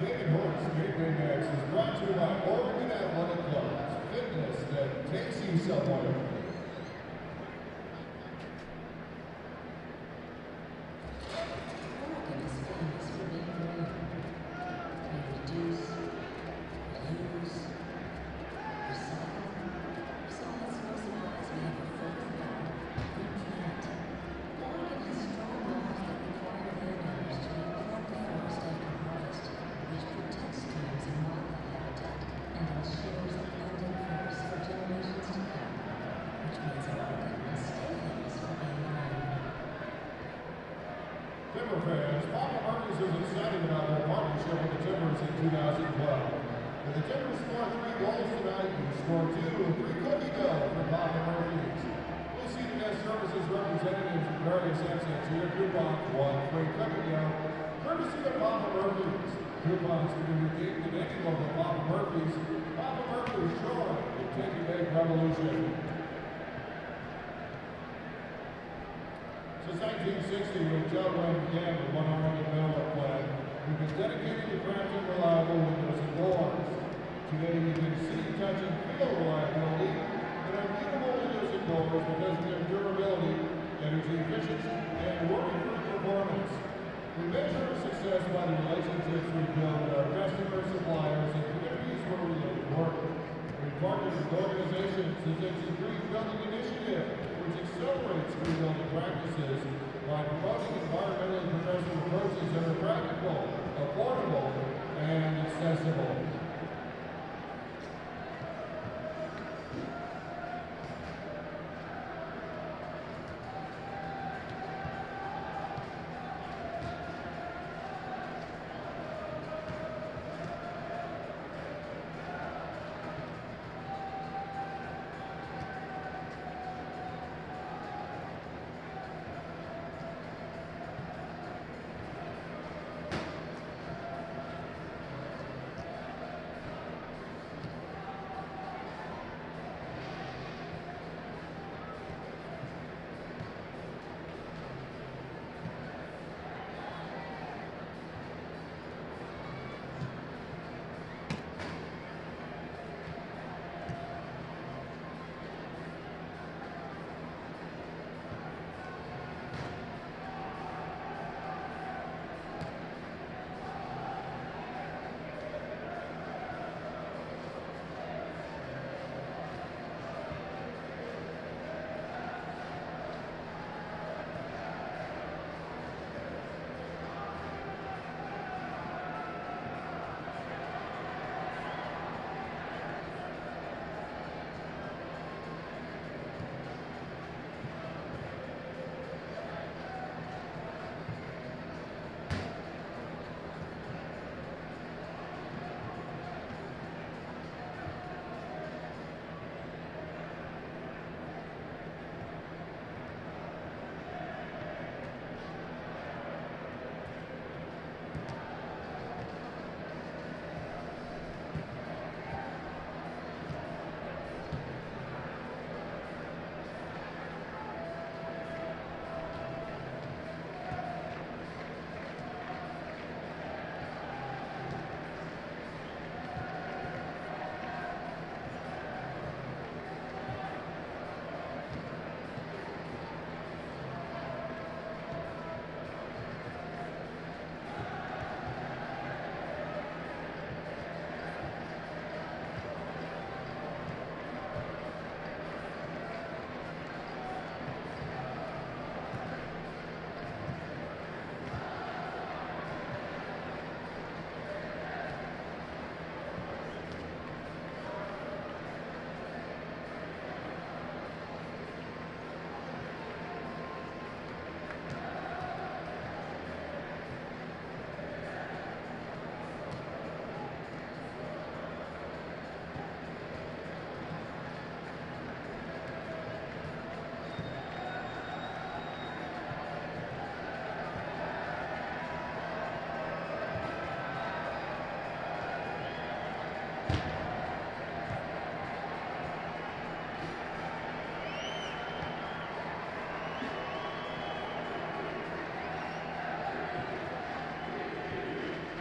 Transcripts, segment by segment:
David Horse Gateway Max is brought to you by Oregon Athletic Clubs, fitness that takes you somewhere. Oregon is famous for being green. We reduce, reuse, recycle, so it's no surprise we have a further goal, green planet. Oregon has strong laws that require landowners to replant the forest after harvest, which protects streams and wildlife habitat and ensures abundant forests for generations to come, which means Oregon will stay famous for being green. Timber fans, Papa Murphy's is excited about their partnership with the Timbers in 2012. If the Timbers score 3 goals tonight, you score 2 and 3 cookie dough for Papa Murphy's. We'll see the guest services representatives in various accents here. Coupons, 1 free cookie dough, courtesy of Papa Murphy's. Coupons can be redeemed at any local Papa Murphy's. Papa Murphy's, joy in Take and Bake Revolution. Since 1960, when John Wayne began with One Oregon Railroad Plan, we've been dedicated to crafting reliable windows and doors. Today, you can see, touch, and feel reliability in our beautiful windows and doors because of their durability, energy efficiency, and worry-free performance. We measure our success by the relationships we build with our customers, suppliers, and communities where we live and work. We partner with organizations such as the Green Building Initiative, which accelerates green building practices by promoting environmentally progressive approaches that are practical, affordable, and accessible.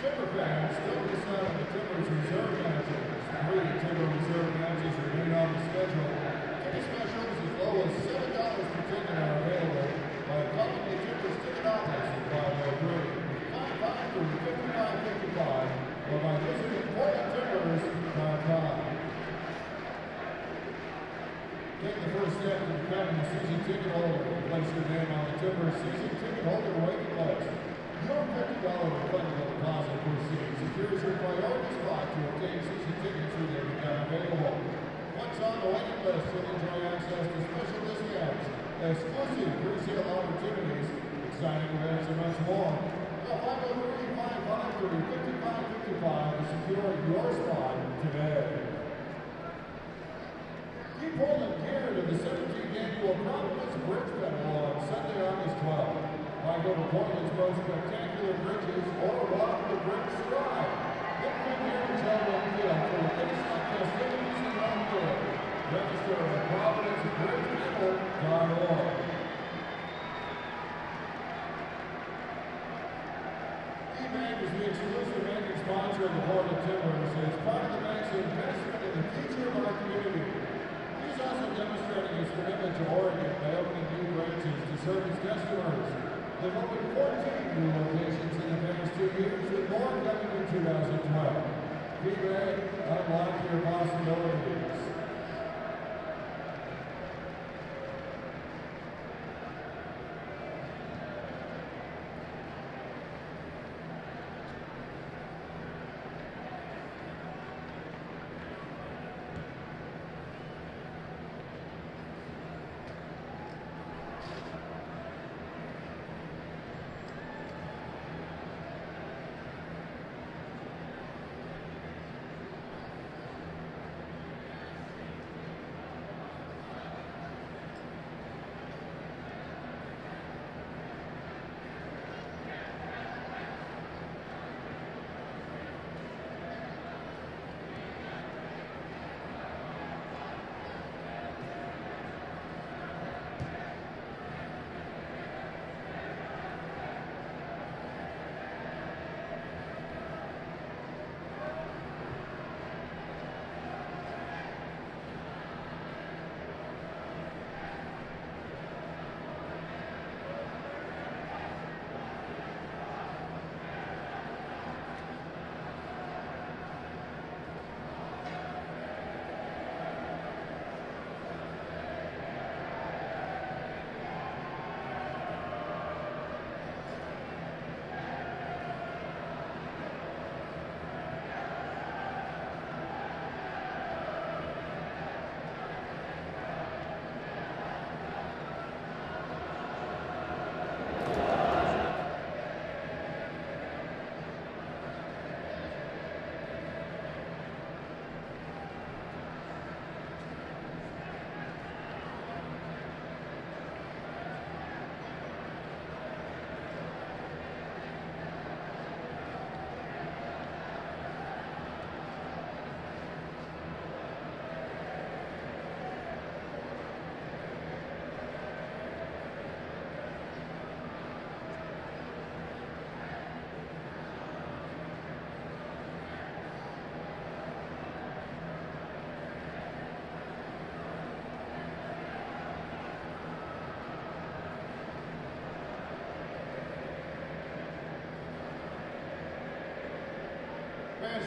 Timber fans, don't miss out on the Timbers reserve matches. 3 Timber reserve matches remain on the schedule. Ticket specials as low as $7 per ticket are available by calling the Timbers ticket office at 503-553-5555 or by visiting PortlandTimbers.com. Take the first step to becoming a season ticket holder. Place your name on the Timbers season ticket holder waiting list. Your $50 refundable deposit per seat secures your priority spot to obtain season tickets when they become available. Once on the waiting list, you'll enjoy access to special discounts, exclusive pre-sale opportunities, exciting events, and much more. Call 503-553-5555 to secure your spot today. Keep Portland gear to the 17th annual Providence Bridge Festival on Sunday, August 12th. Why go to Portland's most spectacular bridges or walk the bridge stride? Then come here to Chelsea Field for the face-off festivities and on-field. Register at providencebridgepeople.org. E-Bank is the exclusive banking sponsor of the Portland Timbers and is part of the bank's investment in the future of our community. He's also demonstrating his commitment to Oregon by opening new branches to serve his customers. They've opened 14 new locations in the past 2 years, with more coming in 2012. Be ready, unlock your possibilities.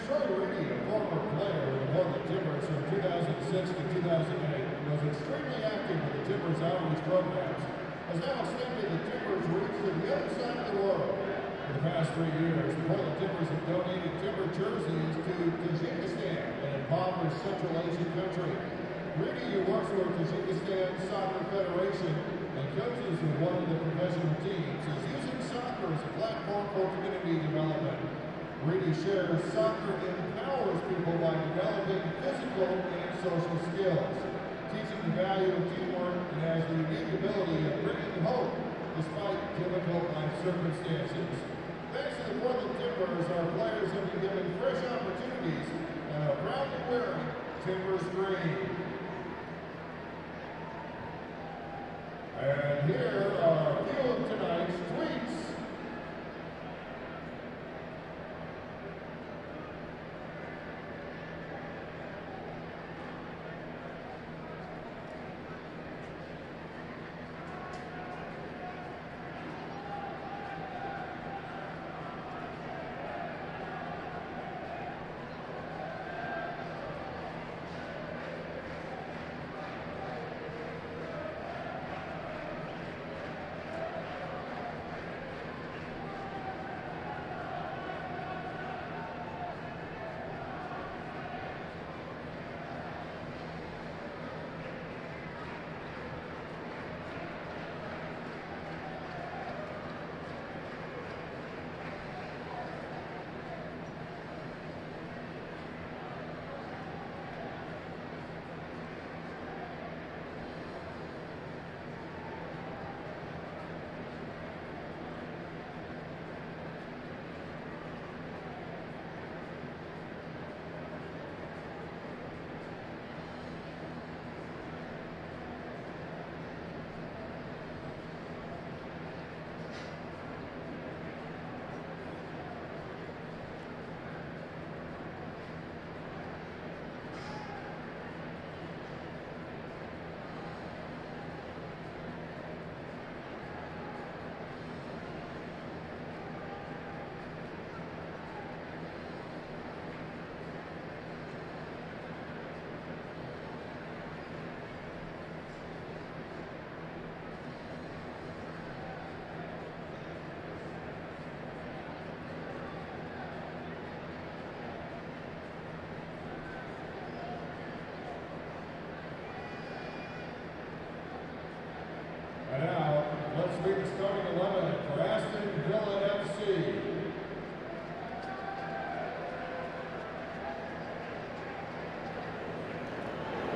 Troy Rudy, a former player of the Portland Timbers from 2006 to 2008, was extremely active in the Timbers outreach programs, has now extended the Timbers reach to the other side of the world. For the past 3 years, the Portland Timbers have donated Timber jerseys to Tajikistan, an impoverished Central Asian country. Rudy, who works for Tajikistan Soccer Federation and coaches with one of the professional teams, is using soccer as a platform for community development. Rudy shares soccer empowers people by developing physical and social skills, teaching the value of teamwork, and has the unique ability of bringing hope despite difficult life circumstances. Thanks to the Portland Timbers, our players have been given fresh opportunities and are proudly wearing Timbers green. And here are a few of tonight's tweets. be the starting 11 for Aston Villa FC.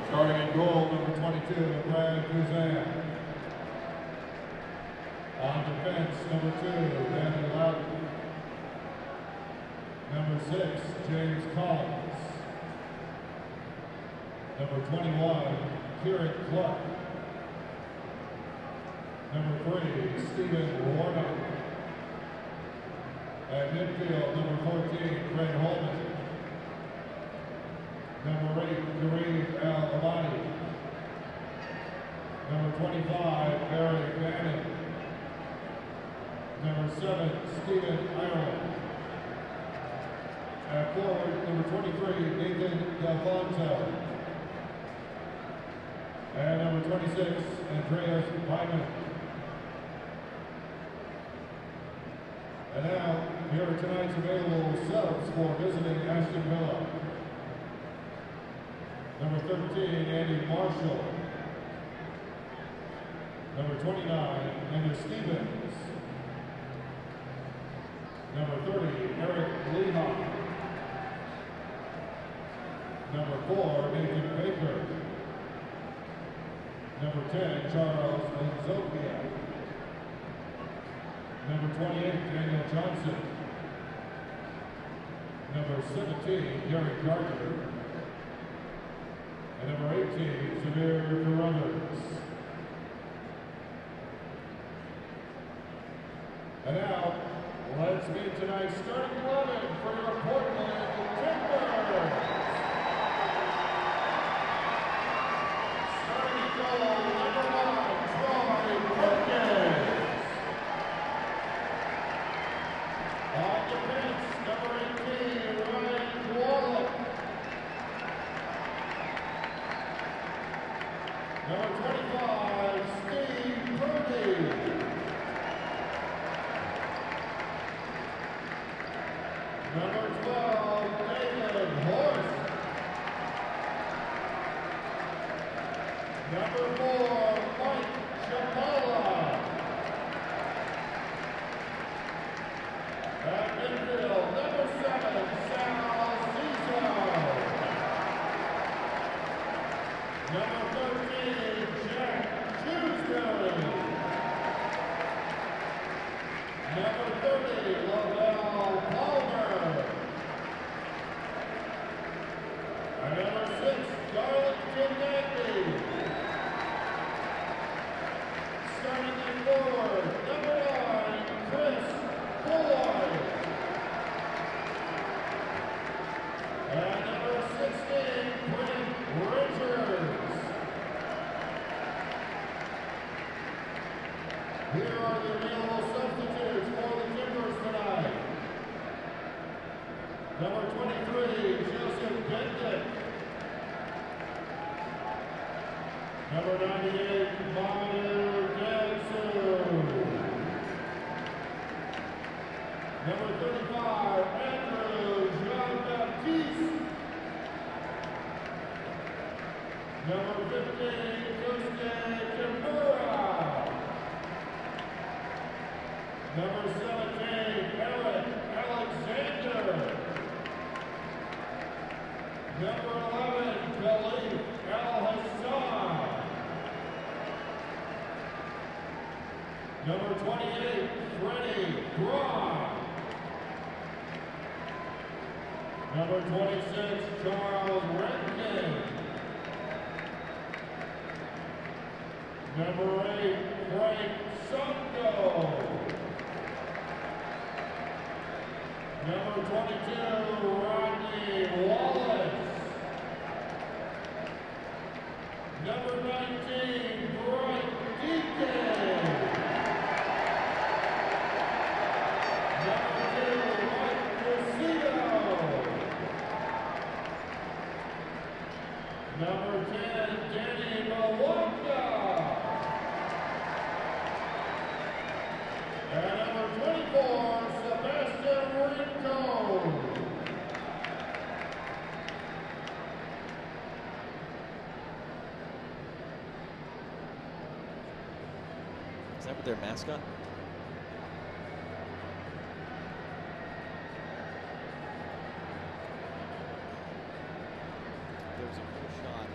Starting in goal, number 22, Brad Guzan. On defense, number 2, Danny Loudon. Number 6, James Collins. Number 21, Kieran Clark. Number 3, Stephen Warnock. At midfield, number 14, Fred Holman. Number 8, Kareem Al-Abadi. Number 25, Barry Bannon. Number 7, Stephen Ireland. At forward, number 23, Nathan Delfonso. And number 26, Andreas Wyman. And now, here are tonight's available subs for visiting Aston Villa. Number 13, Andy Marshall. Number 29, Andrew Stevens. Number 30, Eric Lehman. Number 4, Nathan Baker. Number 10, Charles Nzopia. Number 28, Daniel Johnson. Number 17, Gary Gardner. And number 18, Samir Carruthers. And now, let's meet tonight's starting 11 for your Portland Timbers. Starting at goal, number 9, Troy Perkins. On defense, number 18, Ryan Warlock. Number 25, Steve Purdy. Number 12, David Horst. Number 4, Mike Chapala. At midfield, number 7, Sal Cesar. Number 13, Jack Tuesday. Number 30, Lavelle Palmer. And number 6, Darlington Nagby. Starting in forward, number 9, Chris Bullard. And number 16, Brent Richards. Here are the available substitutes for the Timbers tonight. Number 23, Joseph Bendick. Number 98, Mamadou Dansu. Number 35, Andrew Jean-Baptiste. Number 15, Kosuke Kimura. Number 17, Eric Alexander. Number 11, Khalif Al-Hassan. Number 28, Freddie Braun. Number 26, Charles Renkin. Number 8, Frank Sonko. Number 22, Rodney Wallace. Number 19, Bright Deacon. Number 2, Mike Cressito. Number 10, Danny Mwanga. And number 24, Sebastian Rico. Is that with their mascot? There was a cool shot.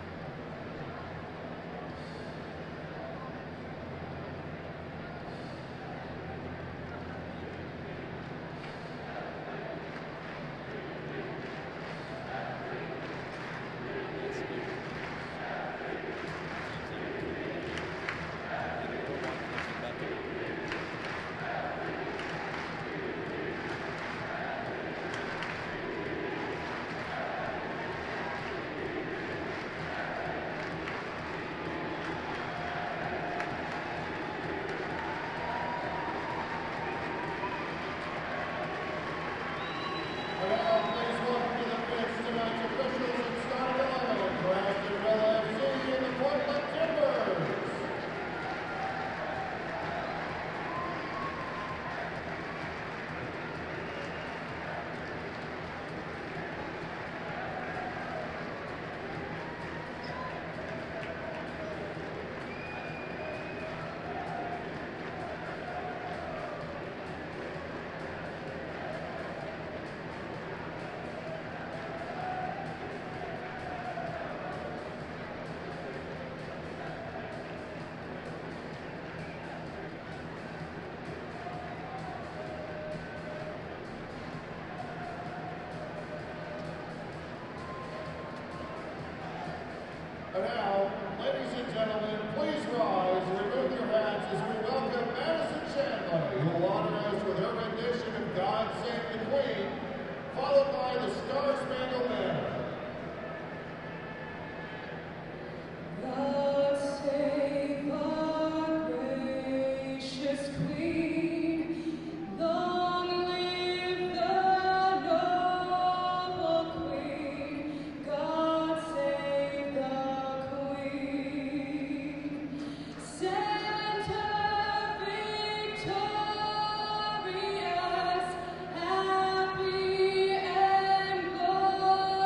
And now, ladies and gentlemen, please rise, remove your hats as we welcome Madison Chandler, who will honor us with her rendition of God Save the Queen, followed by the Star-Spangled Banner. God save our gracious Queen, long live the noble Queen, God save the Queen. Send her victorious, happy and glorious.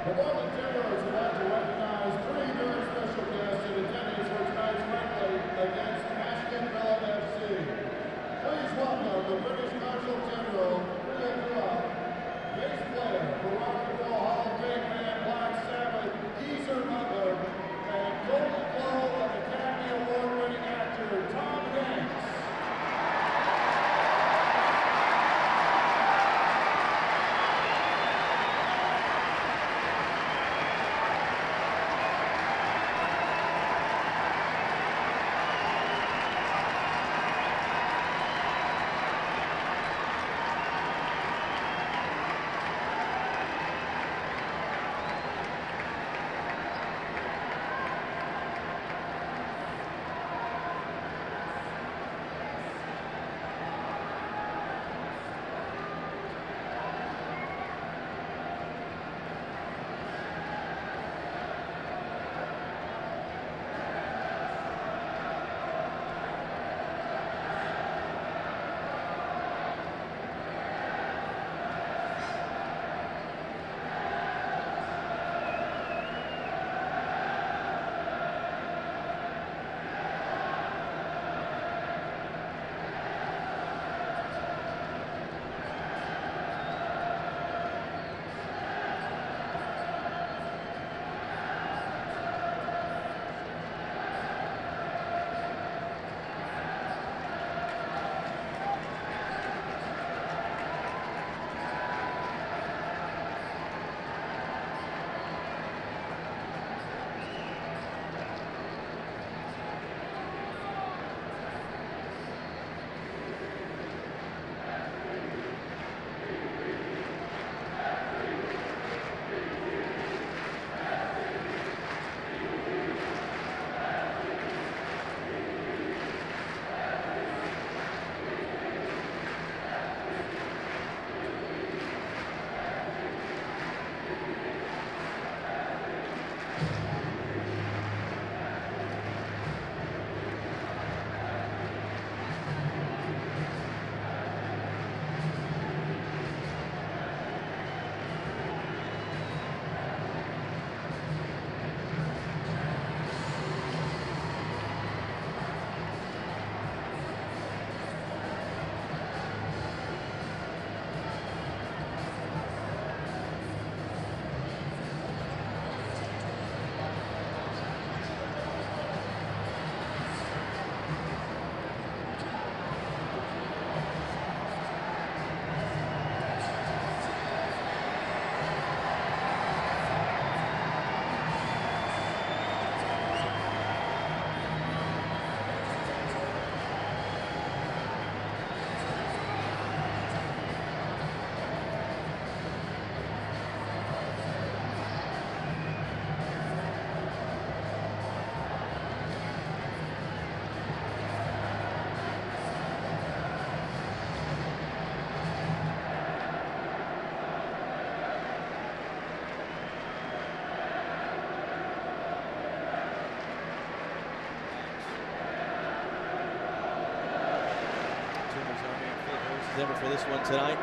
The Portland Timbers would like to recognize three very special guests in attendance for tonight's friendly against Aston FC. Please welcome the British Marshal General, bass player for Rock and Roll Hall of Fame band Black Sabbath, Geezer Butler, and Golden Globe and Academy Award-winning actor Tom Hanks. For this one tonight,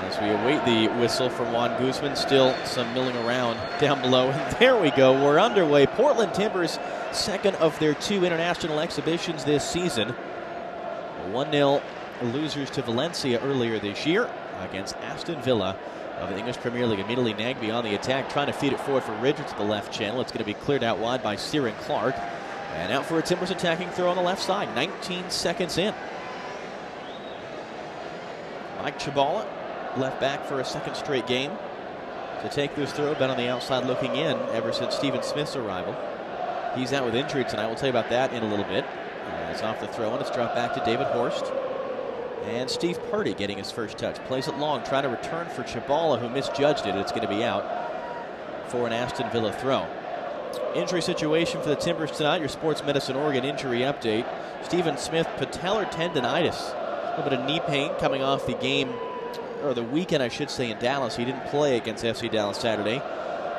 as we await the whistle from Juan Guzman, still some milling around down below, and there we go, we're underway. Portland Timbers, second of their two international exhibitions this season. 1-0 losers to Valencia earlier this year against Aston Villa of the English Premier League. Immediately Nagby on the attack, trying to feed it forward for Richards to the left channel. It's going to be cleared out wide by Ciaran Clark. And out for a Timbers attacking throw on the left side, 19 seconds in. Mike Chabala, left back for a second straight game to take this throw. Been on the outside looking in ever since Stephen Smith's arrival. He's out with injury tonight. We'll tell you about that in a little bit. It's off the throw, and it's dropped back to David Horst. And Steve Purdy getting his first touch. Plays it long, trying to return for Chabala, who misjudged it. It's going to be out for an Aston Villa throw. Injury situation for the Timbers tonight. Your Sports Medicine Oregon injury update. Stephen Smith, patellar tendonitis. A little bit of knee pain coming off the game, or the weekend I should say, in Dallas. He didn't play against FC Dallas Saturday.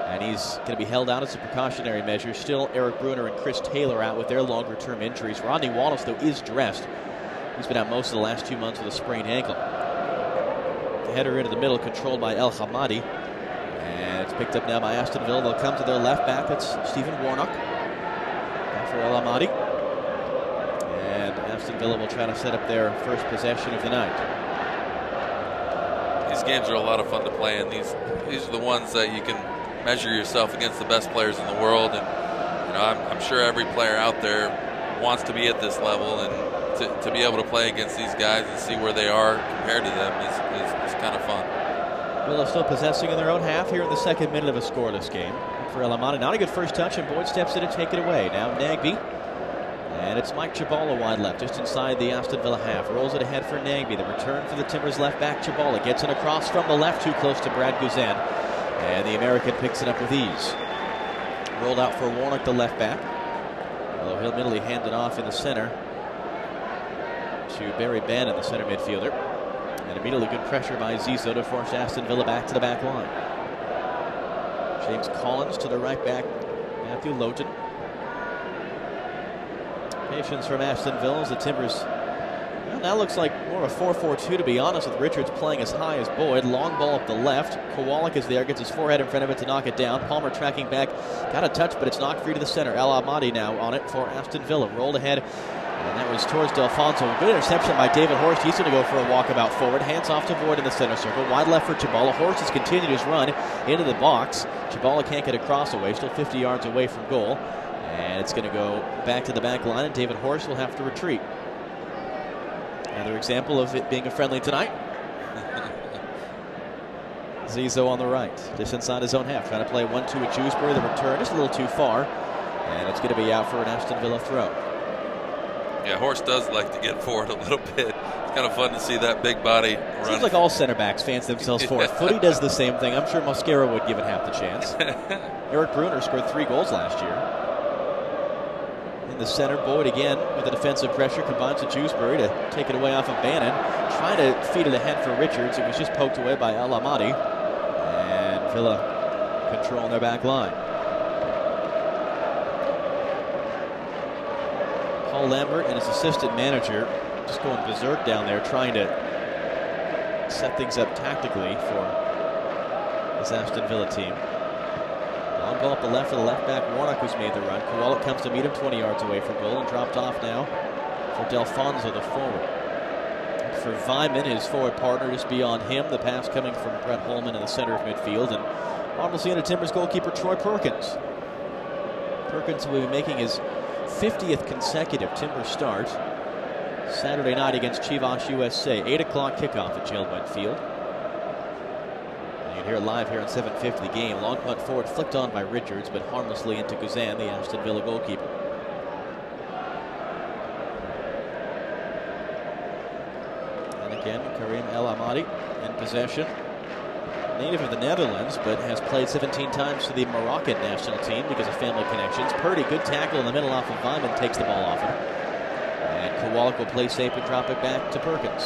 And he's going to be held out as a precautionary measure. Still Eric Bruner and Chris Taylor out with their longer-term injuries. Rodney Wallace, though, is dressed. He's been out most of the last 2 months with a sprained ankle. header into the middle, controlled by El Hamadi. And it's picked up now by Aston Villa. They'll come to their left back. That's Stephen Warnock. Back for El Hamadi. And Aston Villa will try to set up their first possession of the night. These games are a lot of fun to play, and these are the ones that you can measure yourself against the best players in the world. And you know, I'm sure every player out there wants to be at this level, and to be able to play against these guys and see where they are compared to them is kind of fun. Villa still possessing in their own half here in the second minute of a scoreless game. For El Hamadi, not a good first touch, and Boyd steps in to take it away. Now Nagby, and it's Mike Chabala wide left, just inside the Aston Villa half. Rolls it ahead for Nagby. The return for the Timbers left back. Chabala gets it across from the left, too close to Brad Guzan, and the American picks it up with ease. Rolled out for Warnock, the left back. Although he'll immediately hand it off in the center to Barry Bannon, the center midfielder. And immediately good pressure by Zizou to force Aston Villa back to the back line. James Collins to the right back, Matthew Lowton. Patience from Aston Villa as the Timbers. Well, now looks like more of a 4-4-2 to be honest, with Richards playing as high as Boyd. Long ball up the left. Kowalik is there, gets his forehead in front of it to knock it down. Palmer tracking back, got a touch, but it's knocked free to the center. El Hamadi now on it for Aston Villa. Rolled ahead. And that was towards Delfonso. Good interception by David Horst. He's going to go for a walkabout forward. Hands off to Boyd in the center circle. Wide left for Chabala. Horst has continued his run into the box. Chabala can't get a cross away. Still 50 yards away from goal. And it's going to go back to the back line, and David Horst will have to retreat. Another example of it being a friendly tonight. Zizou on the right, just inside his own half. Trying to play 1-2 with Jewsbury. The return just a little too far. And it's going to be out for an Aston Villa throw. Yeah, Horst does like to get forward a little bit. It's kind of fun to see that big body run. Seems like all center backs fancy themselves forward. Footy does the same thing. I'm sure Mosquera would give it half the chance. Eric Bruner scored 3 goals last year. In the center, Boyd again with the defensive pressure combines with Jewsbury to take it away off of Bannon. Trying to feed it ahead for Richards. It was just poked away by El Hamadi. And Villa controlling their back line. Paul Lambert and his assistant manager just going berserk down there, trying to set things up tactically for this Aston Villa team. Long ball up the left for the left back. Warnock, who's made the run. Kowalik comes to meet him 20 yards away from goal and dropped off now for Delfonso, the forward. For Vyman, his forward partner, just beyond him. The pass coming from Brett Holman in the center of midfield. And obviously into Timbers goalkeeper Troy Perkins. Perkins will be making his 50th consecutive Timbers start Saturday night against Chivas USA. 8 o'clock kickoff at Jailwent Field. You can hear it live here on 750 the game. Long punt forward flicked on by Richards, but harmlessly into Guzan, the Aston Villa goalkeeper. And again, Karim El Hamadi in possession. Native of the Netherlands, but has played 17 times for the Moroccan national team because of family connections. Purdy, good tackle in the middle off of Vyman, takes the ball off him. And Kowalik will play safe and drop it back to Perkins.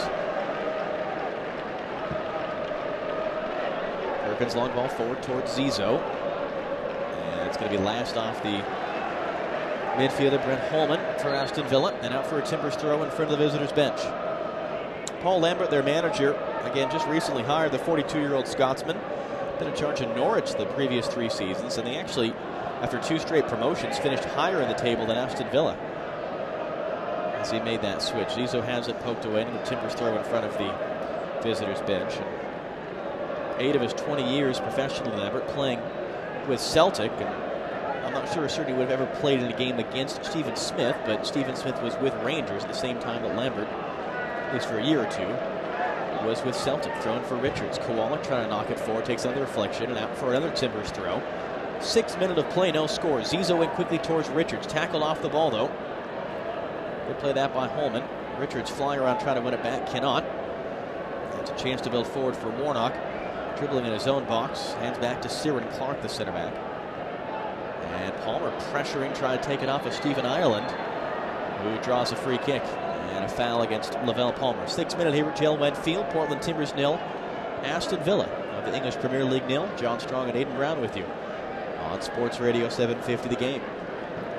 Perkins long ball forward towards Zizou. And it's going to be last off the midfielder Brent Holman for Aston Villa, and out for a Timbers throw in front of the visitors' bench. Paul Lambert, their manager, again just recently hired the 42-year-old Scotsman. Been in charge of Norwich the previous 3 seasons, and they actually, after 2 straight promotions, finished higher in the table than Aston Villa as he made that switch. Zizou has it poked away, and the Timbers throw in front of the visitors' bench. 8 of his 20 years professionally, Lambert playing with Celtic, and I'm not sure certainly would have ever played in a game against Stephen Smith, but Stephen Smith was with Rangers at the same time that Lambert, at least for a year or 2, was with Celtic. Thrown for Richards. Kowalik trying to knock it forward, takes another reflection, and out for another Timbers throw. 6 minutes of play, no score. Zizou went quickly towards Richards. Tackled off the ball, though. Good play that by Holman. Richards flying around trying to win it back, cannot. It's a chance to build forward for Warnock. Dribbling in his own box. Hands back to Ciaran Clark, the center back. And Palmer pressuring, trying to take it off of Stephen Ireland, who draws a free kick. And a foul against Lavelle Palmer. 6 minutes here at Jailwent Field. Portland Timbers 0. Aston Villa of the English Premier League 0. John Strong and Aidan Brown with you on Sports Radio 750 the game.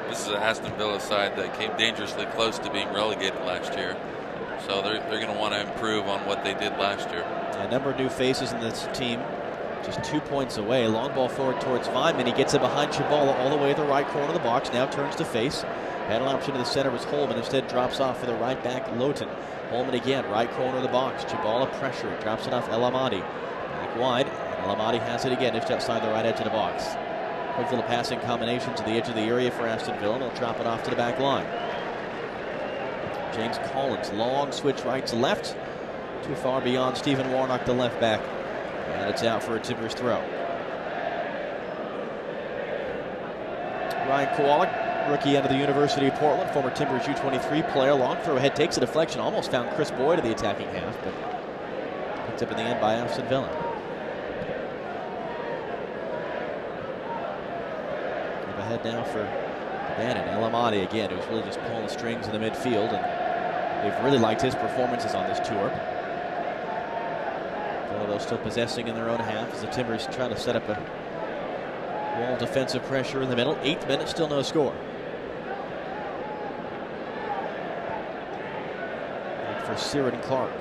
This is an Aston Villa side that came dangerously close to being relegated last year. So they're going to want to improve on what they did last year. A number of new faces in this team, just 2 points away. Long ball forward towards Vineman. He gets it behind Chibala all the way to the right corner of the box. Now turns to face. Had an option to the center was Holman. Instead drops off for the right back, Lowton. Holman again, right corner of the box. Chibala pressure. Drops it off El Amadi. Back wide. El Amadi has it again just outside the right edge of the box. Quick little passing combination to the edge of the area for Aston Villa. They'll drop it off to the back line. James Collins, long switch right to left. Too far beyond Stephen Warnock, the left back. And it's out for a Timbers throw. Ryan Kowalik, rookie out of the University of Portland, former Timbers U23 player. Long throw ahead, takes a deflection, almost found Chris Boyd at the attacking half, but picked up in the end by Aston Villa. Up ahead now for Bannon. El Amadi again, who's really just pulling the strings in the midfield, and they've really liked his performances on this tour. Although still possessing in their own half as the Timbers try to set up a wall of defensive pressure in the middle. 8th minute, still no score. And for Ciaran Clark.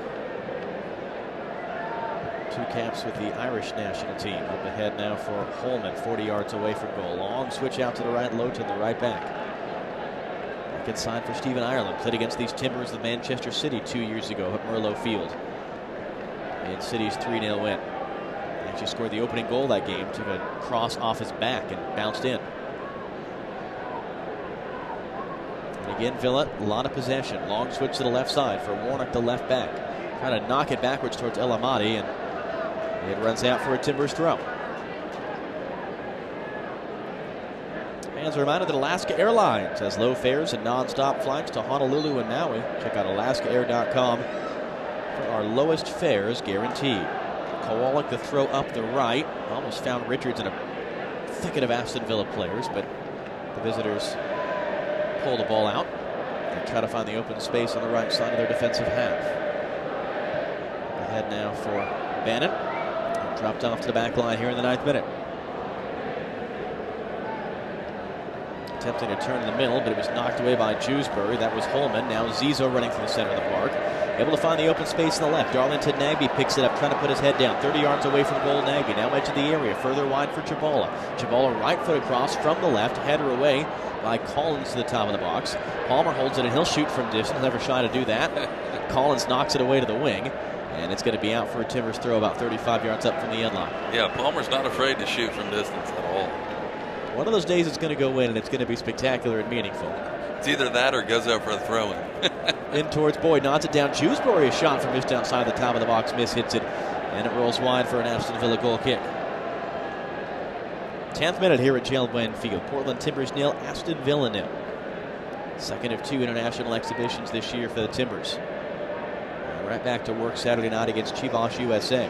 2 caps with the Irish national team. Up ahead now for Holman, 40 yards away from goal. Long switch out to the right, Lowton, the right back. Back inside for Stephen Ireland. Played against these Timbers of Manchester City 2 years ago at Merlot Field. In City's 3-0 win. He actually scored the opening goal that game. Took a cross off his back and bounced in. And again, Villa, a lot of possession. Long switch to the left side for Warnock, the left back. Trying to knock it backwards towards El Amadi, and it runs out for a Timbers throw. Fans are reminded that Alaska Airlines has low fares and non-stop flights to Honolulu and Maui. Check out alaskaair.com for our lowest fares guaranteed. Kowalik, the throw up the right. Almost found Richards in a thicket of Aston Villa players, but the visitors pull the ball out and try to find the open space on the right side of their defensive half. Ahead now for Bannon. Dropped off to the back line here in the 9th minute. Attempting a turn in the middle, but it was knocked away by Jewsbury. That was Holman. Now Zizo running through the center of the park. Able to find the open space in the left. Darlington Nagbe picks it up, trying to put his head down. 30 yards away from goal, Nagbe. Now edge of the area, further wide for Chibala. Chibala right foot across from the left. Header away by Collins to the top of the box. Palmer holds it, and he'll shoot from distance. Never shy to do that. Collins knocks it away to the wing. And it's going to be out for a Timbers throw about 35 yards up from the end line. Yeah, Palmer's not afraid to shoot from distance at all. One of those days it's going to go in, and it's going to be spectacular and meaningful. It's either that or goes up for a throw-in. In towards Boyd, nods it down. Jewsbury, a shot from just outside the top of the box, hits it, and it rolls wide for an Aston Villa goal kick. 10th minute here at Jailbuen Field. Portland Timbers 0, Aston Villa 0. Second of 2 international exhibitions this year for the Timbers. Right back to work Saturday night against Chivas USA.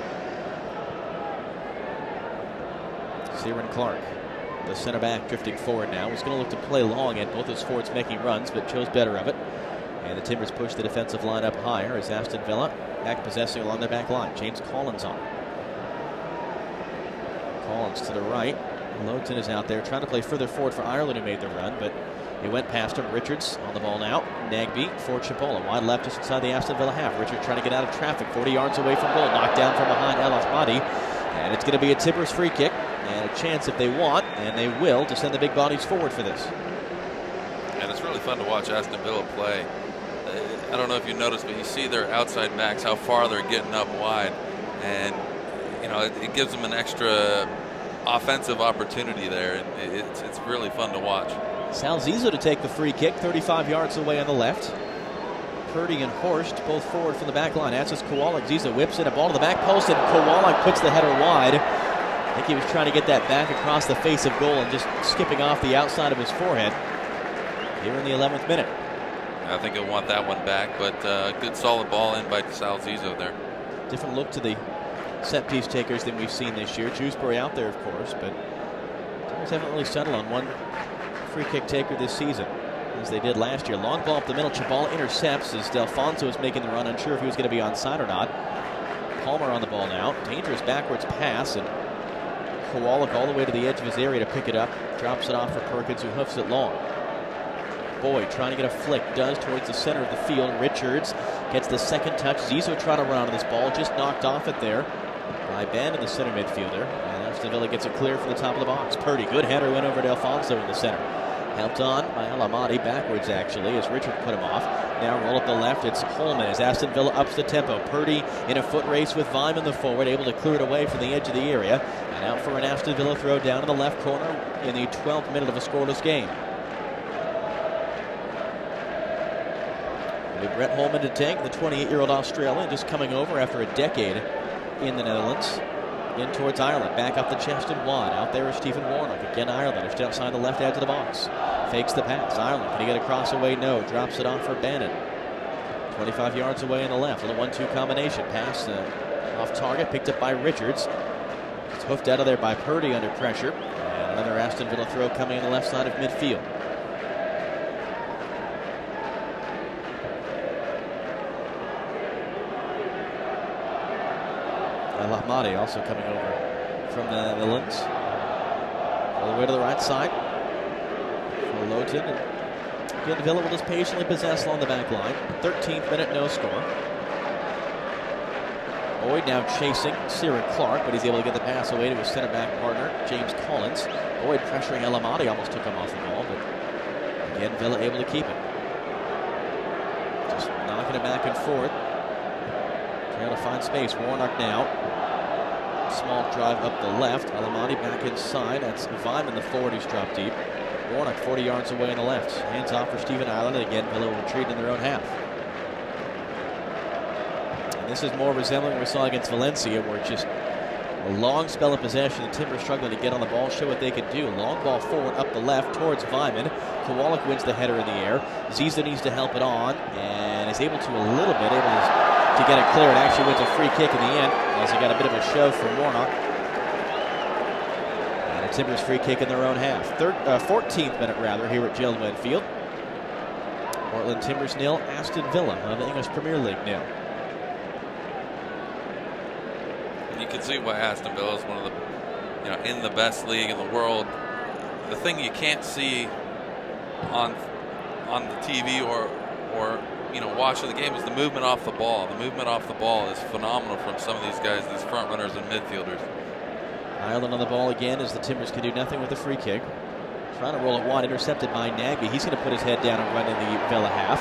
Ciaran Clark, the center back, drifting forward now. He's going to look to play long, and both his forwards making runs, but chose better of it. And the Timbers push the defensive line up higher as Aston Villa back possessing along their back line. James Collins on. Collins to the right. Lowton is out there trying to play further forward for Ireland, who made the run, but he went past him. Richards on the ball now. Nagbe for Chibala. Wide left just inside the Aston Villa half. Richards trying to get out of traffic. 40 yards away from goal. Knocked down from behind El Ahmadi. And it's going to be a Timbers free kick. And a chance if they want, and they will, to send the big bodies forward for this. And it's really fun to watch Aston Villa play. I don't know if you noticed, but you see their outside backs, how far they're getting up wide. And, you know, it gives them an extra offensive opportunity there. And it's really fun to watch. Sal Zizo to take the free kick, 35 yards away on the left. Purdy and Horst both forward from the back line. That's just Kowalik. Zizo whips in a ball to the back post, and Kowalik puts the header wide. I think he was trying to get that back across the face of goal and just skipping off the outside of his forehead here in the 11th minute. I think he'll want that one back, but good solid ball in by Sal Zizo there. Different look to the set piece takers than we've seen this year. Jewsbury out there, of course, but Timbers haven't really settled on one free kick taker this season as they did last year. Long ball up the middle. Chibala intercepts as Delfonso is making the run, unsure if he was going to be onside or not. Palmer on the ball now. Dangerous backwards pass, and Kowalik all the way to the edge of his area to pick it up. Drops it off for Perkins, who hoofs it long. Boyd trying to get a flick, does towards the center of the field. Richards gets the second touch. Zizzo trying to run on this ball, just knocked off it there by Bannon, the center midfielder. And Aston Villa gets it clear from the top of the box. Purdy, good header, went over to Alfonso in the center. Helped on by Alamati, backwards actually, as Richard put him off. Now roll up the left, it's Holman as Aston Villa ups the tempo. Purdy in a foot race with Vyman, the forward, able to clear it away from the edge of the area. And out for an Aston Villa throw down in the left corner in the 12th minute of a scoreless game. It'll be Brett Holman to take, the 28-year-old Australian, just coming over after a decade in the Netherlands. In towards Ireland, back up the chest and wide. Out there is Stephen Warnock. Again, Ireland just outside the left edge of the box. Fakes the pass. Ireland, can he get across away? No. Drops it off for Bannon. 25 yards away on the left. A 1-2 combination. Pass off target, picked up by Richards. It's hoofed out of there by Purdy under pressure. And another Aston Villa throw coming on the left side of midfield. Lahmadi also coming over from the Netherlands. All the way to the right side for Lowton. And again, Villa will just patiently possess along the back line. 13th minute, no score. Boyd now chasing Ciaran Clark, but he's able to get the pass away to his center back partner, James Collins. Boyd pressuring Elamati, almost took him off the ball, but again, Villa able to keep it. Just knocking it back and forth. Trying to find space. Warnock now. Small drive up the left. Alamati back inside. That's Vyman, the forward, who's dropped deep. Warnock 40 yards away on the left. Hands off for Stephen Ireland. Again, Villa will retreat in their own half. And this is more resembling what we saw against Valencia, where it's just a long spell of possession. The Timbers struggling to get on the ball, show what they can do. Long ball forward up the left towards Vyman. Kowalik wins the header in the air. Ziza needs to help it on and is able to a little bit, to get it clear. It actually went to free kick in the end as he got a bit of a shove from Warnock. And a Timbers free kick in their own half. 14th minute rather here at Gillman Field. Portland Timbers 0, Aston Villa of the English Premier League 0. And you can see why Aston Villa is one of the, in the best league in the world. The thing you can't see on the TV or watching the game is the movement off the ball. The movement off the ball is phenomenal from some of these guys, these front runners and midfielders. Ireland on the ball again as the Timbers can do nothing with the free kick. Trying to roll it wide, intercepted by Nagby. He's going to put his head down and run in the Villa half.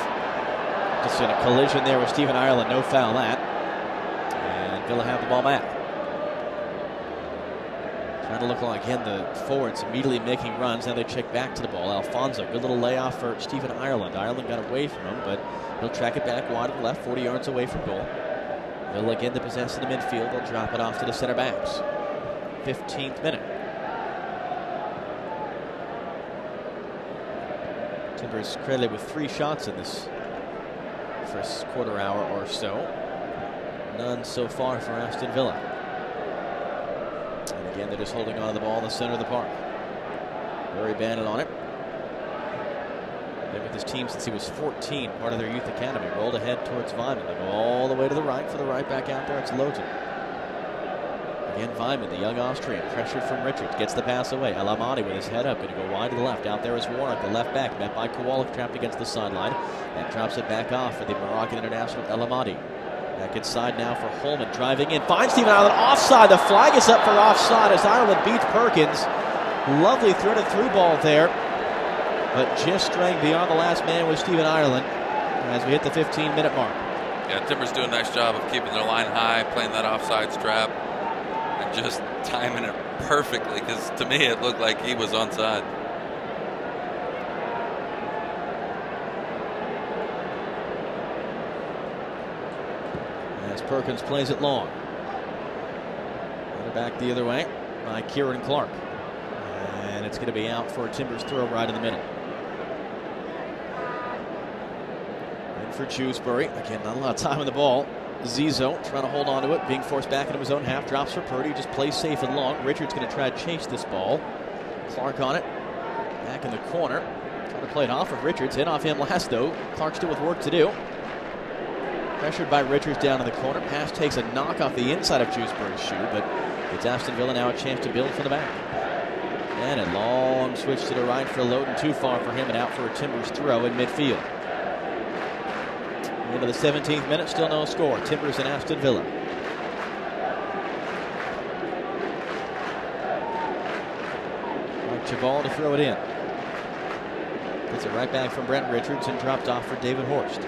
Just in a collision there with Stephen Ireland, no foul that. And Villa have the ball back. Trying to look like, again, the forwards immediately making runs. Now they check back to the ball. Alfonso, good little layoff for Stephen Ireland. Ireland got away from him, but he'll track it back wide to the left, 40 yards away from goal. Villa again to possess in the midfield. They'll drop it off to the center backs. 15th minute. Timbers credited with 3 shots in this first quarter hour or so. None so far for Aston Villa. And again, they're just holding on to the ball in the center of the park. Barry Bannon on it. Been with his team since he was 14, part of their youth academy. Rolled ahead towards Vyman. They go all the way to the right for the right back out there. It's Lowton. Again, Vyman, the young Austrian, pressured from Richards, gets the pass away. Elamati with his head up, going to go wide to the left. Out there is Warnock, the left back, met by Kowalik, trapped against the sideline, and drops it back off for the Moroccan international Elamati. Back inside now for Holman, driving in, finds Stephen Ireland offside. The flag is up for offside as Ireland beats Perkins. Lovely threaded through ball there, but just straying beyond the last man with Stephen Ireland as we hit the 15-minute mark. Yeah, Timbers do a nice job of keeping their line high, playing that offsides trap, and just timing it perfectly, because to me it looked like he was onside. As Perkins plays it long. Back the other way by Ciaran Clark. And it's going to be out for a Timbers throw right in the middle. And for Shrewsbury, again, not a lot of time on the ball. Zizzo trying to hold on to it, being forced back into his own half. Drops for Purdy, just plays safe and long. Richards going to try to chase this ball. Clark on it. Back in the corner. Trying to play it off of Richards. Hit off him last, though. Clark still with work to do. Pressured by Richards down in the corner. Pass takes a knock off the inside of Shrewsbury's shoe, but it's Aston Villa now a chance to build from the back. And a long switch to the right for Loden, too far for him, and out for a Timbers throw in midfield. Into the 17th minute, still no score. Timbers and Aston Villa. Chabal to throw it in. Gets it right back from Brent Richards and dropped off for David Horst.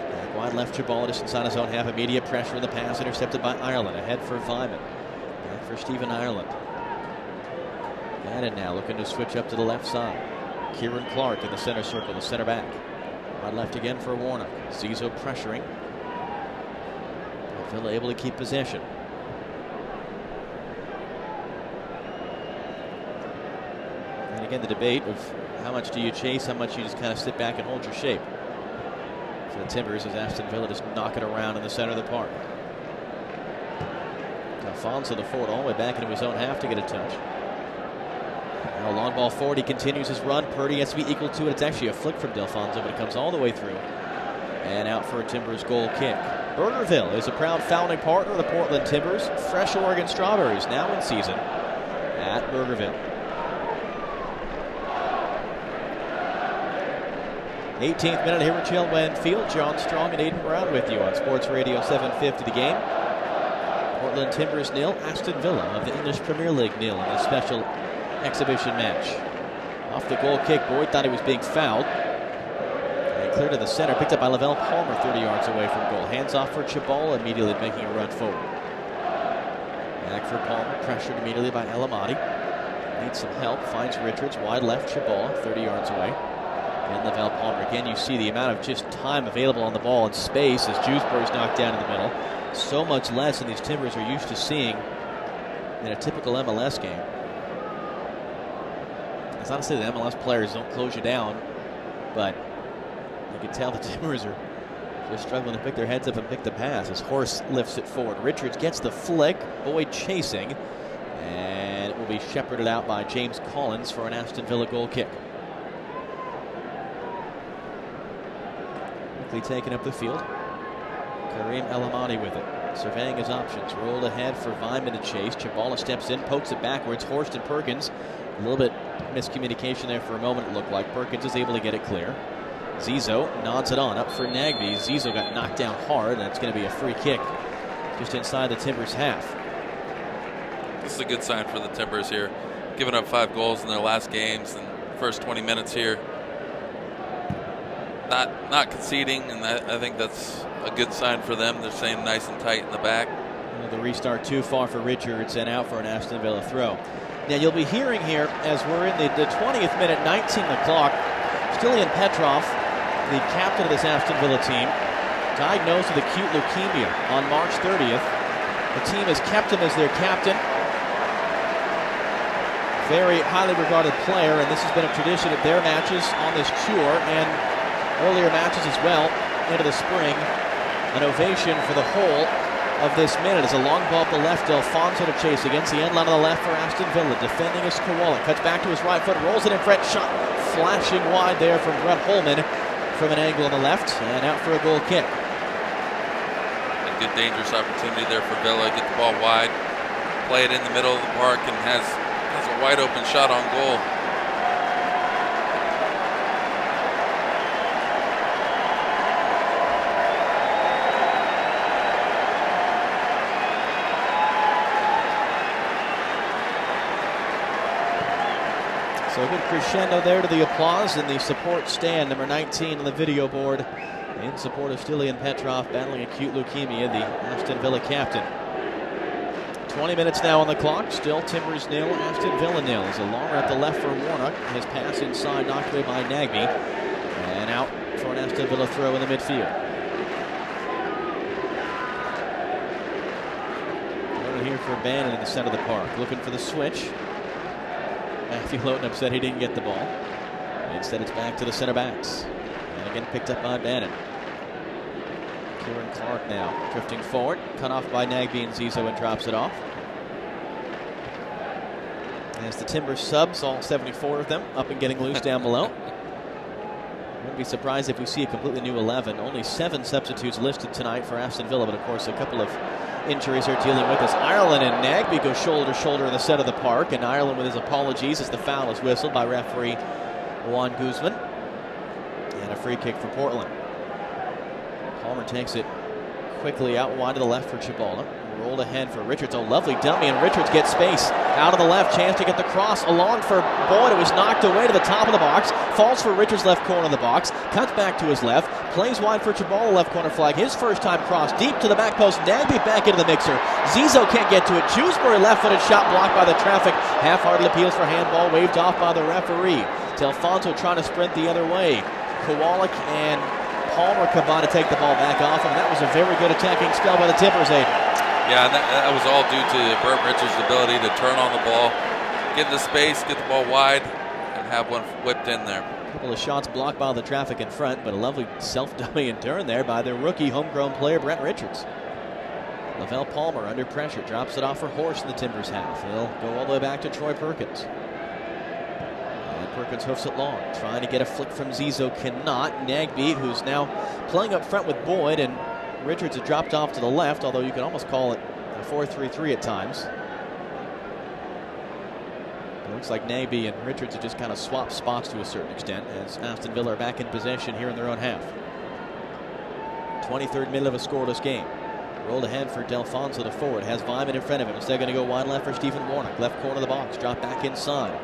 Back wide left, Chabal just inside his own half. Immediate pressure in the pass, intercepted by Ireland. Ahead for Vyman. Back for Stephen Ireland. And now looking to switch up to the left side. Kieran Clark in the center circle, the center back. Wide left again for Warnock. Zizo pressuring. Villa able to keep possession. And again, the debate of how much do you chase, how much you just kind of sit back and hold your shape. For the Timbers, as Aston Villa just knock it around in the center of the park. Alfonso the forward all the way back into his own half to get a touch. Now long ball forward, he continues his run. Purdy has to be equal to it. It's actually a flick from Delfonso, but it comes all the way through. And out for a Timbers goal kick. Burgerville is a proud founding partner of the Portland Timbers. Fresh Oregon strawberries now in season at Burgerville. 18th minute here at Chilwell Field. John Strong and Aiden Brown with you on Sports Radio 750 The Game. Portland Timbers 0, Aston Villa of the English Premier League 0 in a special exhibition match. Off the goal kick, Boyd thought he was being fouled. And clear to the center, picked up by Lavelle Palmer 30 yards away from goal. Hands off for Chabal, immediately making a run forward. Back for Palmer, pressured immediately by Elamati. Needs some help, finds Richards, wide left, Chabal 30 yards away. And Lavelle Palmer, again you see the amount of just time available on the ball and space as Dewsbury's knocked down in the middle. So much less than these Timbers are used to seeing in a typical MLS game. It's not to say that MLS players don't close you down, but you can tell the Timbers are just struggling to pick their heads up and pick the pass as Horst lifts it forward. Richards gets the flick, Boyd chasing, and it will be shepherded out by James Collins for an Aston Villa goal kick. Quickly taken up the field. Kareem Elamati with it. Surveying his options. Rolled ahead for Vyman to chase. Chabala steps in, pokes it backwards. Horst and Perkins. A little bit miscommunication there for a moment, it looked like. Perkins is able to get it clear. Zizo nods it on. Up for Nagby. Zizo got knocked down hard, and it's going to be a free kick just inside the Timbers half. This is a good sign for the Timbers here. Giving up 5 goals in their last games and first 20 minutes here. Not conceding, and I think that's a good sign for them. They're staying nice and tight in the back. The restart too far for Richards and out for an Aston Villa throw. Now you'll be hearing here as we're in the 20th minute, 19 the clock. Stilian Petrov, the captain of this Aston Villa team, diagnosed with acute leukemia on March 30th. The team has kept him as their captain. Very highly regarded player, and this has been a tradition at their matches on this tour and earlier matches as well into the spring. An ovation for the whole of this minute as a long ball up the left. Alfonso to chase against the end line on the left for Aston Villa. Defending is Kowalik. Cuts back to his right foot, rolls it in front. Shot flashing wide there from Brett Holman from an angle on the left and out for a goal kick. A good dangerous opportunity there for Villa. Get the ball wide, play it in the middle of the park, and has a wide open shot on goal. So a good crescendo there to the applause in the support stand, number 19 on the video board, in support of Stilian Petrov battling acute leukemia, the Aston Villa captain. 20 minutes now on the clock, still Timbers 0, Aston Villa 0. As a longer at the left for Warnock, his pass inside knocked away by Nagby, and out for an Aston Villa throw in the midfield. Over here for Bannon in the center of the park, looking for the switch. Matthew Lowton upset he didn't get the ball. Instead, it's back to the center backs. And again, picked up by Bannon. Kieran Clark now drifting forward. Cut off by Nagby and Zizo and drops it off. As the Timbers subs, all 74 of them, up and getting loose down below. Wouldn't be surprised if we see a completely new 11. Only 7 substitutes listed tonight for Aston Villa, but of course a couple of injuries are dealing with us. Ireland and Nagby go shoulder to shoulder in the center of the park, and Ireland with his apologies as the foul is whistled by referee Juan Guzman. And a free kick for Portland. Palmer takes it quickly out wide to the left for Cibola. Rolled ahead for Richards. Oh, lovely dummy, and Richards gets space. Out of the left, chance to get the cross along for Boyd. It was knocked away to the top of the box. Falls for Richards' left corner of the box. Cuts back to his left. Plays wide for Cibola, left corner flag. His first time cross deep to the back post. Nagby back into the mixer. Zizou can't get to it. Shrewsbury left-footed shot blocked by the traffic. Half-hearted appeals for handball, waved off by the referee. Delfonso trying to sprint the other way. Kowalik and Palmer combined to take the ball back off him. That was a very good attacking spell by the Timbers, Aiden. Yeah, and that was all due to Bert Richards' ability to turn on the ball, get into space, get the ball wide, and have one whipped in there. A couple of shots blocked by the traffic in front, but a lovely self-dummy and turn there by the rookie homegrown player, Brent Richards. Lavelle Palmer under pressure, drops it off for Horst in the Timbers half. He'll go all the way back to Troy Perkins. And Perkins hoofs it long, trying to get a flick from Zizou, cannot. Nagby, who's now playing up front with Boyd, and Richards had dropped off to the left, although you can almost call it a 4-3-3 at times. It looks like Nagby and Richards have just kind of swapped spots to a certain extent as Aston Villa are back in possession here in their own half. 23rd minute of a scoreless game. Rolled ahead for Delfonso, the forward. Has Vyman in front of him. Instead going to go wide left for Stephen Warnock. Left corner of the box. Drop back inside.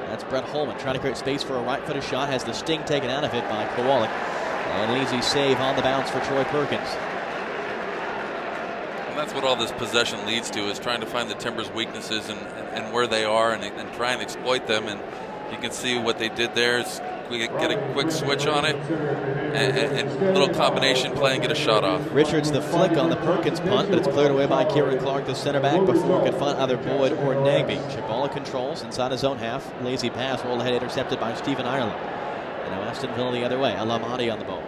That's Brett Holman trying to create space for a right-footed shot. Has the sting taken out of it by Kowalik. And an easy save on the bounce for Troy Perkins. And that's what all this possession leads to, is trying to find the Timbers' weaknesses and where they are and try and exploit them. And you can see what they did there is we get a quick switch on it and a little combination play and get a shot off. Richards the flick on the Perkins punt, but it's cleared away by Kieran Clark, the center back, before it could find either Boyd or Nagby. Cibola controls inside his own half. Lazy pass, roll ahead intercepted by Stephen Ireland. And now Aston Villa the other way. Alamadi on the ball.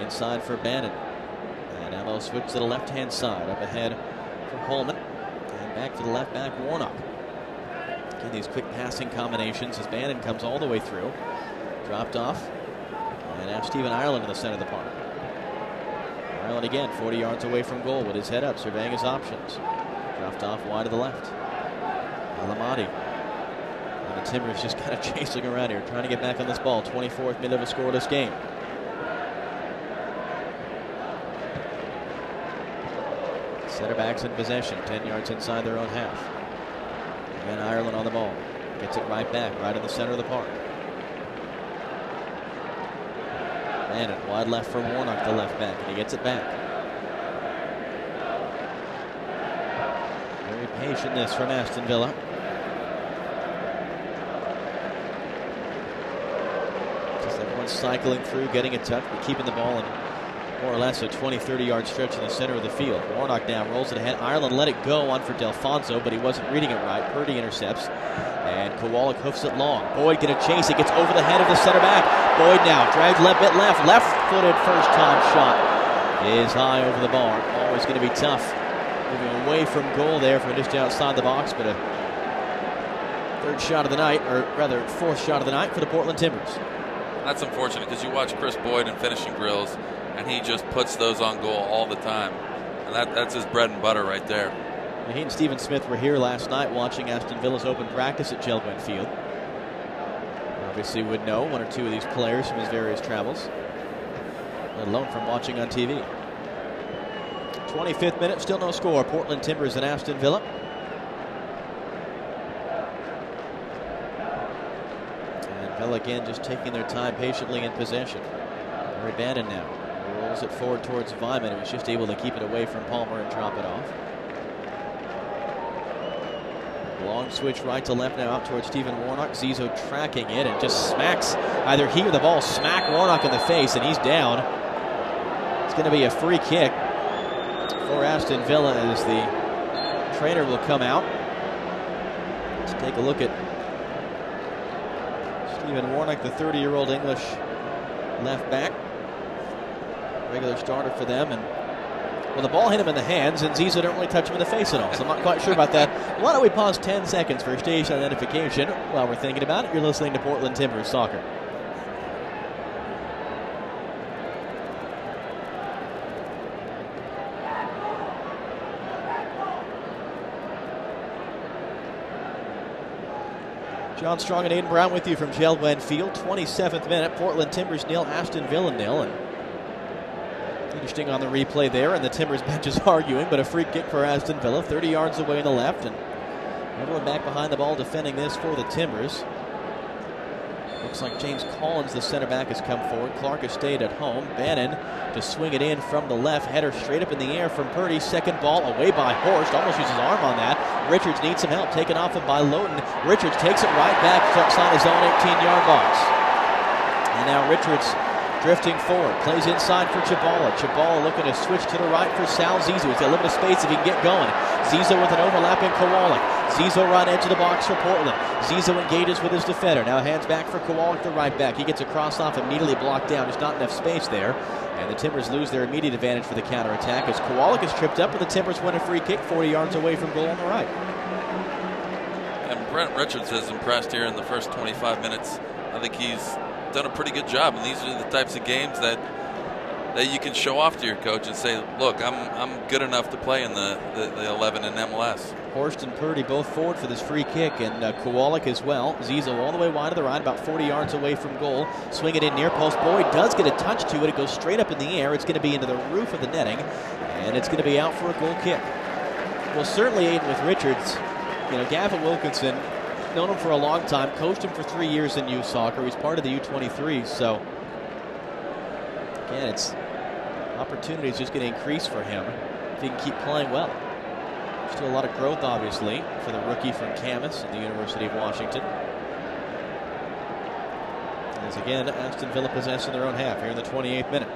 Inside for Bannon. And now they'll switch to the left-hand side. Up ahead for Holman. And back to the left back, Warnock. Again, these quick passing combinations as Bannon comes all the way through. Dropped off. And now Stephen Ireland in the center of the park. Ireland again, 40 yards away from goal with his head up, surveying his options. Dropped off wide to the left. Alamadi. And the Timbers just kind of chasing around here, trying to get back on this ball. 24th minute of a scoreless game. Center backs in possession, 10 yards inside their own half. And Ireland on the ball. Gets it right back, right in the center of the park. Bannon wide left for Warnock, the left back, and he gets it back. Very patientness from Aston Villa. Just everyone cycling through, getting a touch, but keeping the ball in more or less a 20-30 yard stretch in the center of the field. Warnock now rolls it ahead. Ireland let it go on for Delfonso, but he wasn't reading it right. Purdy intercepts, and Kowalik hoofs it long. Boyd gonna chase it, gets over the head of the center back. Boyd now dragged left-footed first time shot is high over the bar. Always going to be tough. Moving away from goal there from just outside the box, but a third shot of the night, or rather fourth shot of the night for the Portland Timbers. That's unfortunate because you watch Chris Boyd in finishing drills, and he just puts those on goal all the time. And that's his bread and butter right there. He and Stephen Smith were here last night watching Aston Villa's open practice at Chelgwyn Field. Obviously would know one or two of these players from his various travels, let alone from watching on TV. 25th minute, still no score. Portland Timbers and Aston Villa. And Villa again just taking their time patiently in possession. Barry Bannon now rolls it forward towards Vyman, who was just able to keep it away from Palmer and drop it off. Long switch right to left now out towards Stephen Warnock. Zizou tracking it and just smacks, either he or the ball smack Warnock in the face, and he's down. It's going to be a free kick for Aston Villa as the trainer will come out. Let's take a look at Stephen Warnock, the 30-year-old English left back. Regular starter for them, and well, the ball hit him in the hands, and Zizou didn't really touch him in the face at all, so I'm not quite sure about that. Why don't we pause 10 seconds for station identification while we're thinking about it? You're listening to Portland Timbers Soccer. John Strong and Aiden Brown with you from Gel-Wen Field. 27th minute, Portland Timbers 0, Aston Villa 0. And interesting on the replay there, and the Timbers bench is arguing, but a free kick for Aston Villa, 30 yards away in the left, and everyone back behind the ball defending this for the Timbers. Looks like James Collins, the center back, has come forward. Clark has stayed at home. Bannon to swing it in from the left. Header straight up in the air from Purdy. Second ball away by Horst. Almost uses his arm on that. Richards needs some help. Taken off him by Lowton. Richards takes it right back outside his own 18-yard box. And now Richards drifting forward. Plays inside for Chabala. Chabala looking to switch to the right for Sal Zizou. He's got a little bit of space if he can get going. Zizou with an overlapping Kowalik. Zizou right edge of the box for Portland. Zizou engages with his defender. Now hands back for Kowalik, the right back. He gets a cross off, immediately blocked down. There's not enough space there. And the Timbers lose their immediate advantage for the counterattack as Kowalik is tripped up, and the Timbers win a free kick 40 yards away from goal on the right. And Brent Richards has impressed here in the first 25 minutes. I think he's done a pretty good job, and these are the types of games that you can show off to your coach and say, look, I'm good enough to play in the 11 in MLS. Horst and Purdy both forward for this free kick, and Kowalik as well. Zizou all the way wide to the right, about 40 yards away from goal. Swing it in near post. Boyd does get a touch to it. It goes straight up in the air. It's going to be into the roof of the netting, and it's going to be out for a goal kick. Well, certainly Aiden with Richards. You know, Gavin Wilkinson, known him for a long time, coached him for 3 years in youth soccer. He's part of the U23, so again, it's opportunities just going to increase for him if he can keep playing well. Still a lot of growth, obviously, for the rookie from Camas at the University of Washington. As again, Aston Villa possessing their own half here in the 28th minute.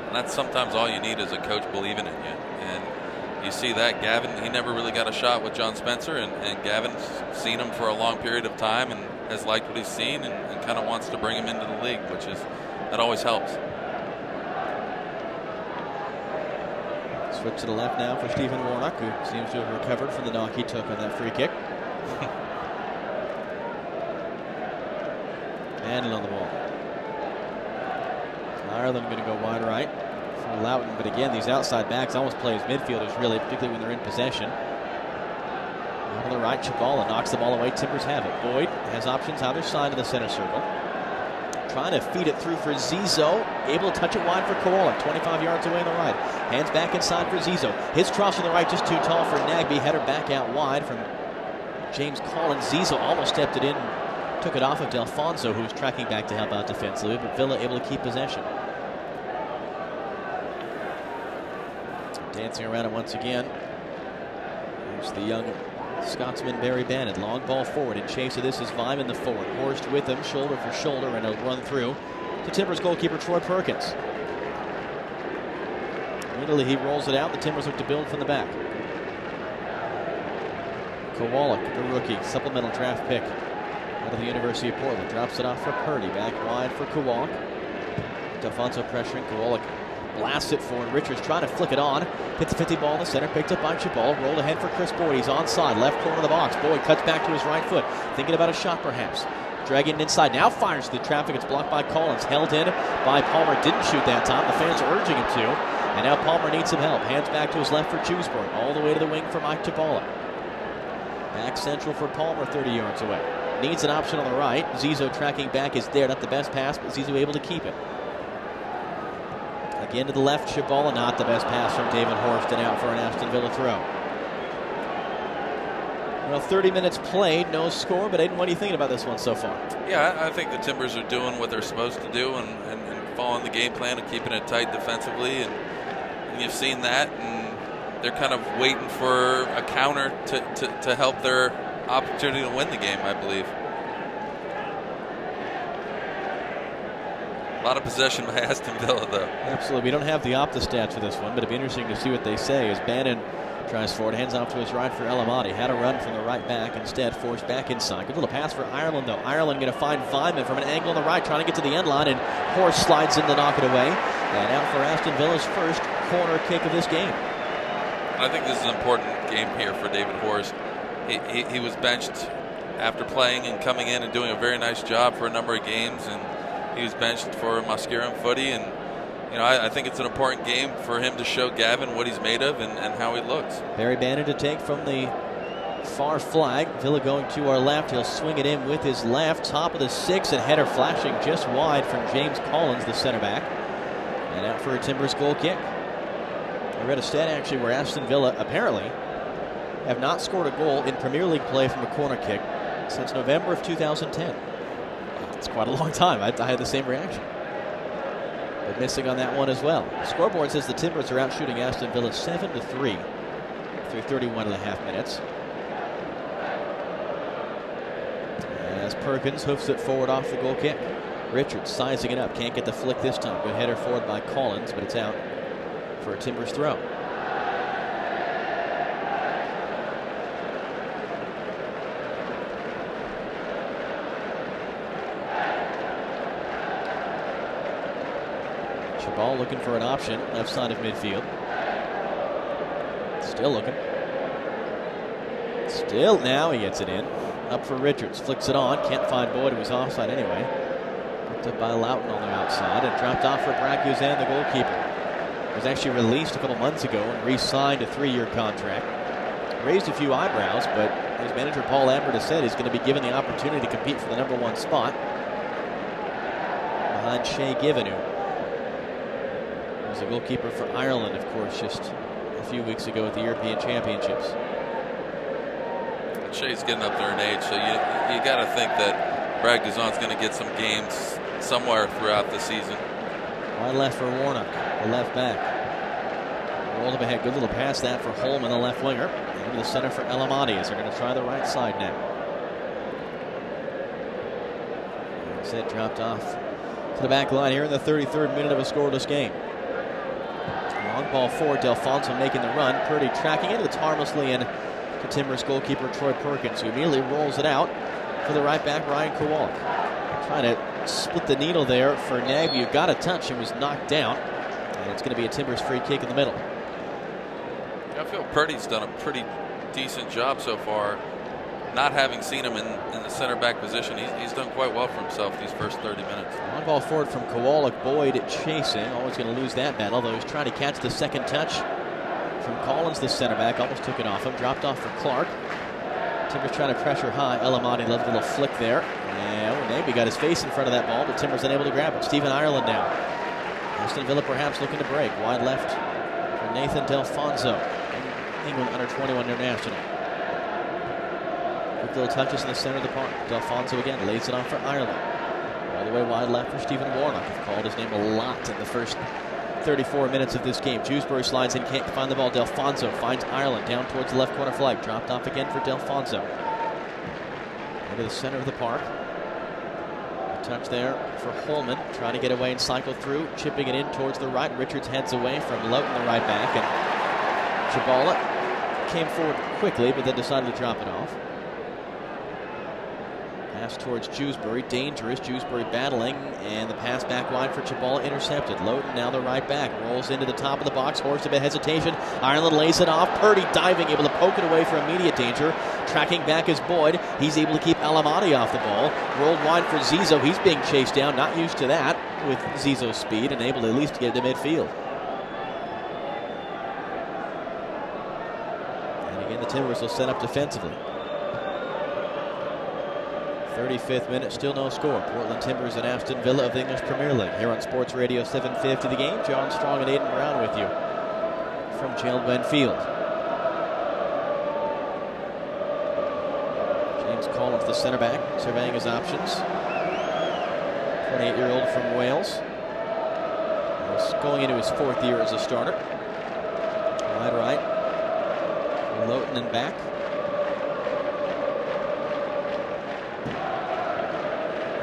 And that's sometimes all you need as a coach believing in you. And you see that Gavin, he never really got a shot with John Spencer, and Gavin's seen him for a long period of time and has liked what he's seen and kind of wants to bring him into the league, that always helps. Switch to the left now for Stephen Warnock, who seems to have recovered from the knock he took on that free kick. Handle on the ball. Ireland going to go wide right for Loughton, but again, these outside backs almost play as midfielders, really, particularly when they're in possession. Out on the right, Chabala knocks the ball away. Timbers have it. Boyd has options either side of the center circle. Trying to feed it through for Zizou. Able to touch it wide for Kowalik. 25 yards away on the right. Hands back inside for Zizou. His cross on the right just too tall for Nagby. Header back out wide from James Collins. Zizou almost stepped it in. Took it off of Delfonso, who was tracking back to help out defensively, but Villa able to keep possession. Dancing around it once again. Here's the young Scotsman Barry Bannon. Long ball forward. In chase of this is Vyman the forward. Horst with him, shoulder for shoulder, and a run through to Timbers goalkeeper Troy Perkins. Immediately he rolls it out. The Timbers look to build from the back. Kowalik, the rookie, supplemental draft pick out of the University of Portland. Drops it off for Purdy. Back wide for Kowalik. Delfonso pressuring. Kowalik blasts it forward. Richards trying to flick it on. Hits a 50 ball in the center. Picked up by Chabal. Rolled ahead for Chris Boyd. He's onside. Left corner of the box. Boyd cuts back to his right foot. Thinking about a shot perhaps. Dragging it inside. Now fires to the traffic. It's blocked by Collins. Held in by Palmer. Didn't shoot that time. The fans are urging him to. And now Palmer needs some help. Hands back to his left for Chewsburn. All the way to the wing for Mike Chabala. Back central for Palmer 30 yards away. Needs an option on the right. Zizou tracking back is there. Not the best pass, but Zizou able to keep it. Again to the left, Chabala, not the best pass from David Horst, and out for an Aston Villa throw. Well, 30 minutes played, no score, but Aiden, what are you thinking about this one so far? Yeah, I think the Timbers are doing what they're supposed to do and following the game plan and keeping it tight defensively, and you've seen that, and they're kind of waiting for a counter to help their opportunity to win the game, I believe. A lot of possession by Aston Villa, though. Absolutely. We don't have the Opta stats for this one, but it'd be interesting to see what they say as Bannon tries forward, hands off to his right for El Amadi. Had a run from the right back, instead forced back inside. Good little pass for Ireland, though. Ireland going to find Vyman from an angle on the right, trying to get to the end line, and Horst slides in to knock it away. And out for Aston Villa's first corner kick of this game. I think this is an important game here for David Horst. He was benched after playing and coming in and doing a very nice job for a number of games, and he was benched for Mosquera and Footy, and you know, I think it's an important game for him to show Gavin what he's made of and how he looks. Barry Bannon to take from the Far flag. Villa going to our left. He'll swing it in with his left. Top of the 6, and header flashing just wide from James Collins, the center back. And out for a Timbers goal kick. I read a stat actually where Aston Villa apparently have not scored a goal in Premier League play from a corner kick since November of 2010. It's quite a long time. I had the same reaction. But missing on that one as well. The scoreboard says the Timbers are out shooting Aston Villa 7-3 through 31.5 minutes. As Perkins hoofs it forward off the goal kick. Richards sizing it up. Can't get the flick this time. Good header forward by Collins, but it's out for a Timbers throw. Chabal looking for an option left side of midfield. Still looking. Still, now he gets it in. Up for Richards, flicks it on, can't find Boyd, who was offside anyway. Picked up by Loughton on the outside and dropped off for Bracuzan, the goalkeeper. Was actually released a couple months ago and re-signed a 3-year contract. Raised a few eyebrows, but his manager Paul Lambert has said he's going to be given the opportunity to compete for the #1 spot behind Shea Given, who was the goalkeeper for Ireland, of course, just a few weeks ago at the European Championships. Shea's getting up there in age, so you got to think that Bragduzan's going to get some games somewhere throughout the season. Wide left for Warnock, the left back. Rolled up ahead, good little pass that for Holman, the left winger. Into the center for El Amadi as they're going to try the right side now. Instead dropped off to the back line here in the 33rd minute of a scoreless game. Long ball forward, Delfonso making the run. Purdy tracking it. It's harmlessly in to Timbers goalkeeper Troy Perkins, who immediately rolls it out for the right back Ryan Kowalik. Trying to split the needle there for Nagby, who got a touch and was knocked down. And it's going to be a Timbers free kick in the middle. I feel Purdy's done a pretty decent job so far. Not having seen him in the center back position, he's done quite well for himself these first 30 minutes. Long ball forward from Kowalik. Boyd chasing. Always going to lose that battle, although he's trying to catch the second touch from Collins, the center back. Almost took it off him. Dropped off for Clark. Timbers trying to pressure high. El Amadi loved a little flick there. And maybe got his face in front of that ball, but Timbers unable to grab it. Stephen Ireland now. Aston Villa perhaps looking to break. Wide left for Nathan Delfonso, England under-21 international. Quick little touches in the center of the park. Delfonso again lays it off for Ireland. All the way wide left for Stephen Warnock. I've called his name a lot in the first 34 minutes of this game. Dewsbury slides in, can't find the ball. Delfonso finds Ireland down towards the left corner flag. Dropped off again for Delfonso. Into the center of the park. A touch there for Holman. Trying to get away and cycle through. Chipping it in towards the right. Richards heads away from Loughton, the right back. And Chabala came forward quickly, but then decided to drop it off. Pass towards Dewsbury, dangerous. Dewsbury battling, and the pass back wide for Chabala intercepted. Loughton now the right back, rolls into the top of the box. Horst a bit hesitation. Ireland lays it off. Purdy diving, able to poke it away for immediate danger. Tracking back is Boyd. He's able to keep El Amadi off the ball. Rolled wide for Zizou. He's being chased down. Not used to that with Zizou's speed, and able to at least get it to midfield. And again, the Timbers will set up defensively. 35th minute, still no score. Portland Timbers and Aston Villa of the English Premier League. Here on Sports Radio 750 The Game. John Strong and Aidan Brown with you from Jailbend Field. James Collins, the center back, surveying his options. 28-year-old from Wales. He's going into his 4th year as a starter. Wide right. Loughton and back.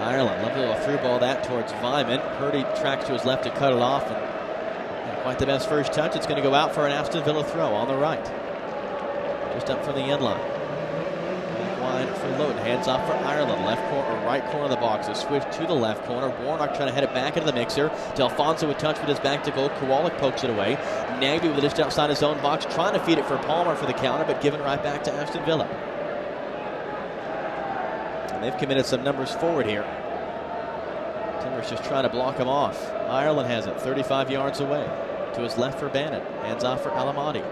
Ireland, lovely little through ball that towards Vyman. Purdy tracks to his left to cut it off, and quite the best first touch. It's going to go out for an Aston Villa throw on the right. Just up from the end line. Back wide for Loughton, hands off for Ireland. Left corner, or right corner of the box. A switch to the left corner. Warnock trying to head it back into the mixer. Delfonso with touch with his back to goal. Kowalik pokes it away. Nagby with it just outside his own box, trying to feed it for Palmer for the counter, but given right back to Aston Villa. And they've committed some numbers forward here. Timbers just trying to block him off. Ireland has it 35 yards away. To his left for Bannon. Hands off for El Amadi.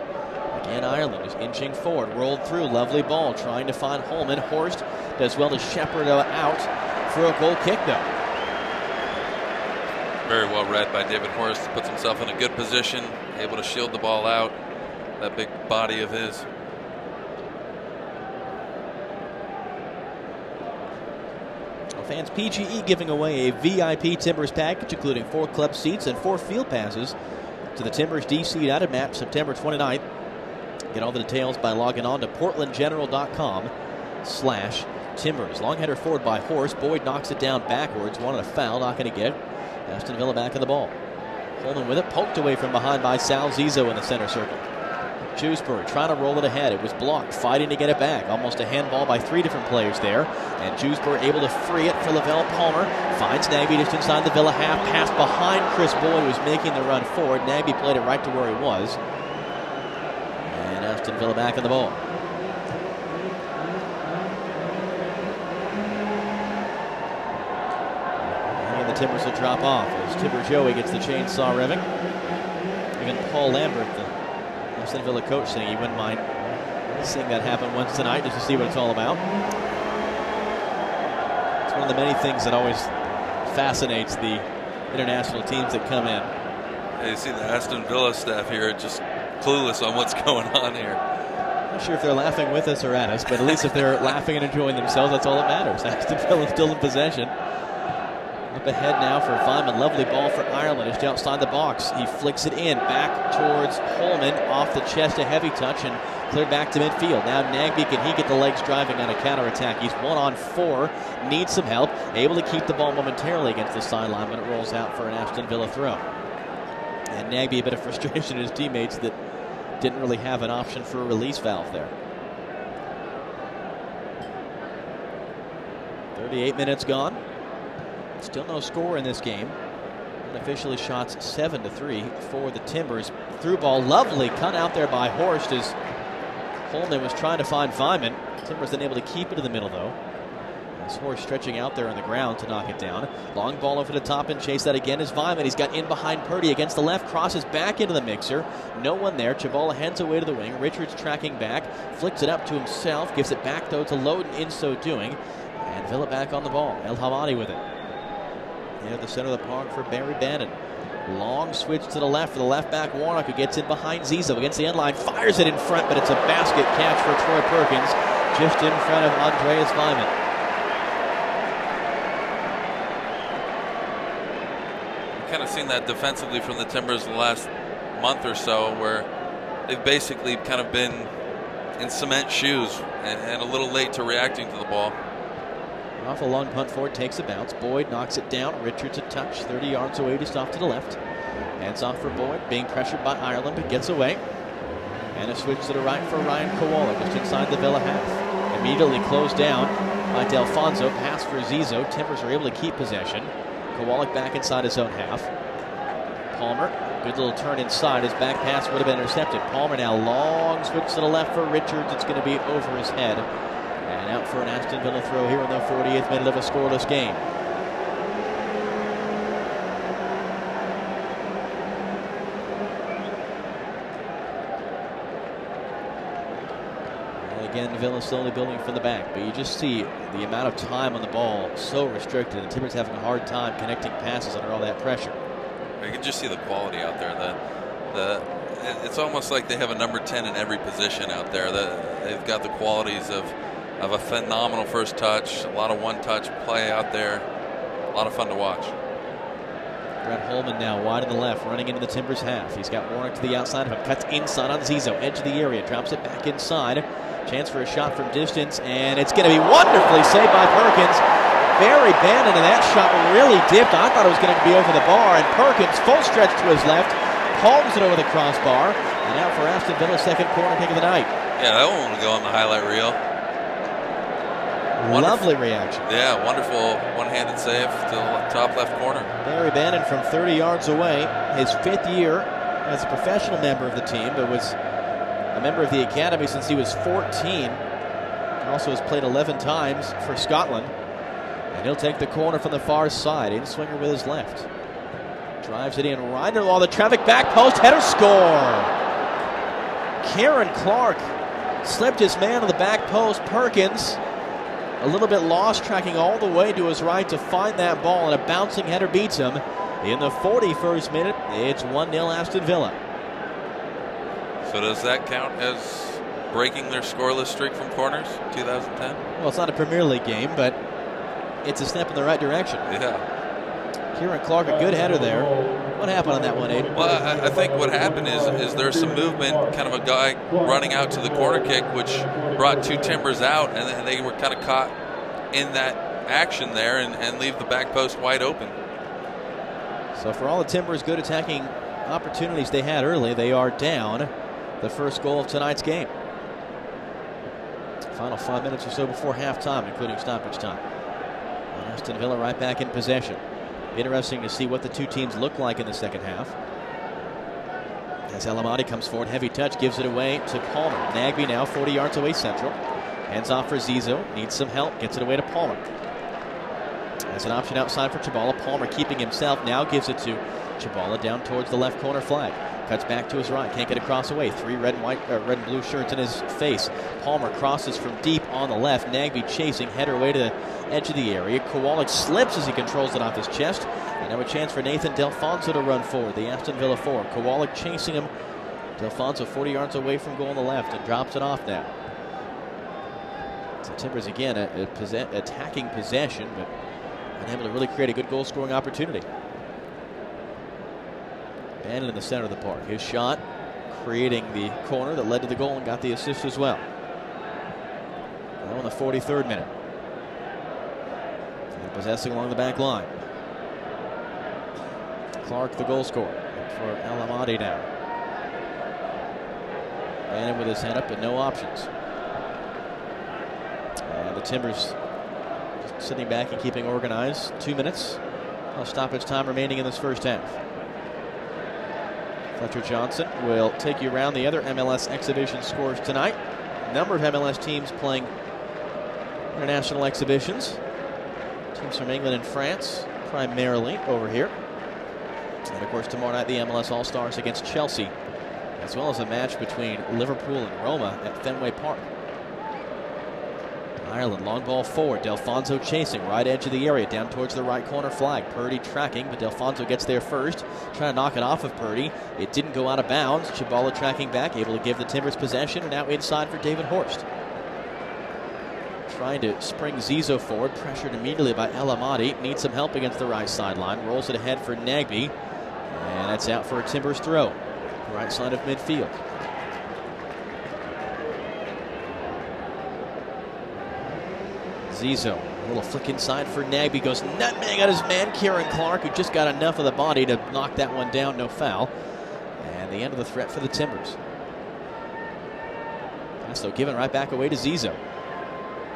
Again, Ireland is inching forward, rolled through, lovely ball, trying to find Holman. Horst does well to shepherd out for a goal kick, though. Very well read by David Horst. Puts himself in a good position, able to shield the ball out. That big body of his. Fans PGE giving away a VIP Timbers package, including 4 club seats and 4 field passes to the Timbers DC United match September 29th. Get all the details by logging on to portlandgeneral.com/Timbers. Long header forward by Horst. Boyd knocks it down backwards. Wanted a foul, not going to get it. Aston Villa back in the ball. Holman with it, poked away from behind by Sal Zizzo in the center circle. Shrewsbury trying to roll it ahead. It was blocked, fighting to get it back. Almost a handball by 3 different players there. And Shrewsbury able to free it for Lavelle Palmer. Finds Nagby just inside the Villa half. Pass behind Chris Boyd, who was making the run forward. Nagby played it right to where he was. And Aston Villa back in the ball. And the Timbers will drop off as Timber Joey gets the chainsaw revving. Even Paul Lambert, the Aston Villa coach, saying he wouldn't mind seeing that happen once tonight just to see what it's all about. It's one of the many things that always fascinates the international teams that come in. Yeah, you see the Aston Villa staff here just clueless on what's going on here. Not sure if they're laughing with us or at us, but at least if they're laughing and enjoying themselves, that's all that matters. Aston Villa still in possession. Up ahead now for Vyman. Lovely ball for Ireland. Just outside the box. He flicks it in. Back towards Holman. Off the chest. A heavy touch and cleared back to midfield. Now Nagby, can he get the legs driving on a counterattack? He's 1 on 4. Needs some help. Able to keep the ball momentarily against the sideline, but it rolls out for an Aston Villa throw. And Nagby, a bit of frustration at his teammates that didn't really have an option for a release valve there. 38 minutes gone. Still no score in this game. Unofficially shots 7-3 for the Timbers. Through ball, lovely cut out there by Horst as Holman was trying to find Vyman. Timbers unable to keep it in the middle though. As Horst stretching out there on the ground to knock it down. Long ball over the top and chase that again is Vyman. He's got in behind Purdy against the left, crosses back into the mixer. No one there. Chabala heads away to the wing. Richards tracking back, flicks it up to himself, gives it back though to Loden in so doing. And Villa back on the ball. El Hamadi with it. Near the center of the park for Barry Bannon. Long switch to the left for the left back Warnock, who gets in behind Zizzo against the end line. Fires it in front, but it's a basket catch for Troy Perkins just in front of Andreas Vyman. We've kind of seen that defensively from the Timbers the last month or so, where they've basically kind of been in cement shoes and a little late to reacting to the ball. Off a long punt forward, takes a bounce. Boyd knocks it down. Richards a touch, 30 yards away, just off to the left. Hands off for Boyd, being pressured by Ireland, but gets away. And a switch to the right for Ryan Kowalik, just inside the Villa half. Immediately closed down by Delfonso. Pass for Zizzo. Timbers are able to keep possession. Kowalik back inside his own half. Palmer, good little turn inside. His back pass would have been intercepted. Palmer now long switch to the left for Richards. It's going to be over his head. And out for an Aston Villa throw here in the 48th minute of a scoreless game. And again, Villa slowly building from the back, but you just see the amount of time on the ball so restricted, and Timbers having a hard time connecting passes under all that pressure. You can just see the quality out there. It's almost like they have a number 10 in every position out there. They've got the qualities of a phenomenal first touch, a lot of one-touch play out there, a lot of fun to watch. Brett Holman now wide to the left, running into the Timbers half. He's got Warnock to the outside of him, cuts inside on Zizzo, edge of the area, drops it back inside. Chance for a shot from distance, and it's going to be wonderfully saved by Perkins. Barry Bannon, and that shot really dipped. I thought it was going to be over the bar, and Perkins full stretch to his left, palms it over the crossbar, and out for Aston Villa's second corner kick of the night. Yeah, that one will go on the highlight reel. Lovely reaction. Yeah, wonderful one-handed save to the top left corner. Barry Bannon from 30 yards away, his 5th year as a professional member of the team, but was a member of the academy since he was 14. Also has played 11 times for Scotland. And he'll take the corner from the far side. In swinger with his left. Drives it in right along the traffic, back post, header, score. Kieran Clark slipped his man on the back post. Perkins a little bit lost, tracking all the way to his right to find that ball, and a bouncing header beats him. In the 41st minute, it's 1-0 Aston Villa. So does that count as breaking their scoreless streak from corners, 2010? Well, it's not a Premier League game, but it's a step in the right direction. Yeah. Kieran Clark, a good header there. What happened on that one, Aiden? Well, I think what happened is there's some movement, kind of a guy running out to the corner kick, which brought two Timbers out, and then they were kind of caught in that action there and leave the back post wide open. So for all the Timbers' good attacking opportunities they had early, they are down the first goal of tonight's game. Final 5 minutes or so before halftime, including stoppage time. And Aston Villa right back in possession. Interesting to see what the two teams look like in the second half. As El Amadi comes forward, heavy touch, gives it away to Palmer. Nagby now 40 yards away central. Hands off for Zizou, needs some help, gets it away to Palmer. As an option outside for Chibala, Palmer keeping himself, now gives it to Chibala down towards the left corner flag. Cuts back to his right, can't get across away. Three red and blue shirts in his face. Palmer crosses from deep on the left. Nagby chasing, header away to the edge of the area. Kowalik slips as he controls it off his chest. And now a chance for Nathan Delfonso to run forward, the Aston Villa forward. Kowalik chasing him. Delfonso 40 yards away from goal on the left and drops it off now. So Timbers again attacking possession, but unable to really create a good goal-scoring opportunity. Bannon in the center of the park. His shot creating the corner that led to the goal and got the assist as well. Now in the 43rd minute. And possessing along the back line. Clark, the goal scorer, for El Amadi now. Bannon with his head up, but no options. And the Timbers just sitting back and keeping organized. 2 minutes. Stoppage time remaining in this first half. Fletcher Johnson will take you around the other MLS exhibition scores tonight. A number of MLS teams playing international exhibitions. Teams from England and France primarily over here. And of course tomorrow night the MLS All-Stars against Chelsea, as well as a match between Liverpool and Roma at Fenway Park. Ireland, long ball forward. Delfonso chasing, right edge of the area, down towards the right corner flag. Purdy tracking, but Delfonso gets there first. Trying to knock it off of Purdy. It didn't go out of bounds. Chibala tracking back, able to give the Timbers possession, and now inside for David Horst. Trying to spring Zizou forward, pressured immediately by El Amadi. Needs some help against the right sideline. Rolls it ahead for Nagby, and that's out for a Timbers throw. Right side of midfield. Zizou, a little flick inside for Nagby, goes nutmeg on his man Kieran Clark, who just got enough of the body to knock that one down, no foul. And the end of the threat for the Timbers. So given right back away to Zizou.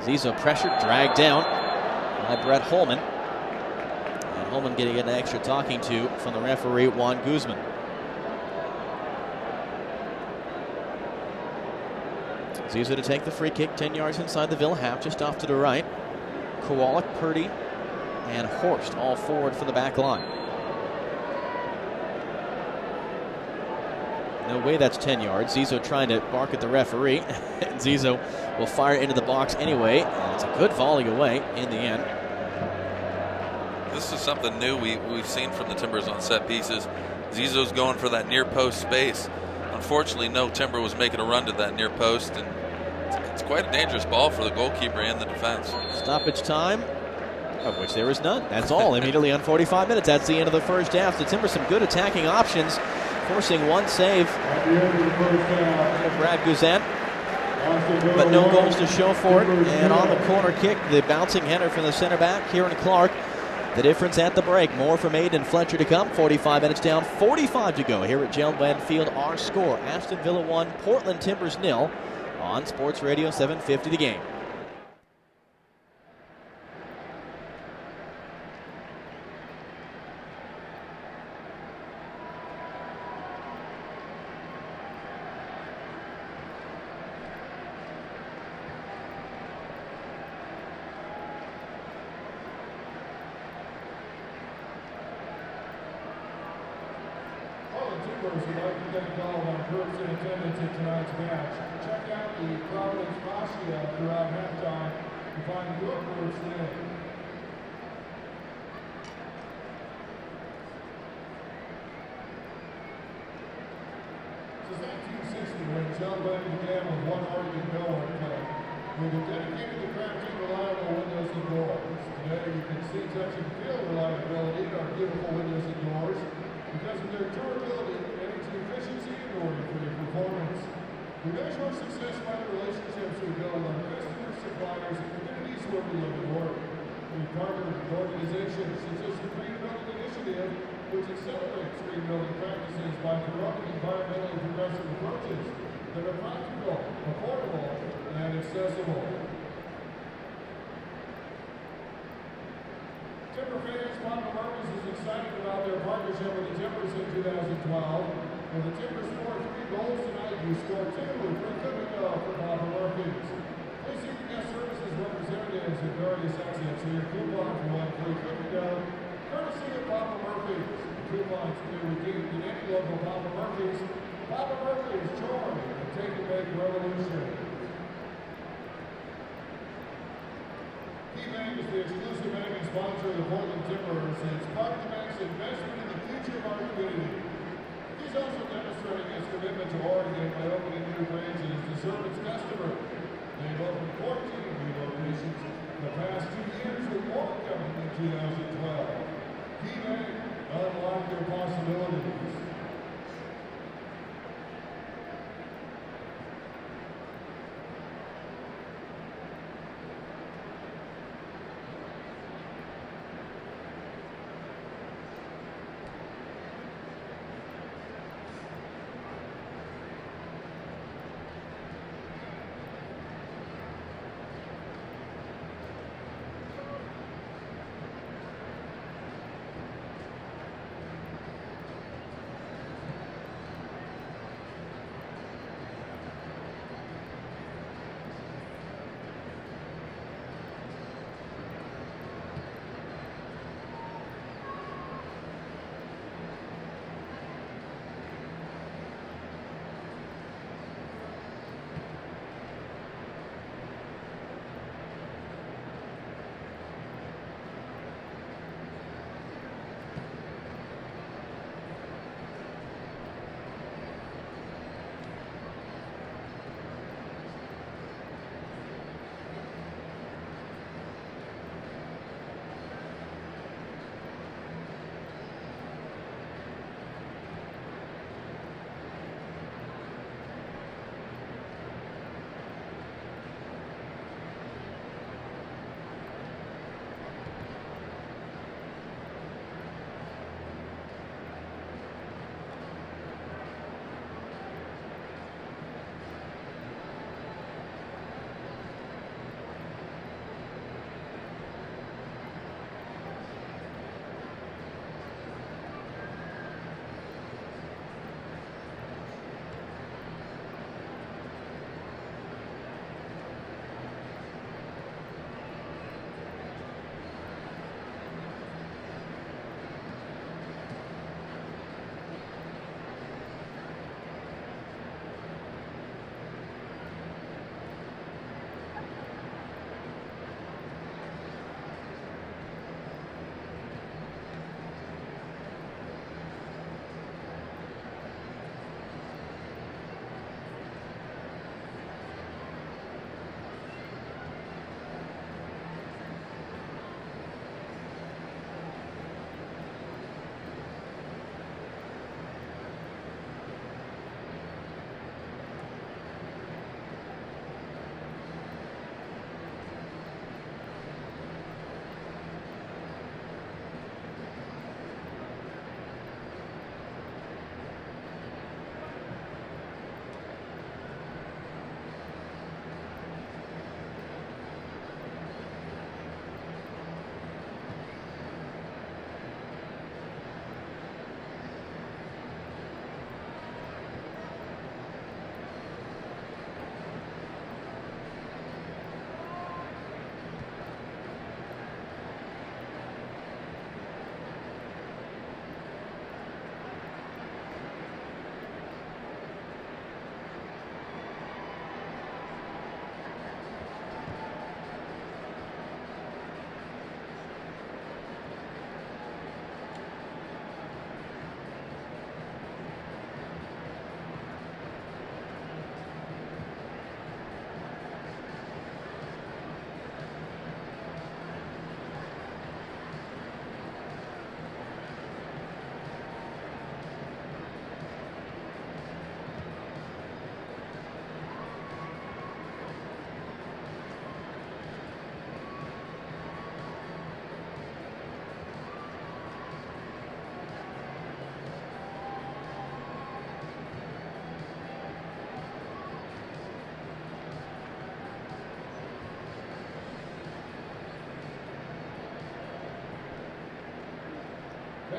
Zizou pressured, dragged down by Brett Holman. And Holman getting an extra talking to from the referee, Juan Guzman. Zizou to take the free kick, 10 yards inside the Villa half, just off to the right. Kowalik, Purdy, and Horst all forward for the back line. No way that's 10 yards. Zizou trying to bark at the referee. Zizou will fire into the box anyway. And it's a good volley away in the end. This is something new we've seen from the Timbers on set pieces. Zizou's going for that near post space. Unfortunately, no Timber was making a run to that near post, and it's quite a dangerous ball for the goalkeeper and the defense. Stoppage time, of which there is none. That's all. Immediately on 45 minutes. That's the end of the first half. The Timbers some good attacking options, forcing one save for Brad Guzan, but no goals to show for it. And on the corner kick, the bouncing header from the center back, Kieran Clark. The difference at the break. More from Aiden Fletcher to come. 45 minutes down, 45 to go here at Gel-Blend Field. Our score, Aston Villa 1, Portland Timbers 0 on Sports Radio 750 The Game. customers would like to get involved on groups in attendance at tonight's match, check out the Providence Fascia throughout halftime to find your group's name. Since 1960, when Celebrating began with one Arctic Millwood play, we have dedicated to crafting reliable windows and doors. Today, you can see, touch, and feel reliability in our beautiful windows and doors because of their durability and its efficiency and order-free performance. We measure our success by the relationships we build with our customers, suppliers, and communities where we live and work. We partner with organizations such as the Green Building Initiative, which accelerates green building practices by promoting environmentally progressive approaches that are practical, affordable, and accessible. Timber fans, Papa Murphy's is excited about their partnership with the Timbers in 2012. When the Timbers scored 3 goals tonight, you scored 2 with free cooking dough for Papa Murphy's. Please see the guest services representatives at various exits for your coupon for one free cooking dough, courtesy of Papa Murphy's. Coupons can be redeemed at any local Papa Murphy's. Papa Murphy's, join the Take and Bake revolution. KeyBank is the exclusive banking sponsor of the Portland Timbers and is part of the bank's investment in the future of our community. He's also demonstrating his commitment to Oregon by opening new branches to serve its customers. They've opened 14 new locations in the past 2 years, with more coming in 2012. KeyBank, unlock your possibilities.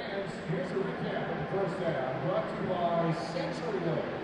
Fans, here's a recap of the first half, brought to you by CenturyLink.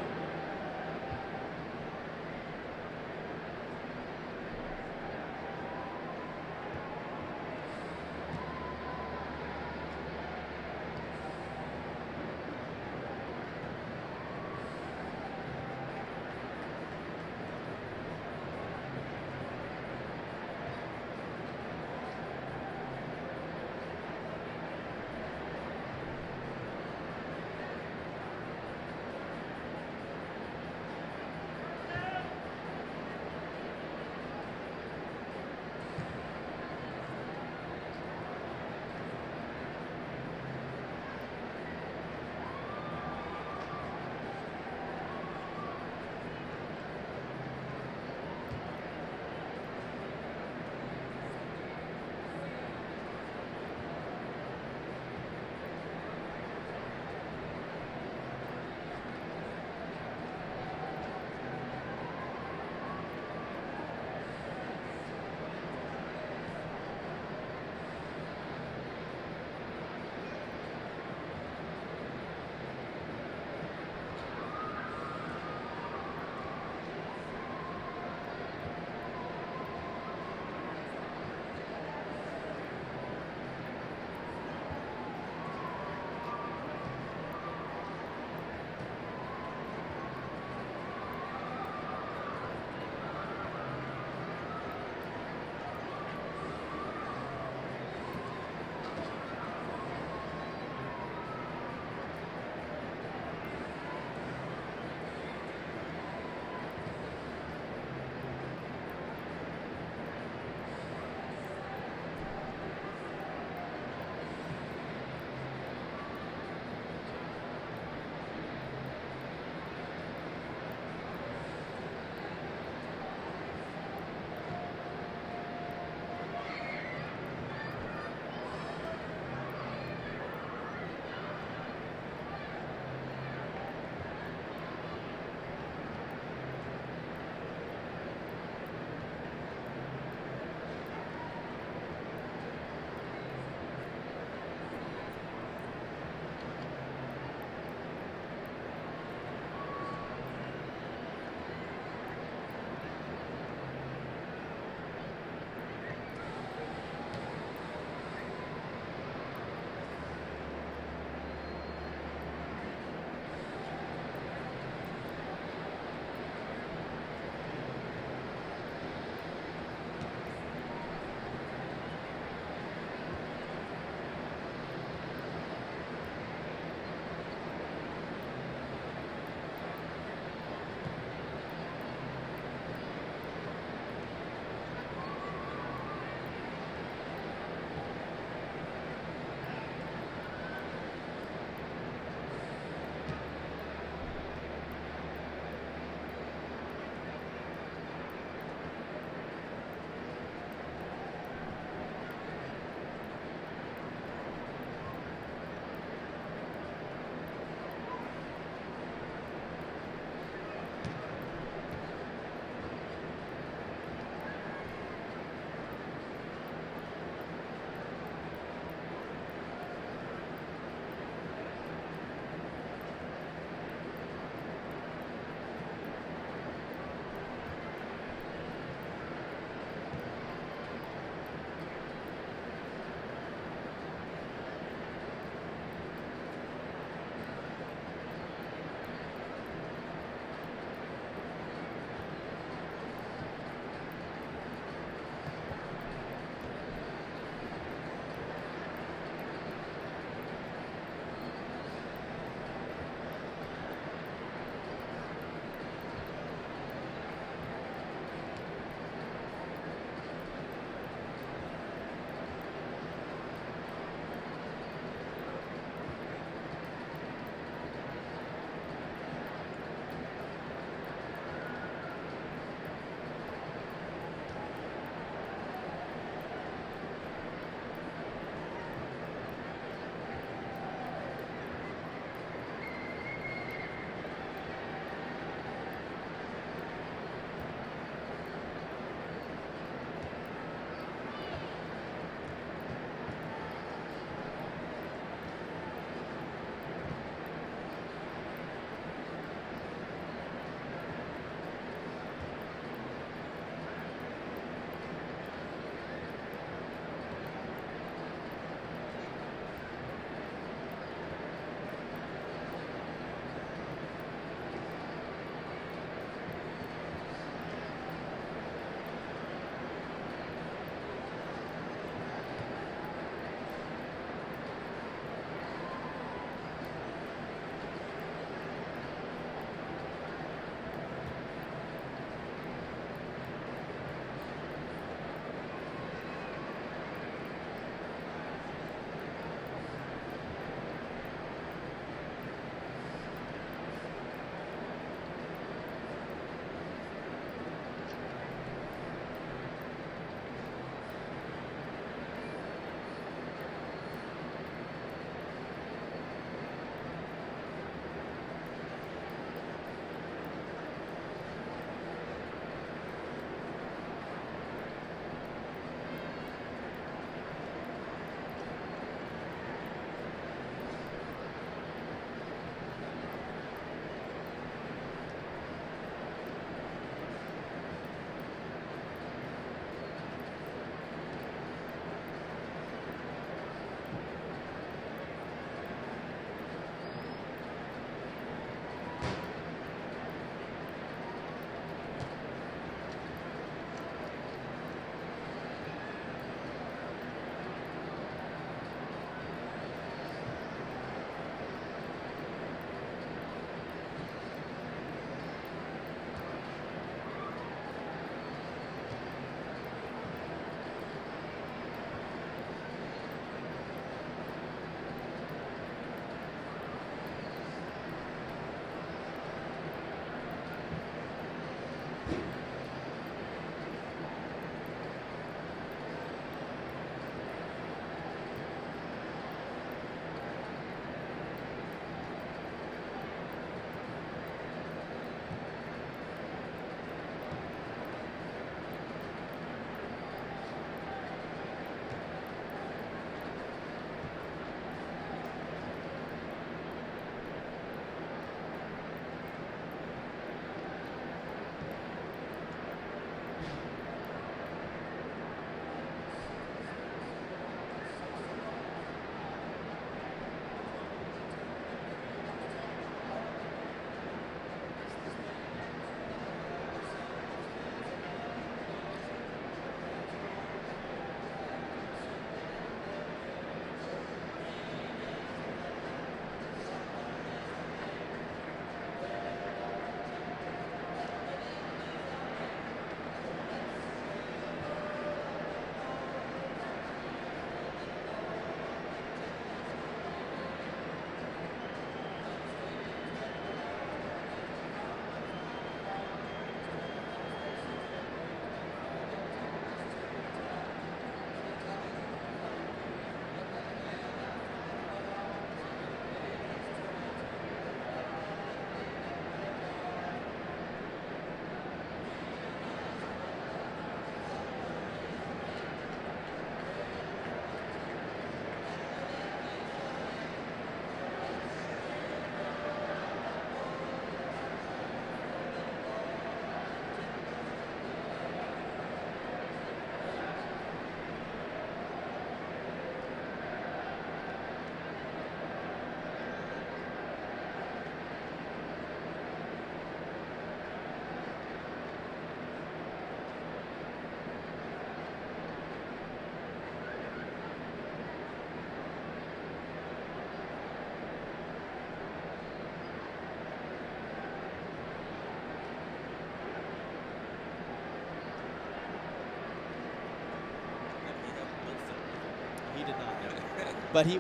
But when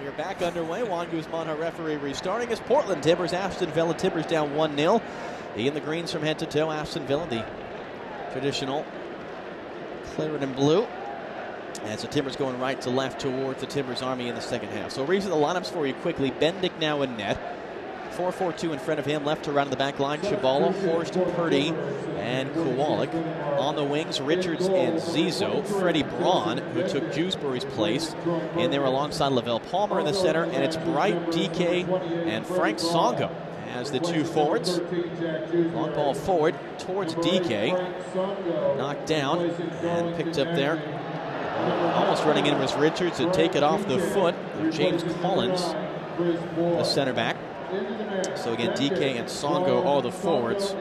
we are back underway, Juan Guzman, our referee, restarting as Portland Timbers, Aston Villa. Timbers down 1-0. In the greens from head to toe, Aston Villa, the traditional claret and blue. And so Timbers going right to left towards the Timbers Army in the second half. So reason the lineups for you quickly. Bendick now in net. 4-4-2 in front of him, left to right on the back line. Chabala, Horst, Purdy, and Kowalik. On the wings, Richards and Zizo. Freddie Braun, who took Jewsbury's place, in there alongside Lavelle Palmer in the center. And it's Bright, DK, and Frank Songo as the two forwards. Long ball forward towards DK. Knocked down and picked up there. Almost running in was Richards to take it off the foot of James Collins, the center back. So again, DK and Songo are the forwards.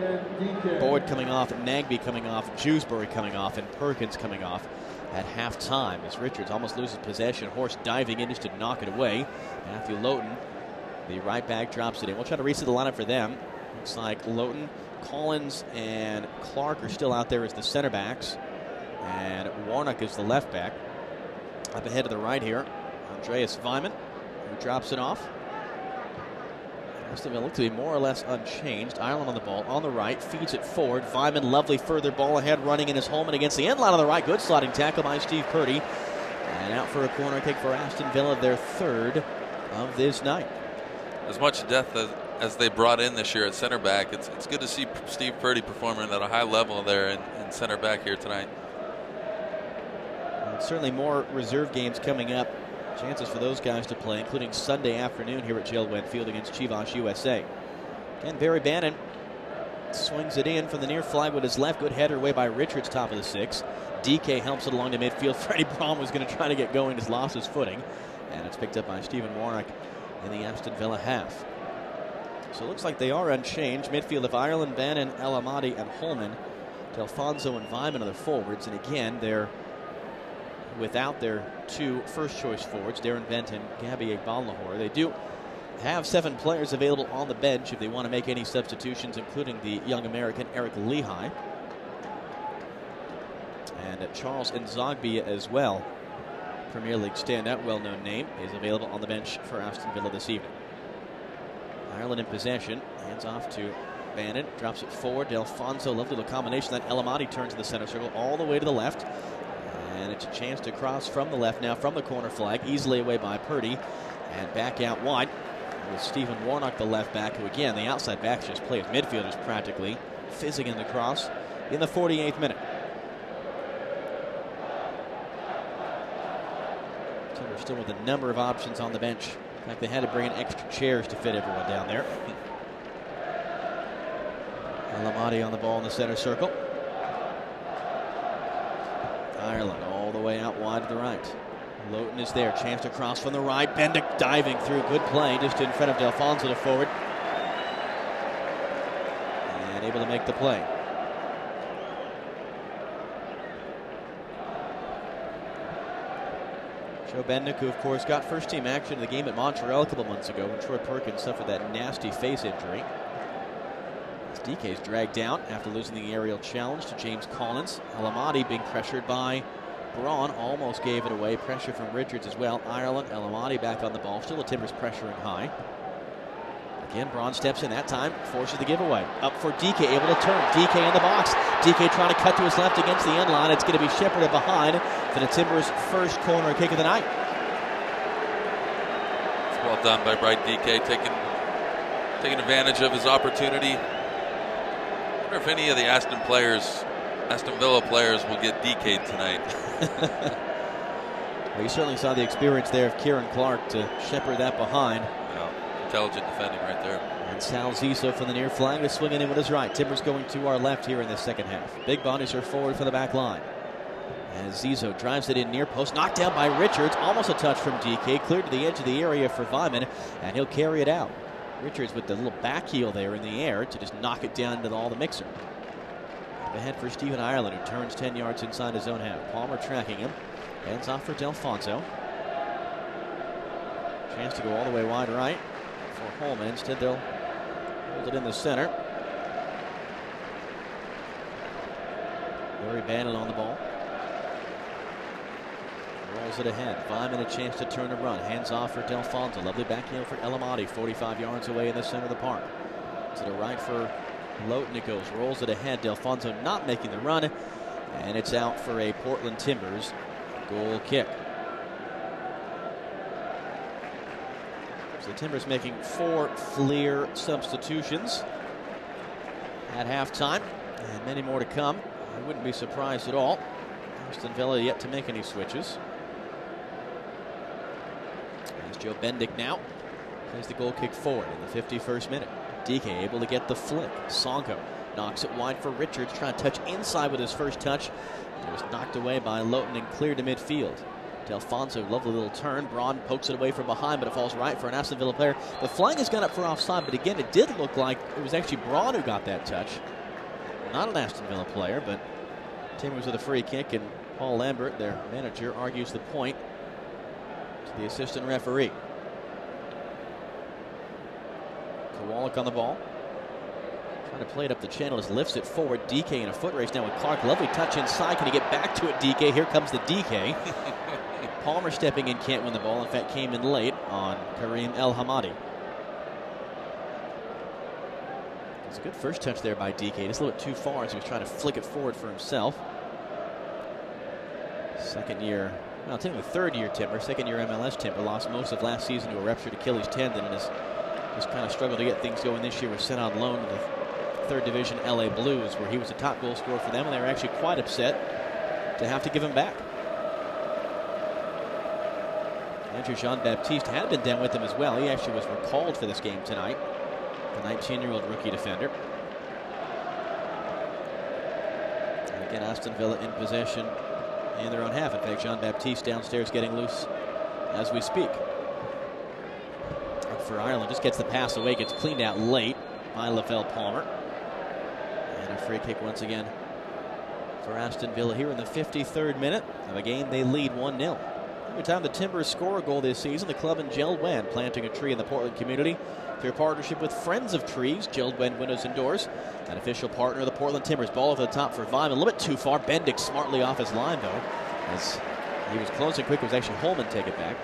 Boyd coming off, Nagby coming off, Jewsbury coming off, and Perkins coming off at halftime as Richards almost loses possession. Horst diving in just to knock it away. Matthew Lowton, the right back, drops it in. We'll try to reset the lineup for them. Looks like Lowton, Collins, and Clark are still out there as the center backs. And Warnock is the left back. Up ahead to the right here, Andreas Weimann, who drops it off. Aston Villa look to be more or less unchanged. Ireland on the ball, on the right, feeds it forward. Weimann, lovely further ball ahead, running in his Holman against the end line on the right. Good sliding tackle by Steve Purdy. And out for a corner kick for Aston Villa, their third of this night. As much depth as they brought in this year at center back, it's good to see Steve Purdy performing at a high level there in center back here tonight. Certainly more reserve games coming up. Chances for those guys to play, including Sunday afternoon here at Jill Wentz Field against Chivas USA. And Barry Bannon swings it in from the near flag with his left. Good header away by Richards, top of the six. DK helps it along to midfield. Freddie Braun was going to try to get going, just lost his footing. And it's picked up by Stephen Warnock in the Aston Villa half. So it looks like they are unchanged. Midfield of Ireland, Bannon, El Amadi, and Holman. Delfonso and Weimann are the forwards. And again, they're without their two first-choice forwards, Darren Bent and Gabby Agbalnahor. They do have 7 players available on the bench if they want to make any substitutions, including the young American Eric Lehigh. And Charles Nzogby as well, Premier League standout, well-known name, is available on the bench for Aston Villa this evening. Ireland in possession, hands off to Bannon, drops it forward. Delfonso, lovely little combination. That El Amadi turns to the center circle all the way to the left. And it's a chance to cross from the left now from the corner flag, easily away by Purdy. And back out wide with Stephen Warnock, the left back, who again, the outside backs just play as midfielders practically, fizzing in the cross in the 48th minute. So we're still with a number of options on the bench. In fact, they had to bring in extra chairs to fit everyone down there. El Amadi on the ball in the center circle. Ireland all the way out wide to the right. Lowton is there. Chance to cross from the right. Bendick diving through. Good play just in front of Delfonso to forward. And able to make the play. Joe Bendick, who of course got first team action in the game at Montreal a couple months ago when Troy Perkins suffered that nasty face injury. DK is dragged down after losing the aerial challenge to James Collins. El Amadi being pressured by Braun, almost gave it away. Pressure from Richards as well. Ireland, El Amadi back on the ball. Still the Timbers pressuring high. Again, Braun steps in that time, forces the giveaway. Up for DK, able to turn. DK in the box. DK trying to cut to his left against the end line. It's going to be shepherded behind for the Timbers' first corner kick of the night. It's well done by Bright DK, taking advantage of his opportunity. I wonder if any of the Aston Villa players will get DK'd tonight. Well, you certainly saw the experience there of Kieran Clark to shepherd that behind. Yeah, intelligent defending right there. And Sal Ziso from the near flag is swinging in with his right. Timbers going to our left here in the second half. Big bodies are forward for the back line. As Ziso drives it in near post, knocked down by Richards. Almost a touch from DK, cleared to the edge of the area for Weimann, and he'll carry it out. Richards with the little back heel there in the air to just knock it down into all the mixer. Up ahead for Stephen Ireland, who turns 10 yards inside his own half. Palmer tracking him. Hands off for Delfonso. Chance to go all the way wide right for Holman. Instead, they'll hold it in the center. Barry Bannon on the ball. Rolls it ahead. 5-minute chance to turn and run. Hands off for Delfonso. Lovely backheel for Elamati. 45 yards away in the center of the park. To the right for Lowton it goes. Rolls it ahead. Delfonso not making the run. And it's out for a Portland Timbers goal kick. So the Timbers making 4 Fleer substitutions at halftime. And many more to come. I wouldn't be surprised at all. Aston Villa yet to make any switches. As Joe Bendick now plays the goal kick forward in the 51st minute. DK able to get the flick. Sonko knocks it wide for Richards, trying to touch inside with his first touch. It was knocked away by Lowton and cleared to midfield. Delfonso, lovely little turn. Braun pokes it away from behind, but it falls right for an Aston Villa player. The flag has gone up for offside, but again, it did look like it was actually Braun who got that touch. Not an Aston Villa player, but Timbers with a free kick, and Paul Lambert, their manager, argues the point to the assistant referee. Kowalik on the ball. Trying to play it up the channel, just lifts it forward. DK in a foot race now with Clark. Lovely touch inside. Can he get back to it, DK? Here comes the DK. Palmer stepping in, can't win the ball. In fact, came in late on Kareem El Hamadi. It's a good first touch there by DK. Just a little bit too far as he was trying to flick it forward for himself. Second year, well, technically third year Timber, second year MLS Timber. Lost most of last season to a ruptured Achilles tendon and has just kind of struggled to get things going this year. Was sent on loan to the third division LA Blues, where he was the top goal scorer for them, and they were actually quite upset to have to give him back. Andrew Jean-Baptiste had been down with him as well. He actually was recalled for this game tonight. The 19-year-old rookie defender. And again, Aston Villa in possession in their own half. In fact, Jean-Baptiste downstairs getting loose as we speak. And for Ireland, just gets the pass away, gets cleaned out late by Lavelle Palmer. And a free kick once again for Aston Villa here in the 53rd minute of a game they lead 1-0. Every time the Timbers score a goal this season, the club in Geldwen planting a tree in the Portland community through partnership with Friends of Trees, Geldwen Windows and Doors, an official partner of the Portland Timbers. Ball over the top for Vyman, a little bit too far. Bendick smartly off his line, though, as he was closing quick. It was actually Holman take it back.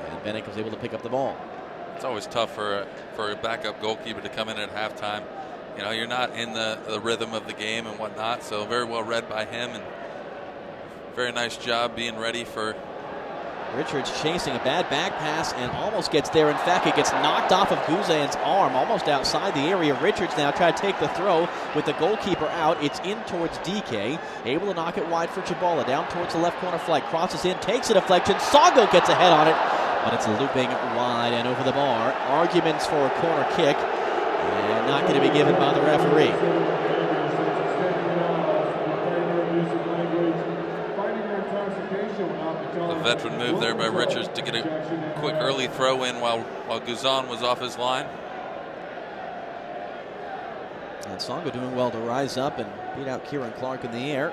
And Bendick was able to pick up the ball. It's always tough for a backup goalkeeper to come in at halftime. You know, you're not in the rhythm of the game and whatnot, so very well read by him, and very nice job being ready for Richards chasing a bad back pass and almost gets there. In fact, it gets knocked off of Guzan's arm, almost outside the area. Richards now trying to take the throw with the goalkeeper out. It's in towards DK, able to knock it wide for Chabala, down towards the left corner flag, crosses in, takes a deflection. Songo gets a head on it, but it's looping wide and over the bar. Arguments for a corner kick, and not going to be given by the referee. A veteran move there by Richards to get a quick early throw in while Guzan was off his line. And Songo doing well to rise up and beat out Kieran Clark in the air.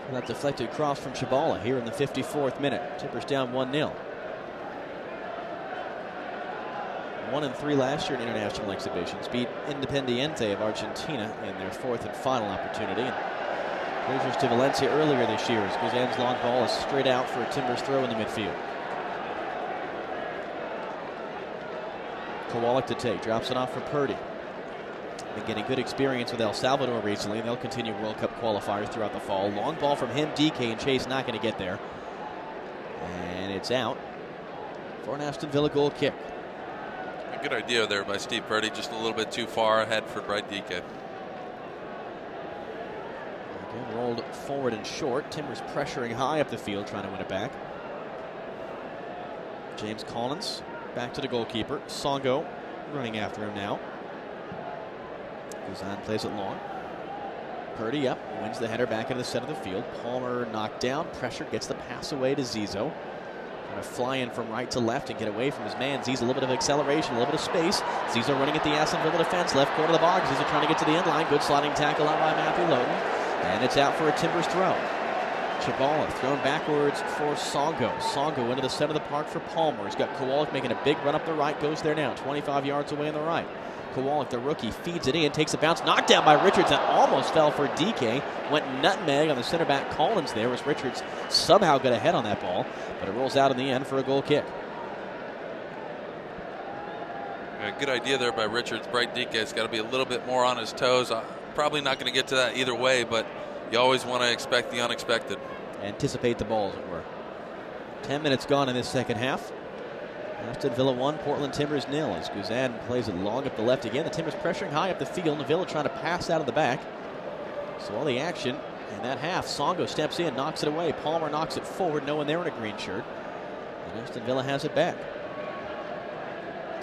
And that deflected cross from Chabala here in the 54th minute. Timbers down 1-0. 1-3 last year in international exhibitions. Beat Independiente of Argentina in their fourth and final opportunity. And losers to Valencia earlier this year as Guzan's long ball is straight out for a Timbers throw in the midfield. Kowalik to take, drops it off for Purdy. Been getting good experience with El Salvador recently, and they'll continue World Cup qualifiers throughout the fall. Long ball from him, DK, and Chase not going to get there. And it's out for an Aston Villa goal kick. A good idea there by Steve Purdy, just a little bit too far ahead for Bright DK. Again, rolled forward and short. Timbers pressuring high up the field, trying to win it back. James Collins back to the goalkeeper. Songo running after him now. Guzan plays it long. Purdy up, wins the header back into the center of the field. Palmer knocked down, pressure, gets the pass away to Zizzo. Trying to fly in from right to left and get away from his man. Zizzo, a little bit of acceleration, a little bit of space. Zizzo running at the Aston Villa defense, left corner of the box. Zizzo trying to get to the end line. Good sliding tackle out by Matthew Lowton. And it's out for a Timbers throw. Chabala thrown backwards for Songo. Songo into the center of the park for Palmer. He's got Kowalik making a big run up the right. Goes there now, 25 yards away on the right. Kowalik, the rookie, feeds it in, takes a bounce, knocked down by Richards. That almost fell for DK. Went nutmeg on the center back Collins there as Richards somehow got ahead on that ball, but it rolls out in the end for a goal kick. Good idea there by Richards. Bright DK's got to be a little bit more on his toes. Probably not going to get to that either way, but you always want to expect the unexpected. Anticipate the ball, as it were. 10 minutes gone in this second half. Aston Villa 1, Portland Timbers 0 as Guzan plays it long up the left again. The Timbers pressuring high up the field, and Villa trying to pass out of the back. So all the action in that half. Songo steps in, knocks it away. Palmer knocks it forward, no one there in a green shirt. And Aston Villa has it back.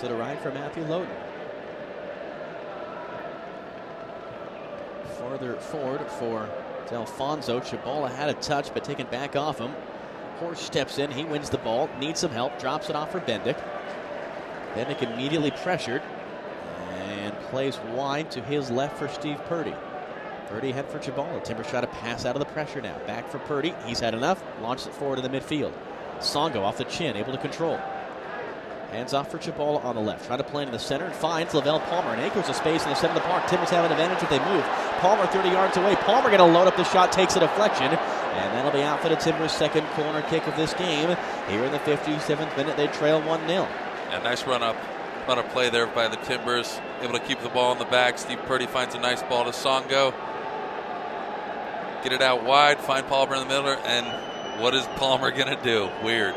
To the right for Matthew Lowden. Farther forward for Alfonso. Chabala had a touch, but taken back off him. Horst steps in, he wins the ball, needs some help, drops it off for Bendick. Bendick immediately pressured and plays wide to his left for Steve Purdy. Purdy head for Chabala. Timbers try to pass out of the pressure now. Back for Purdy, he's had enough, launches it forward to the midfield. Songo off the chin, able to control. Hands off for Chabala on the left. Trying to play in the center and finds Lavelle Palmer. An acres of space in the center of the park. Timbers have an advantage if they move. Palmer 30 yards away. Palmer going to load up the shot, takes a deflection. And that'll be out for the Timbers' second corner kick of this game. Here in the 57th minute, they trail 1-0. Yeah, nice run up play there by the Timbers. Able to keep the ball in the back. Steve Purdy finds a nice ball to Songo. Get it out wide, find Palmer in the middle, and what is Palmer going to do? Weird.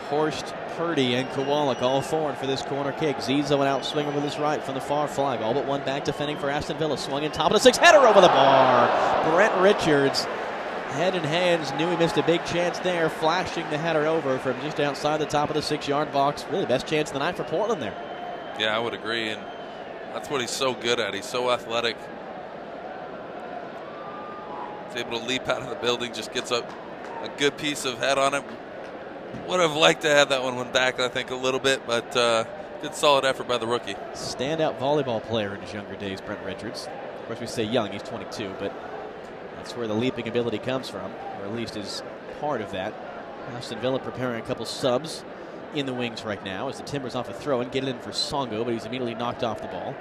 Horst, Purdy, and Kowalik all forward for this corner kick. Zizo went out swinging with his right from the far flag. All but one back defending for Aston Villa. Swung in top of the six. Header over the bar. Brent Richards, head and hands, knew he missed a big chance there. Flashing the header over from just outside the top of the 6-yard box. Really best chance of the night for Portland there. Yeah, I would agree. And that's what he's so good at. He's so athletic. He's able to leap out of the building. Just gets a good piece of head on it. Would have liked to have that one back, I think, a little bit, but good solid effort by the rookie. Standout volleyball player in his younger days, Brent Richards. Of course, we say young, he's 22, but that's where the leaping ability comes from, or at least is part of that. Aston Villa preparing a couple subs in the wings right now as the Timbers off a throw and get it in for Songo, but he's immediately knocked off the ball.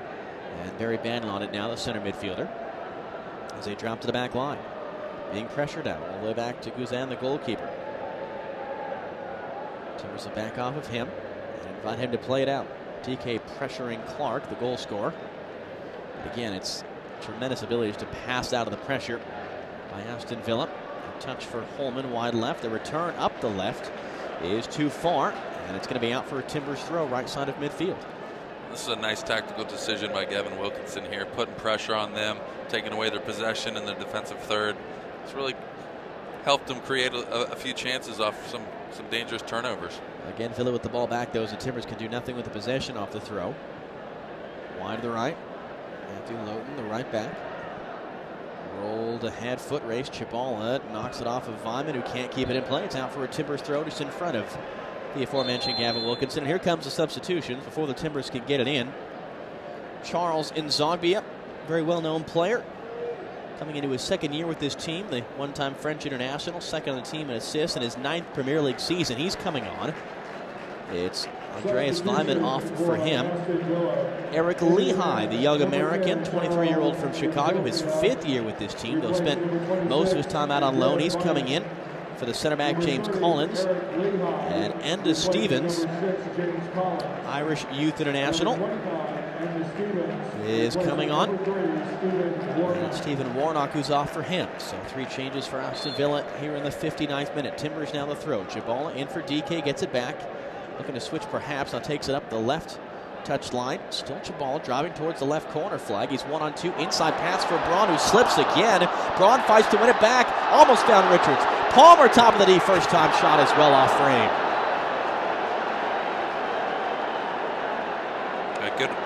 And Barry Bandel on it now, the center midfielder, as they drop to the back line. Being pressured out all the way back to Guzan, the goalkeeper. Timbers will back off of him and invite him to play it out. DK pressuring Clark, the goal scorer. But again, it's tremendous ability to pass out of the pressure by Aston Villa. A touch for Holman wide left. The return up the left is too far, and it's going to be out for a Timbers throw right side of midfield. This is a nice tactical decision by Gavin Wilkinson here, putting pressure on them, taking away their possession in their defensive third. It's really helped them create a few chances off some dangerous turnovers. Again, Villa with the ball back, though, as the Timbers can do nothing with the possession off the throw. Wide to the right. Matthew Lowden, the right back. Rolled ahead, foot race. Chabala knocks it off of Vyman, who can't keep it in play. It's out for a Timbers throw just in front of the aforementioned Gavin Wilkinson. And here comes the substitution before the Timbers can get it in. Charles Nzogbia, very well-known player, coming into his second year with this team, the one-time French international, second on the team in assists in his 9th Premier League season. He's coming on. It's Andreas Vyman off for him. Eric Lehigh, the young American, 23-year-old from Chicago, his 5th year with this team, though spent most of his time out on loan. He's coming in for the center back, James Collins. And Enda Stevens, Irish Youth International, is coming on. And it's Stephen Warnock who's off for him. So 3 changes for Aston Villa here in the 59th minute. Timbers now the throw. Chabala in for DK, gets it back. Looking to switch perhaps, now takes it up the left touch line. Still Chabala driving towards the left corner flag. He's 1-on-2, inside pass for Braun, who slips again. Braun fights to win it back, almost found Richards. Palmer top of the D, first time shot as well off frame.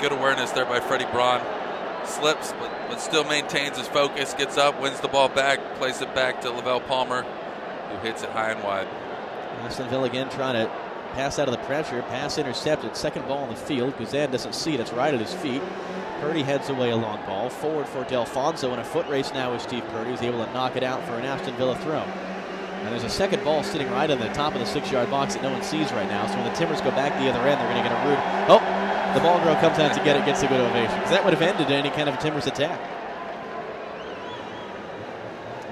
Good awareness there by Freddie Braun. Slips, but still maintains his focus, gets up, wins the ball back, plays it back to Lavelle Palmer, who hits it high and wide. Aston Villa again trying to pass out of the pressure. Pass intercepted. Second ball on the field. Guzan doesn't see it. It's right at his feet. Purdy heads away a long ball. Forward for Delfonso in a foot race now with Steve Purdy. He's able to knock it out for an Aston Villa throw. And there's a second ball sitting right on the top of the 6-yard box that no one sees right now. So when the Timbers go back the other end, they're going to get a rude. Oh, the ball girl comes out to get it, gets a good ovation. Because that would have ended any kind of a Timbers attack.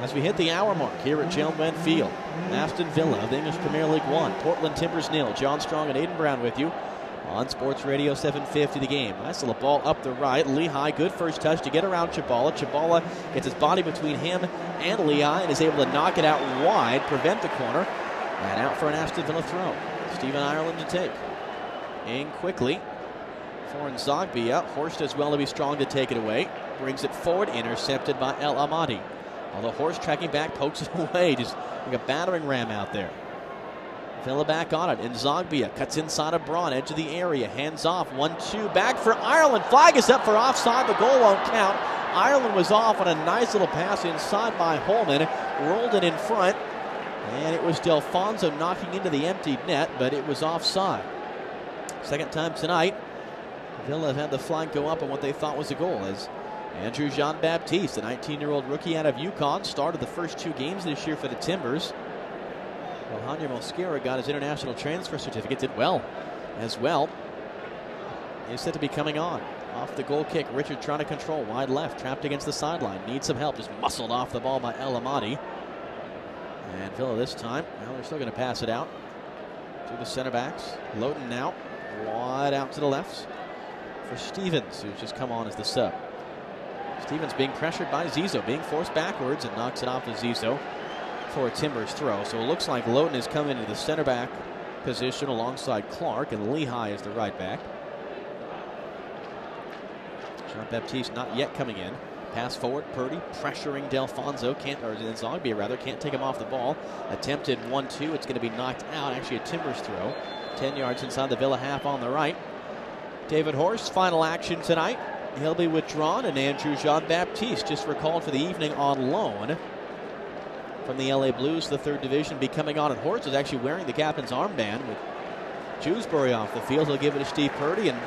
As we hit the hour mark here at Gentleman Field, Aston Villa of the English Premier League 1, Portland Timbers 0. John Strong and Aidan Brown with you on Sports Radio 750 The Game. Nice little ball up the right. Lehigh, good first touch to get around Chabala. Chabala gets his body between him and Lehigh and is able to knock it out wide, prevent the corner, and out for an Aston Villa throw. Stephen Ireland to take. In quickly for Nzogbia. Horst does well to be strong to take it away. Brings it forward, intercepted by El Amadi. Although Horst tracking back, pokes it away, just like a battering ram out there. Villa back on it. Nzogbia cuts inside of Braun, edge of the area, hands off, 1-2, back for Ireland. Flag is up for offside, the goal won't count. Ireland was off on a nice little pass inside by Holman, rolled it in front, and it was Delfonso knocking into the emptied net, but it was offside. Second time tonight, Villa have had the flag go up on what they thought was a goal, as Andrew Jean-Baptiste, the 19-year-old rookie out of UConn, started the first 2 games this year for the Timbers. Alejandro Mosquera got his international transfer certificate, did well as well. He's set to be coming on. Off the goal kick, Richard trying to control, wide left, trapped against the sideline, needs some help, just muscled off the ball by El Amadi. And Villa this time, well, they're still going to pass it out to the center backs. Lowton now, wide out to the left for Stevens, who's just come on as the sub. Stevens being pressured by Zizzo, being forced backwards and knocks it off of Zizzo for a Timbers throw. So it looks like Lowton has come into the center back position alongside Clark, and Lehigh is the right back. Jean-Baptiste not yet coming in. Pass forward, Purdy pressuring Delfonso, or Nzogbia rather, can't take him off the ball. Attempted 1-2, it's going to be knocked out, actually a Timbers throw. 10 yards inside the Villa half on the right. David Horst, final action tonight. He'll be withdrawn, and Andrew Jean-Baptiste, just recalled for the evening on loan from the LA Blues, the 3rd division, be coming on. And Horst is actually wearing the captain's armband with Jewsbury off the field. He'll give it to Steve Purdy, and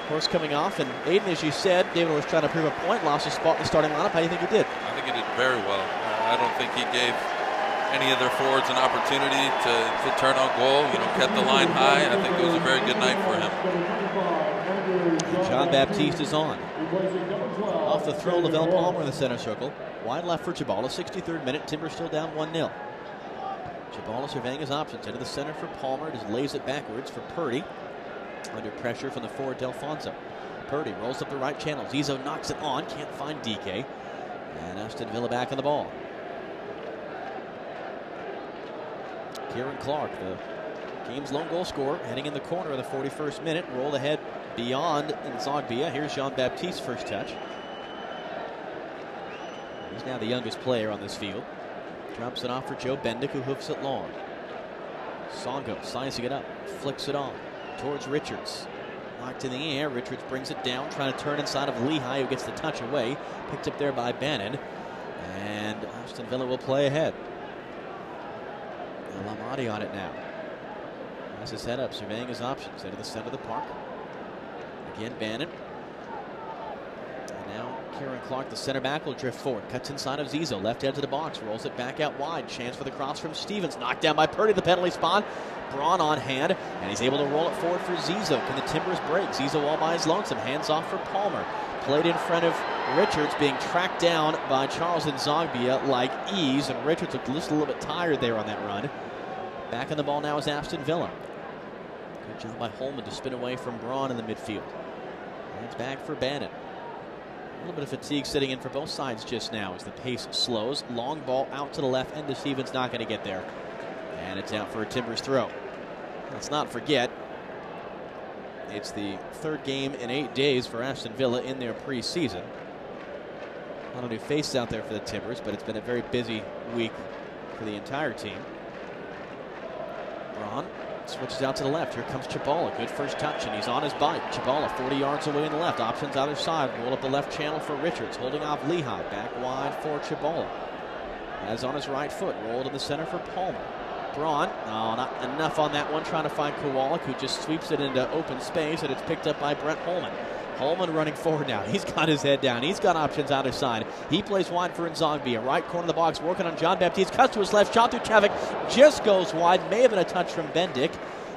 Horst coming off. And Aidan, as you said, David was trying to prove a point, lost his spot in the starting lineup. How do you think he did? I think he did very well. I don't think he gave any of their forwards an opportunity to turn on goal. You know, kept the line high. I think it was a very good night for him. Jean-Baptiste is on. Off the throw, Lavelle Palmer in the center circle. Wide left for Chabala, 63rd minute. Timbers still down 1-0. Chabala surveying his options. Into the center for Palmer. Just lays it backwards for Purdy. Under pressure from the forward Delfonso. Purdy rolls up the right channel. Zizzo knocks it on. Can't find DK. And Aston Villa back on the ball. Kieran Clark, the game's lone goal scorer, heading in the corner of the 41st minute. Rolled ahead beyond Nzogbia. Here's Jean-Baptiste's first touch. He's now the youngest player on this field. Drops it off for Joe Bendick, who hoofs it long. Songo sizing it up, flicks it on towards Richards. Knocked in the air. Richards brings it down, trying to turn inside of Lehigh, who gets the touch away. Picked up there by Bannon. And Aston Villa will play ahead. Lamadi on it now. Has his head up, surveying his options. Into the center of the park. Again, Bannon. And now Kieran Clark, the center back, will drift forward. Cuts inside of Zizzo. Left edge of the box. Rolls it back out wide. Chance for the cross from Stevens. Knocked down by Purdy. The penalty spot. Braun on hand. And he's able to roll it forward for Zizzo. Can the Timbers break? Zizzo all by his lonesome. Hands off for Palmer. Played in front of Richards, being tracked down by Charles Nzogbia like ease. And Richards looked just a little bit tired there on that run. Back on the ball now is Aston Villa. Good job by Holman to spin away from Braun in the midfield. And it's back for Bannon. A little bit of fatigue sitting in for both sides just now as the pace slows. Long ball out to the left end to Stevens, not going to get there. And it's out for a Timbers throw. Let's not forget, it's the 3rd game in 8 days for Aston Villa in their preseason. Not only faces out there for the Timbers, but it's been a very busy week for the entire team. Braun switches out to the left. Here comes Chabala. Good first touch, and he's on his bike. Chabala 40 yards away in the left. Options either side. Roll up the left channel for Richards. Holding off Lehigh. Back wide for Chabala. As on his right foot. Rolled in the center for Palmer. Braun. No, not enough on that one. Trying to find Kowalik, who just sweeps it into open space, and it's picked up by Brent Holman. Holman running forward now. He's got his head down. He's got options out his side. He plays wide for Nzongbia. Right corner of the box, working on John Baptiste. Cuts to his left. Shot through traffic. Just goes wide. May have been a touch from Bendick.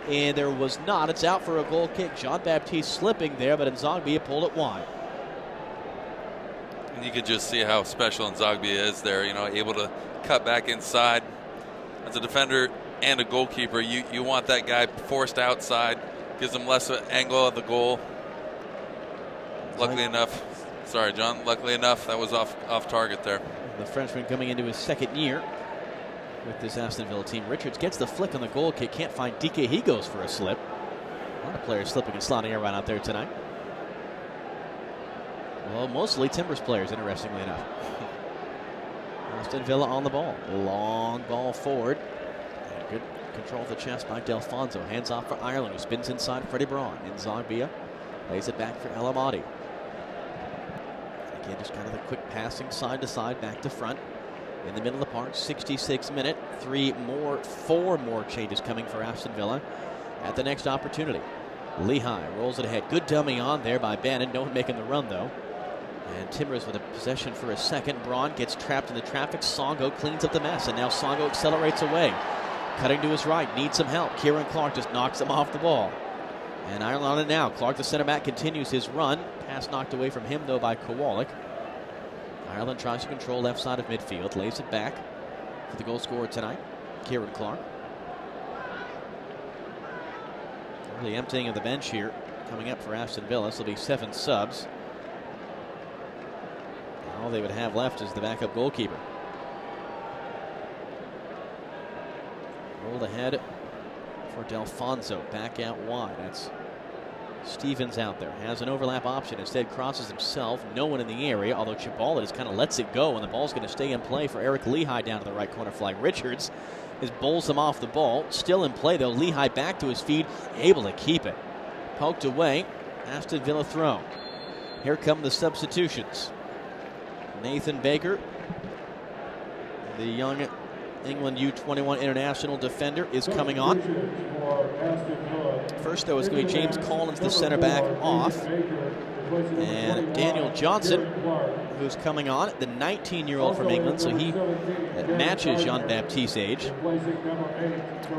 And there was not. It's out for a goal kick. John Baptiste slipping there, but Nzongbia pulled it wide. And you can just see how special Nzongbia is there, you know, able to cut back inside. As a defender and a goalkeeper, you want that guy forced outside. Gives him less angle of the goal. Luckily enough, sorry, John, luckily enough, that was off target there. The Frenchman coming into his second year with this Aston Villa team. Richards gets the flick on the goal kick. Can't find DK. He goes for a slip. A lot of players slipping and sliding around out there tonight. Well, mostly Timbers players, interestingly enough. Aston Villa on the ball. Long ball forward. And good control of the chest by Delfonso. Hands off for Ireland, who spins inside Freddie Braun. Nzongbia lays it back for El Amadi. Again, just kind of the quick passing side to side, back to front. In the middle of the park, 66th minute. Four more changes coming for Aston Villa at the next opportunity. Lehigh rolls it ahead. Good dummy on there by Bannon. No one making the run, though. And Timbers with a possession for a second. Braun gets trapped in the traffic. Songo cleans up the mess, and now Songo accelerates away. Cutting to his right, needs some help. Kieran Clark just knocks him off the ball. And Ireland on it now. Clark, the center back, continues his run. Pass knocked away from him, though, by Kowalik. Ireland tries to control left side of midfield. Lays it back for the goal scorer tonight, Kieran Clark. Early emptying of the bench here coming up for Aston Villa. This will be 7 subs. All they would have left is the backup goalkeeper. Rolled ahead for Delfonso. Back out wide. That's Stevens out there. Has an overlap option. Instead crosses himself. No one in the area. Although Chibala just kind of lets it go. And the ball's going to stay in play for Eric Lehigh down to the right corner flag. Richards is bowls him off the ball. Still in play though. Lehigh back to his feet. Able to keep it. Poked away. Aston Villa throw. Here come the substitutions. Nathan Baker, the young England U21 international defender, is coming on. First, though, is going to be James Collins, the center back, off. And Daniel Johnson, who's coming on, the 19-year-old from England, so he matches Jean-Baptiste's age.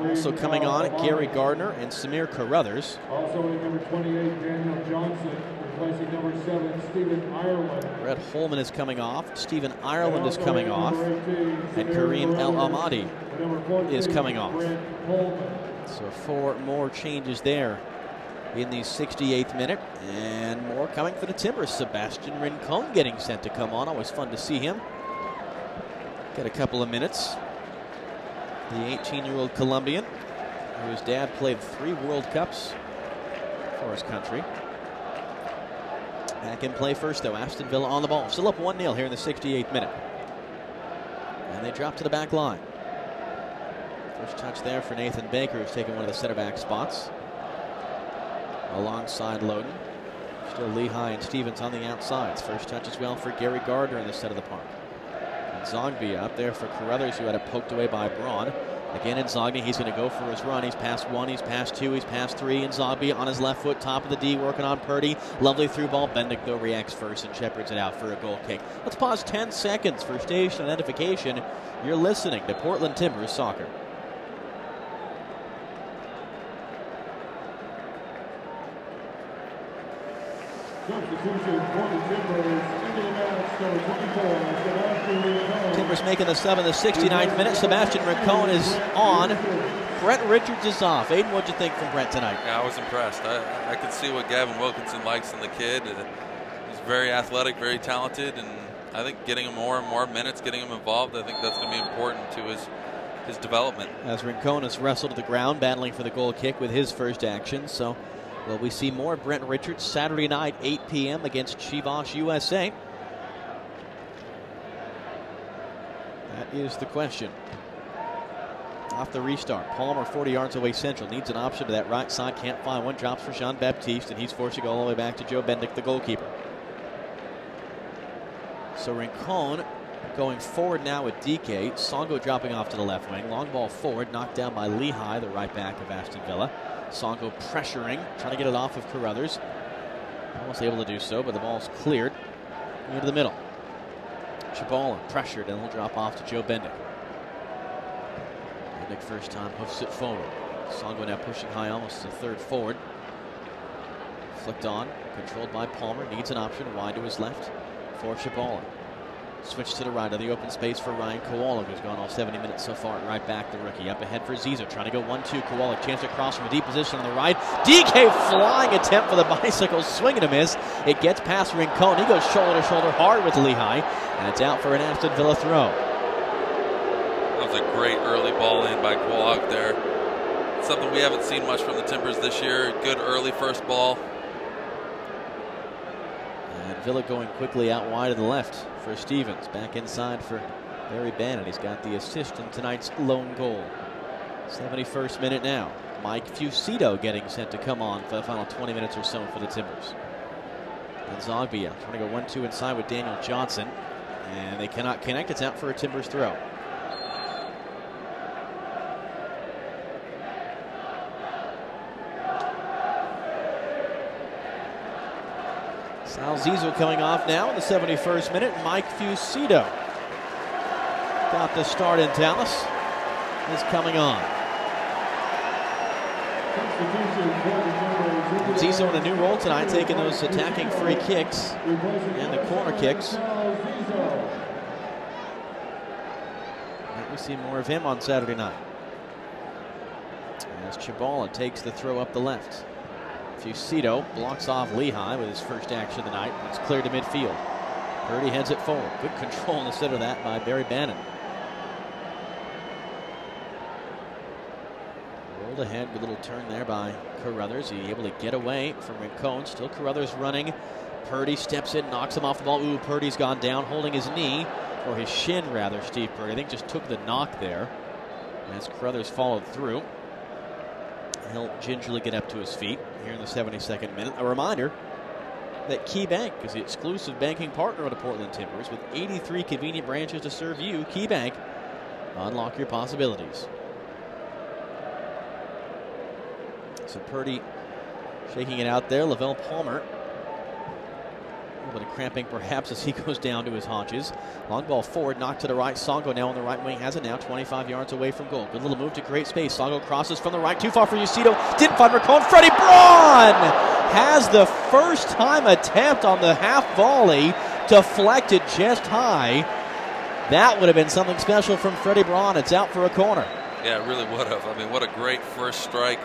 Also coming on, Gary Gardner and Samir Carruthers. Also in number 28, Daniel Johnson, replacing number 7, Stephen Ireland. Brett Holman is coming off. Stephen Ireland is coming off. And Kareem El Amadi is coming off. So 4 more changes there in the 68th minute. And more coming for the Timbers. Sebastian Rincon getting sent to come on. Always fun to see him. Get a couple of minutes. The 18-year-old Colombian, whose dad played 3 World Cups for his country. Back in play first, though. Aston Villa on the ball. Still up 1-0 here in the 68th minute. And they drop to the back line. First touch there for Nathan Baker, who's taken one of the center back spots. Alongside Loden. Still Lehigh and Stevens on the outsides. First touch as well for Gary Gardner in the center of the park. Nzongbia up there for Carruthers, who had it poked away by Braun. Again, Nzongbia, he's going to go for his run. He's past 1, he's past 2, he's past 3. Nzongbia on his left foot, top of the D, working on Purdy. Lovely through ball. Bendick, though, reacts first and shepherds it out for a goal kick. Let's pause 10 seconds for station identification. You're listening to Portland Timbers Soccer. Substitution for the Timbers into the match, number 24, Sebastian Rincon. Timbers making the sub in the 69th minute. Sebastian Rincon is on. Brett Richards is off. Aiden, what'd you think from Brett tonight? Yeah, I was impressed. I could see what Gavin Wilkinson likes in the kid. He's very athletic, very talented, and I think getting him more and more minutes, getting him involved, I think that's going to be important to his development. As Rincon has wrestled to the ground, battling for the goal kick with his first action. So will we see more Brent Richards Saturday night, 8 p.m. against Chivas USA? That is the question. Off the restart. Palmer 40 yards away central. Needs an option to that right side. Can't find one. Drops for Jean-Baptiste, and he's forced to go all the way back to Joe Bendick, the goalkeeper. So Rincon going forward now with DK. Songo dropping off to the left wing. Long ball forward. Knocked down by Lehigh, the right back of Aston Villa. Songo pressuring. Trying to get it off of Carruthers. Almost able to do so, but the ball's cleared into the middle. Chabala pressured, and he'll drop off to Joe Bendick. Bendick first time hoofs it forward. Songo now pushing high, almost to third forward. Flicked on, controlled by Palmer. Needs an option wide to his left for Chabala. Switch to the right of the open space for Ryan Kowalik, who's gone all 70 minutes so far. Right back, the rookie. Up ahead for Zizo, trying to go 1-2. Kowalik, chance to cross from a deep position on the right. DK flying attempt for the bicycle, swing and a miss. It gets past Rincon. He goes shoulder to shoulder hard with Lehigh, and it's out for an Aston Villa throw. That was a great early ball in by Kowalik there. Something we haven't seen much from the Timbers this year. Good early first ball. And Villa going quickly out wide to the left for Stevens. Back inside for Barry Bannon. He's got the assist in tonight's lone goal. 71st minute now. Mike Fucito getting set to come on for the final 20 minutes or so for the Timbers. And Zogbia trying to go 1-2 inside with Daniel Johnson. And they cannot connect. It's out for a Timbers throw. Sal Zizou coming off now in the 71st minute. Mike Fucito got the start in Dallas. Is coming on. Zizou in a new role tonight, taking those attacking free kicks and the corner kicks. Might we see more of him on Saturday night. As Chabala takes the throw up the left. Fucito blocks off Lehigh with his first action of the night. It's cleared to midfield. Purdy heads it forward. Good control in the center of that by Barry Bannon. Rolled ahead with a little turn there by Carruthers. He able to get away from Rincon. Still Carruthers running. Purdy steps in, knocks him off the ball. Ooh, Purdy's gone down, holding his knee, or his shin rather, Steve Purdy. I think just took the knock there as Carruthers followed through. He'll gingerly get up to his feet here in the 72nd minute. A reminder that Key Bank is the exclusive banking partner of the Portland Timbers with 83 convenient branches to serve you. Key Bank, unlock your possibilities. So Purdy shaking it out there. Lavelle Palmer, a little bit of cramping perhaps as he goes down to his haunches. Long ball forward, knocked to the right. Songo now on the right wing, has it now 25 yards away from goal. Good little move to create space. Songo crosses from the right, too far for Fucito. Didn't find Rincon. Freddie Braun has the first time attempt on the half volley, deflected just high. That would have been something special from Freddie Braun. It's out for a corner. Yeah, it really would have. I mean, what a great first strike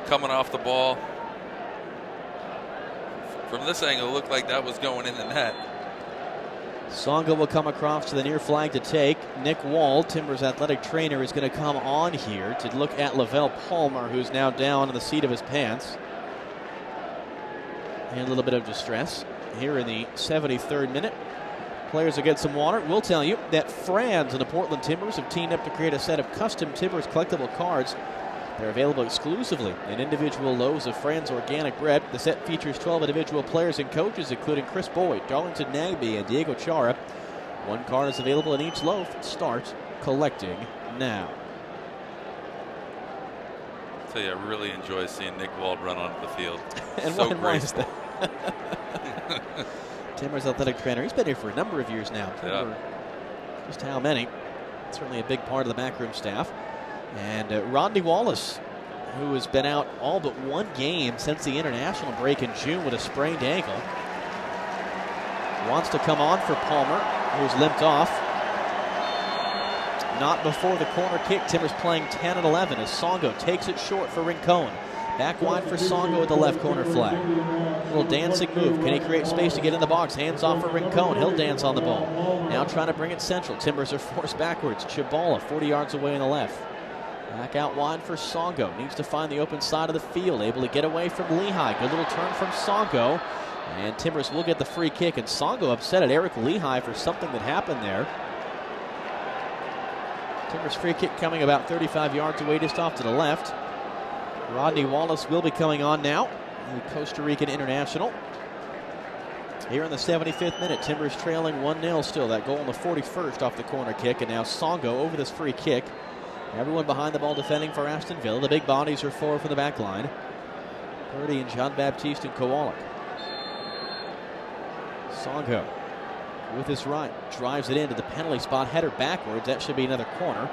coming off the ball. From this angle, it looked like that was going in the net. Songo will come across to the near flag to take. Nick Wall, Timbers athletic trainer, is going to come on here to look at Lavelle Palmer, who's now down in the seat of his pants. And a little bit of distress here in the 73rd minute. Players will get some water. We'll tell you that Franz and the Portland Timbers have teamed up to create a set of custom Timbers collectible cards. They're available exclusively in individual loaves of Franz organic bread. The set features 12 individual players and coaches, including Chris Boyd, Darlington Nagby, and Diego Chara. One card is available in each loaf. Start collecting now. I'll tell you, I really enjoy seeing Nick Wald run onto the field. And so why is that? Timbers athletic trainer. He's been here for a number of years now. Yeah. Just how many? Certainly a big part of the backroom staff. And Rodney Wallace, who has been out all but one game since the international break in June with a sprained ankle, wants to come on for Palmer, who's limped off. Not before the corner kick. Timbers playing 10 and 11 as Songo takes it short for Rincon. Back wide for Songo at the left corner flag. Little dancing move. Can he create space to get in the box? Hands off for Rincon. He'll dance on the ball. Now trying to bring it central. Timbers are forced backwards. Chabala 40 yards away on the left. Back out wide for Songo. Needs to find the open side of the field. Able to get away from Lehigh. Good little turn from Songo. And Timbers will get the free kick. And Songo upset at Eric Lehigh for something that happened there. Timbers free kick coming about 35 yards away just off to the left. Rodney Wallace will be coming on now. The Costa Rican international. Here in the 75th minute, Timbers trailing 1-0 still. That goal in the 41st off the corner kick. And now Songo over this free kick. Everyone behind the ball defending for Aston Villa. The big bodies are forward for the back line. Purdy and Jean-Baptiste and Kowalik. Songo with his right, drives it into the penalty spot, header backwards. That should be another corner.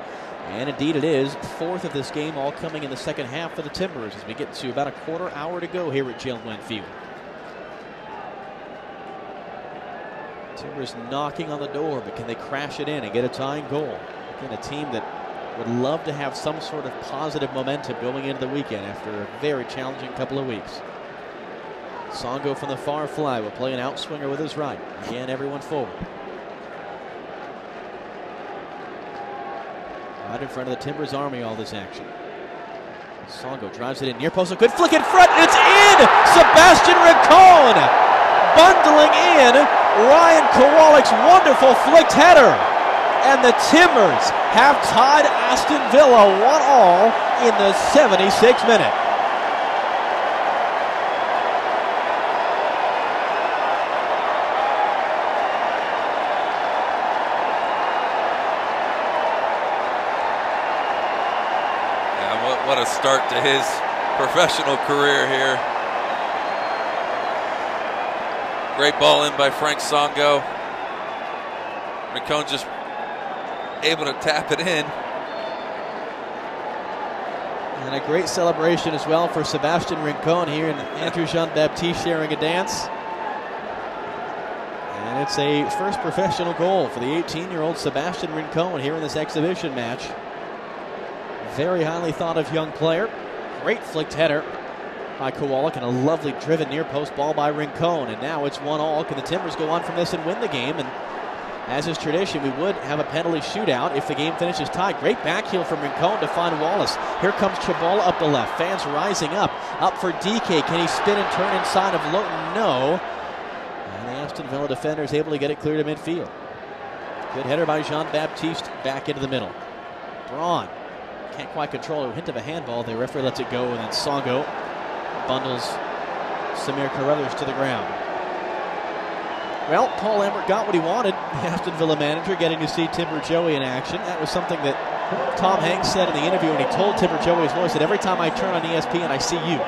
And indeed it is. Fourth of this game, all coming in the second half for the Timbers as we get to about a quarter hour to go here at Jill Glenn Field. Timbers knocking on the door, but can they crash it in and get a tying goal? Again, a team that would love to have some sort of positive momentum going into the weekend after a very challenging couple of weeks. Songo from the far fly will play an outswinger with his right. Again, everyone forward. Right in front of the Timbers Army, all this action. Songo drives it in near post. A good flick in front. It's in! Sebastian Rincon bundling in Ryan Kowalik's wonderful flicked header. And the Timbers have tied Aston Villa 1-1 in the 76th minute. What a start to his professional career here. Great ball in by Frank Songo. Rincon just able to tap it in. And a great celebration as well for Sebastian Rincon here, and Andrew Jean-Baptiste sharing a dance. And it's a first professional goal for the 18-year-old Sebastian Rincon here in this exhibition match. Very highly thought of young player. Great flicked header by Kowalik and a lovely driven near post ball by Rincon. And now it's 1-1. Can the Timbers go on from this and win the game? And as is tradition, we would have a penalty shootout if the game finishes tied. Great backheel from Rincon to find Wallace. Here comes Chabola up the left. Fans rising up. Up for DK. Can he spin and turn inside of Lowton? No. And the Aston Villa defender is able to get it clear to midfield. Good header by Jean-Baptiste back into the middle. Braun can't quite control it. A hint of a handball. The referee lets it go, and then Songo bundles Samir Carruthers to the ground. Well, Paul Lambert got what he wanted. The Aston Villa manager getting to see Timber Joey in action. That was something that Tom Hanks said in the interview when he told Timber Joey's voice that every time I turn on ESPN, I see you.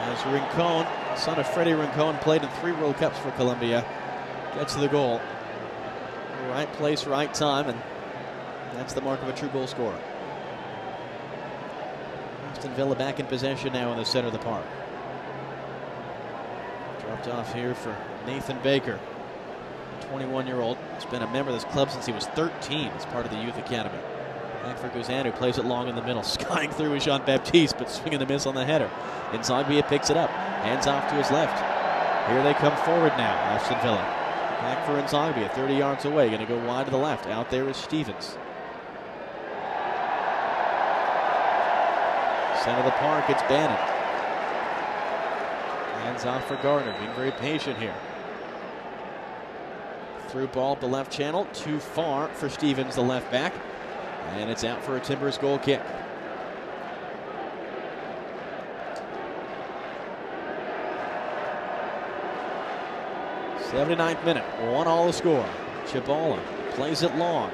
As Rincon, son of Freddie Rincon, played in 3 World Cups for Colombia, gets to the goal. Right place, right time, and that's the mark of a true goal scorer. Aston Villa back in possession now in the center of the park. Dropped off here for Nathan Baker, 21-year-old. He's been a member of this club since he was 13 as part of the youth academy. Back for Guzan, who plays it long in the middle. Skying through with Jean-Baptiste, but swinging a miss on the header. Nzogbia picks it up, hands off to his left. Here they come forward now, Aston Villa. Back for Nzogbia, 30 yards away, going to go wide to the left. Out there is Stevens. Center of the park, it's Bannon. Hands off for Gardner, being very patient here. Through ball up the left channel, too far for Stevens, the left back. And it's out for a Timbers goal kick. 79th minute, 1-1 the score. Chabola plays it long.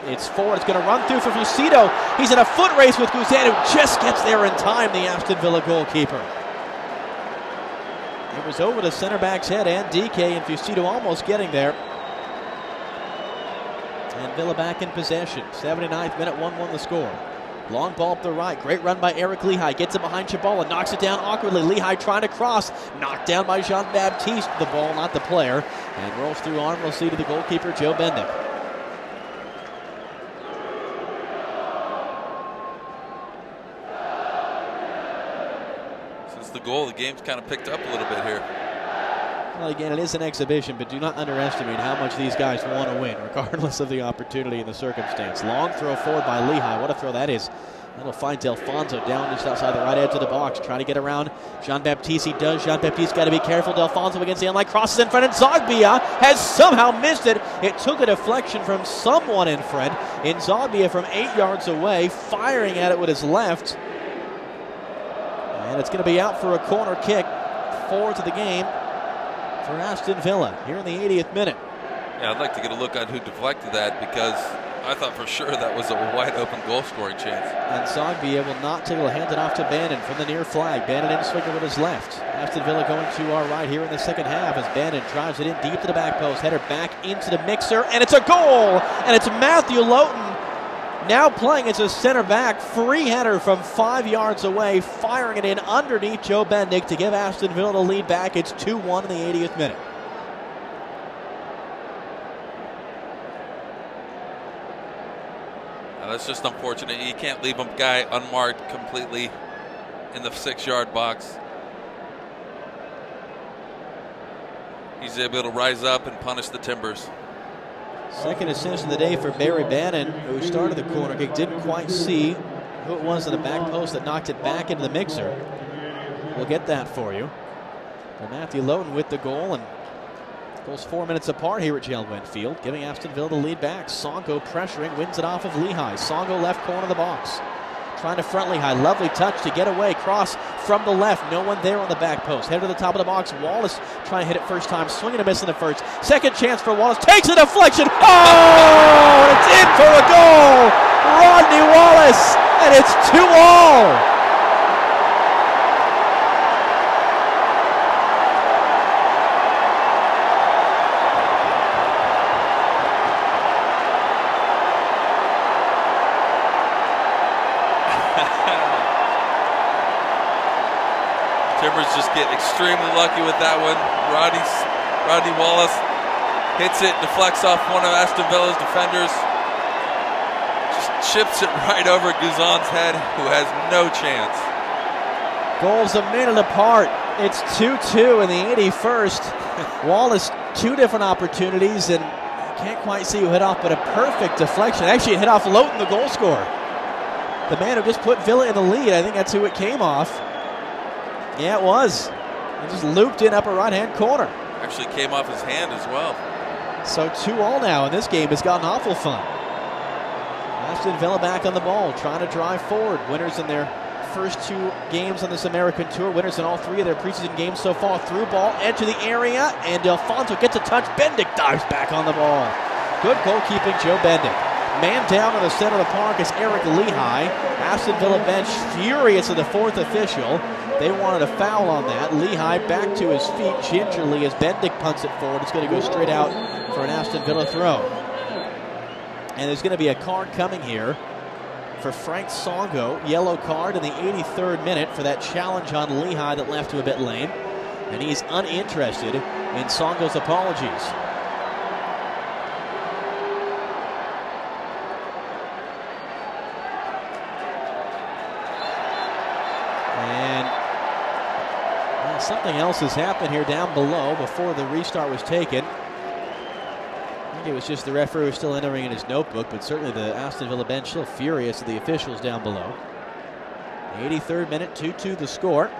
It's forward, it's going to run through for Fucito. He's in a foot race with Guzan, who just gets there in time, the Aston Villa goalkeeper. It was over the center back's head and DK, and Fucito almost getting there. And Villa back in possession. 79th minute, 1-1 the score. Long ball up the right. Great run by Eric Lehigh. Gets it behind Chabola. Knocks it down awkwardly. Lehigh trying to cross. Knocked down by Jean-Baptiste. The ball, not the player. And rolls through arm. We'll see to the goalkeeper, Joe Bendick. Since the goal, the game's kind of picked up a little bit here. Well, again, it is an exhibition, but do not underestimate how much these guys want to win, regardless of the opportunity and the circumstance. Long throw forward by Lehigh. What a throw that is. That'll find Delfonso down just outside the right edge of the box. Trying to get around Jean-Baptiste. He does. Jean-Baptiste got to be careful. Delfonso against the unlight. Crosses in front, and Nzogbia has somehow missed it. It took a deflection from someone in front. Nzogbia from 8 yards away, firing at it with his left. And it's going to be out for a corner kick. 4th of the game for Aston Villa here in the 80th minute. Yeah, I'd like to get a look on who deflected that, because I thought for sure that was a wide open goal scoring chance. And Zogby will not take it, will hand it off to Bannon from the near flag. Bannon in swinging with his left. Aston Villa going to our right here in the second half as Bannon drives it in deep to the back post. Header back into the mixer, and it's a goal! And it's Matthew Lowton now playing as a center back. Free header from 5 yards away, firing it in underneath Joe Bendick to give Aston Villa the lead back. It's 2-1 in the 80th minute. That's just unfortunate. You can't leave a guy unmarked completely in the 6-yard box. He's able to rise up and punish the Timbers. Second assist of the day for Barry Bannon, who started the corner kick. Didn't quite see who it was on the back post that knocked it back into the mixer. We'll get that for you. Well, Matthew Lowton with the goal, and goals 4 minutes apart here at Jailwind Field, giving Aston Villa the lead back. Songo pressuring, wins it off of Lehigh. Songo left corner of the box. Trying to front Lehigh. Lovely touch to get away. Cross from the left. No one there on the back post. Head to the top of the box. Wallace trying to hit it first time. Swinging and missing the first. Second chance for Wallace. Takes a deflection. Oh! It's in for a goal! Rodney Wallace! And it's 2-2. Timbers just get extremely lucky with that one. Rodney Wallace hits it, deflects off one of Aston Villa's defenders. Just chips it right over Guzan's head, who has no chance. Goals a minute apart. It's 2-2 in the 81st. Wallace, 2 different opportunities, and can't quite see who hit off, but a perfect deflection. Actually, it hit off Lowton, the goal scorer. The man who just put Villa in the lead. I think that's who it came off. Yeah, it was. It just looped in upper right-hand corner. Actually came off his hand as well. So 2-2 now, and this game has gotten awful fun. Aston Villa back on the ball, trying to drive forward. Winners in their first 2 games on this American tour. Winners in all 3 of their preseason games so far. Through ball, into the area, and Alfonso gets a touch. Bendick dives back on the ball. Good goalkeeping, Joe Bendick. Man down in the center of the park is Eric Lehigh. Aston Villa bench furious at the 4th official. They wanted a foul on that. Lehigh back to his feet gingerly as Bendick punts it forward. It's going to go straight out for an Aston Villa throw. And there's going to be a card coming here for Frank Songo. Yellow card in the 83rd minute for that challenge on Lehigh that left him a bit lame. And he's uninterested in Songo's apologies. Something else has happened here down below before the restart was taken. I think it was just the referee was still entering in his notebook, but certainly the Aston Villa bench still furious at the officials down below. The 83rd minute, 2-2 the score.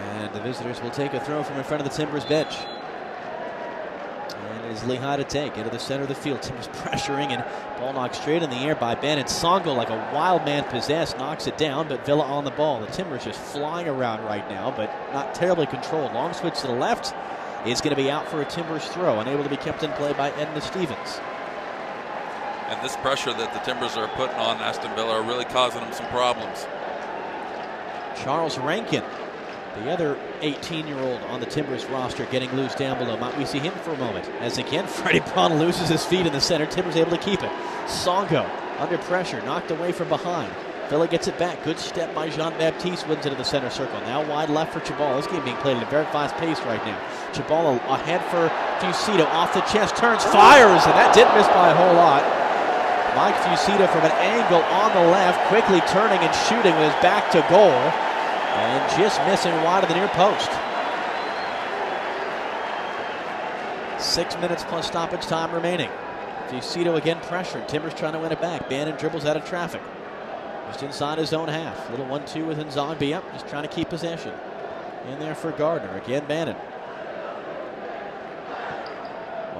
And the visitors will take a throw from in front of the Timbers bench. And it is Lehigh to take into the center of the field. Timbers pressuring, and ball knocked straight in the air by Ben. And Songo, like a wild man possessed, knocks it down, but Villa on the ball. The Timbers just flying around right now, but not terribly controlled. Long switch to the left is going to be out for a Timbers throw, unable to be kept in play by Edna Stevens. And this pressure that the Timbers are putting on Aston Villa are really causing them some problems. Charles Rankin, the other 18-year-old on the Timbers roster, getting loose down below. Might we see him for a moment? As again, Freddie Braun loses his feet in the center. Timbers able to keep it. Songo under pressure, knocked away from behind. Villa gets it back. Good step by Jean-Baptiste, wins into the center circle. Now wide left for Chabal. This game being played at a very fast pace right now. Chabal ahead for Fucito, off the chest, turns, fires, and that didn't miss by a whole lot. Mike Fucito from an angle on the left, quickly turning and shooting with his back to goal. And just missing wide of the near post. 6 minutes plus stoppage time remaining. Fucito again pressured. Timbers trying to win it back. Bannon dribbles out of traffic. Just inside his own half. Little 1-2 with Nzogby up. Just trying to keep possession. In there for Gardner. Again Bannon.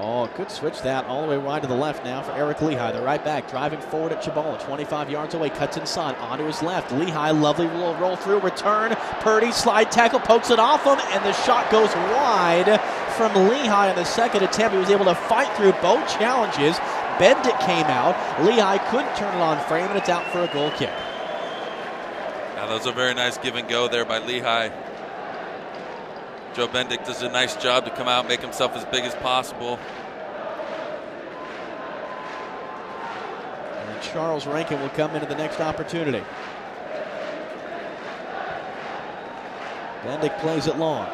Oh, good switch that all the way wide to the left now for Eric Lehigh. The right back driving forward at Chabala. 25 yards away, cuts inside, onto his left. Lehigh, lovely roll through, return. Purdy, slide tackle, pokes it off him, and the shot goes wide from Lehigh on the second attempt. He was able to fight through both challenges. Bendick came out. Lehigh couldn't turn it on frame, and it's out for a goal kick. Now, that was a very nice give and go there by Lehigh. Joe Bendick does a nice job to come out, make himself as big as possible. And Charles Rankin will come into the next opportunity. Bendick plays it long.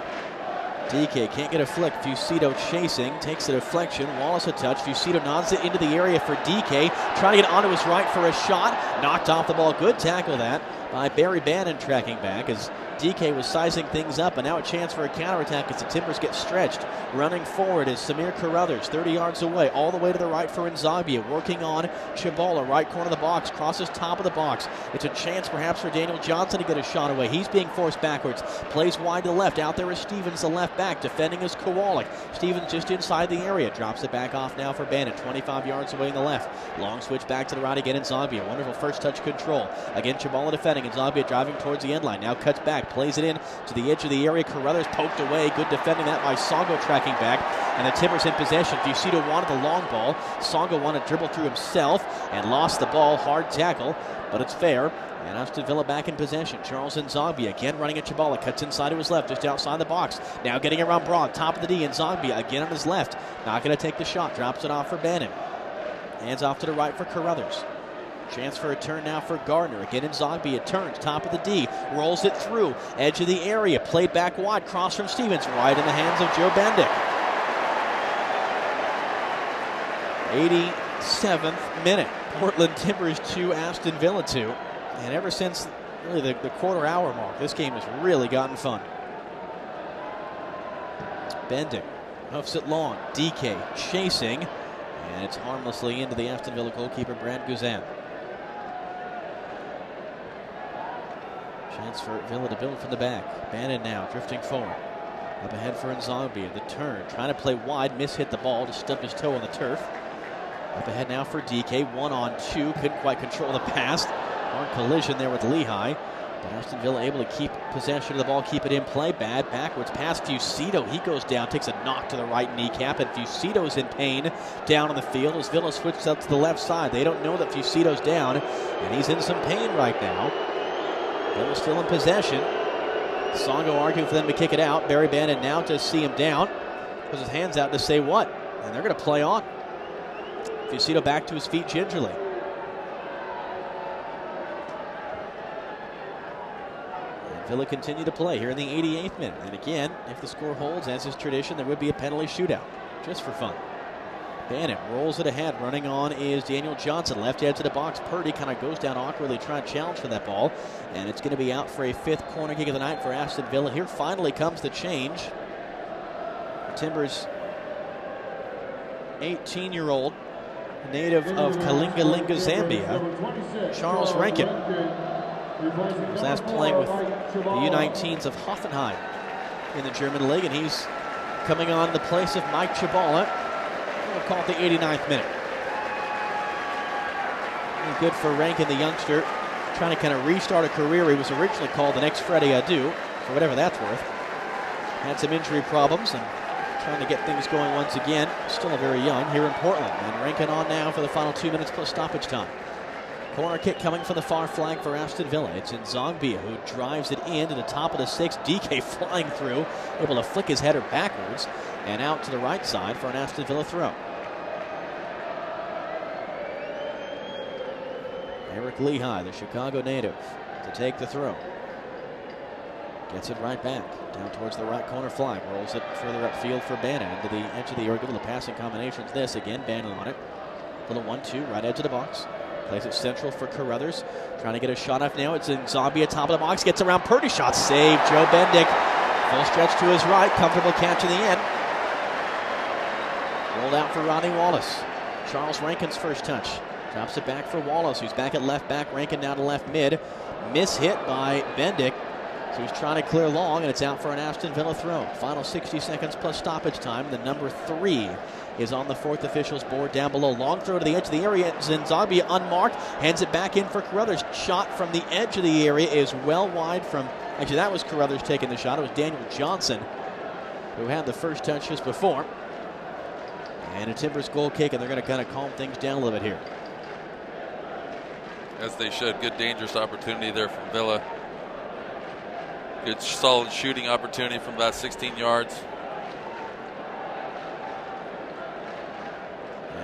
DK can't get a flick. Fucito chasing, takes the deflection. Wallace a touch. Fucito nods it into the area for DK. Trying to get onto his right for a shot. Knocked off the ball. Good tackle that by Barry Bannon, tracking back as DK was sizing things up, and now a chance for a counterattack as the Timbers get stretched. Running forward is Samir Carruthers, 30 yards away, all the way to the right for Nzabia, working on Chibala, right corner of the box, crosses top of the box. It's a chance perhaps for Daniel Johnson to get a shot away. He's being forced backwards, plays wide to the left. Out there is Stevens, the left back, defending is Kowalik. Stevens just inside the area, drops it back off now for Bannon, 25 yards away in the left. Long switch back to the right again, Nzabia, wonderful first touch control. Again, Chibala defending, Nzabia driving towards the end line, now cuts back, plays it in to the edge of the area. Carruthers poked away. Good defending that by Songo, tracking back. And the Timbers in possession. Fucito wanted the long ball. Songo wanted to dribble through himself and lost the ball. Hard tackle, but it's fair. And Aston Villa back in possession. Charles Nzabia again running at Chibala. Cuts inside to his left, just outside the box. Now getting around Braun. Top of the D. Nzabia again on his left. Not going to take the shot. Drops it off for Bannon. Hands off to the right for Carruthers. Chance for a turn now for Gardner. Again, Nzabia turns, top of the D, rolls it through, edge of the area, played back wide, cross from Stevens, right in the hands of Joe Bendick. 87th minute. Portland Timbers 2, Aston Villa 2. And ever since really the quarter hour mark, this game has really gotten fun. Bendick hoofs it long. DK chasing, and it's harmlessly into the Aston Villa goalkeeper, Brad Guzan. Chance for Villa to build from the back. Bannon now drifting forward. Up ahead for Nzabia. The turn. Trying to play wide. Hit the ball. Just stubbed his toe on the turf. Up ahead now for DK. 1-on-2. Couldn't quite control the pass. Hard collision there with Lehigh. But Aston Villa able to keep possession of the ball. Keep it in play. Bad backwards pass. Fucito. He goes down. Takes a knock to the right kneecap. And Fucito's in pain down on the field as Villa switches up to the left side. They don't know that Fucito's down. And he's in some pain right now. Villa's still in possession. Songo arguing for them to kick it out. Barry Bannon now to see him down. Puts his hands out to say what? And they're going to play on. Fucito back to his feet gingerly. And Villa continue to play here in the 88th minute. And again, if the score holds, as is tradition, there would be a penalty shootout, just for fun. Bannon rolls it ahead. Running on is Daniel Johnson. Left edge of the box. Purdy kind of goes down awkwardly trying to challenge for that ball. And it's going to be out for a fifth corner kick of the night for Aston Villa. Here finally comes the change. Timbers 18-year-old, native of Kalingalinga, Zambia, Charles Rankin. Was last playing with the U19s of Hoffenheim in the German league. And he's coming on the place of Mike Chibala. We'll call it the 89th minute. Good for Rankin, the youngster, trying to kind of restart a career. He was originally called the next Freddie Adu, for whatever that's worth. Had some injury problems and trying to get things going once again. Still very young here in Portland. And Rankin on now for the final 2 minutes plus stoppage time. Corner kick coming from the far flag for Aston Villa. It's Nzabia who drives it in to the top of the 6. DK flying through, able to flick his header backwards and out to the right side for an Aston Villa throw. Eric Lehigh, the Chicago native, to take the throw. Gets it right back, down towards the right corner flag. Rolls it further upfield for Bannon into the edge of the area. The passing combinations. This again, Bannon on it. Little 1-2, right edge of the box. Plays it central for Carruthers. Trying to get a shot off now. It's Nzabia, top of the box. Gets around Purdy. Shot saved. Joe Bendick. Full stretch to his right. Comfortable catch in the end. Rolled out for Ronnie Wallace. Charles Rankin's first touch. Drops it back for Wallace, who's back at left back. Rankin down to left mid. Hit by Bendick. So he's trying to clear long, and it's out for an Aston Villa throw. Final 60 seconds plus stoppage time. The number 3 is on the fourth official's board down below. Long throw to the edge of the area. Nzabia unmarked. Hands it back in for Carruthers. Shot from the edge of the area is well wide from... Actually, that was Carruthers taking the shot. It was Daniel Johnson who had the first touch just before. And a Timbers goal kick, and they're going to kind of calm things down a little bit here. As they should. Good dangerous opportunity there from Villa. Good solid shooting opportunity from about 16 yards.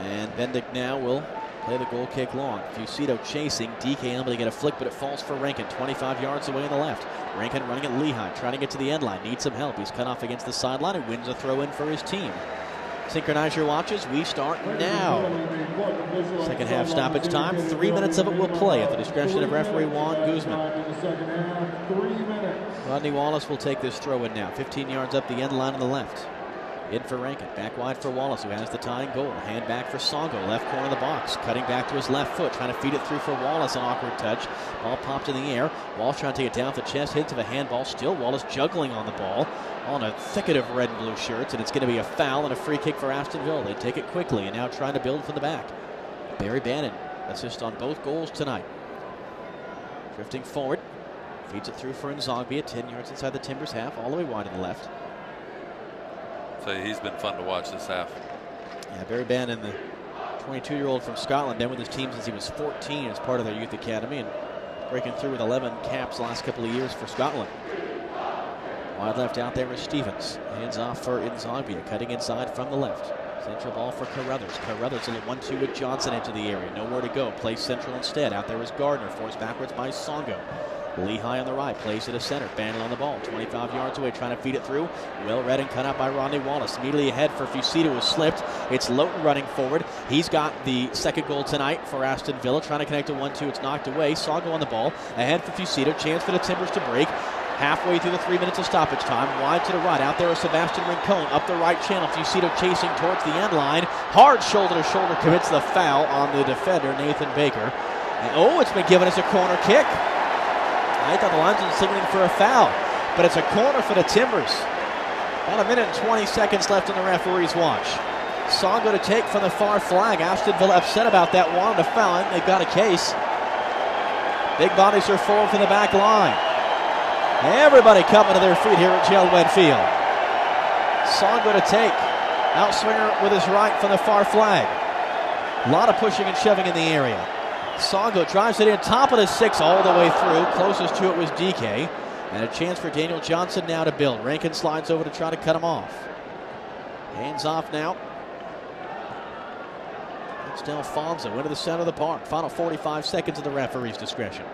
And Bendick now will play the goal kick long. Fusito chasing. DK able to get a flick, but it falls for Rankin. 25 yards away on the left. Rankin running at Lehigh, trying to get to the end line. Needs some help. He's cut off against the sideline and wins a throw in for his team. Synchronize your watches. We start now. Second half stoppage time. 3 minutes of it will play at the discretion of referee Juan Guzman. Rodney Wallace will take this throw in now. 15 yards up the end line on the left. In for Rankin. Back wide for Wallace, who has the tying goal. Hand back for Songo. Left corner of the box. Cutting back to his left foot. Trying to feed it through for Wallace. An awkward touch. Ball popped in the air. Wallace trying to take it down with the chest. Hits of a handball. Still Wallace juggling on the ball. On a thicket of red and blue shirts. And it's going to be a foul and a free kick for Aston Villa. They take it quickly and now trying to build from the back. Barry Bannon assist on both goals tonight. Drifting forward. Feeds it through for Nzogby at 10 yards inside the Timbers half. All the way wide to the left. So he's been fun to watch this half. Yeah, Barry Bannon, the 22-year-old from Scotland, been with his team since he was 14 as part of their youth academy and breaking through with 11 caps the last couple of years for Scotland. Wide left out there is Stevens. Hands off for Nzogby, cutting inside from the left. Central ball for Carruthers. Carruthers in a 1-2 with Johnson into the area. Nowhere to go. Plays central instead. Out there is Gardner. Forced backwards by Songo. Lehigh on the right, plays to the center. Bannon on the ball, 25 yards away, trying to feed it through. Well read and cut out by Rodney Wallace. Immediately ahead for Fusito, who slipped. It's Lowton running forward. He's got the second goal tonight for Aston Villa. Trying to connect to 1-2. It's knocked away. Songo on the ball. Ahead for Fusito. Chance for the Timbers to break. Halfway through the 3 minutes of stoppage time. Wide to the right. Out there is Sebastian Rincon. Up the right channel. Fusito chasing towards the end line. Hard shoulder to shoulder commits the foul on the defender, Nathan Baker. And, oh, it's been given as a corner kick. I thought the linesman signaling for a foul, but it's a corner for the Timbers. About a minute and 20 seconds left on the referee's watch. Songo to take from the far flag. Aston Villa upset about that, wanted a foul, and they've got a case. Big bodies are forward from the back line. Everybody coming to their feet here at Jeld-Wen Field. Songo to take. Outswinger with his right from the far flag. A lot of pushing and shoving in the area. Songo drives it in, top of the 6 all the way through. Closest to it was DK. And a chance for Daniel Johnson now to build. Rankin slides over to try to cut him off. Hands off now. It's Delfonso into the center of the park. Final 45 seconds of the referee's discretion.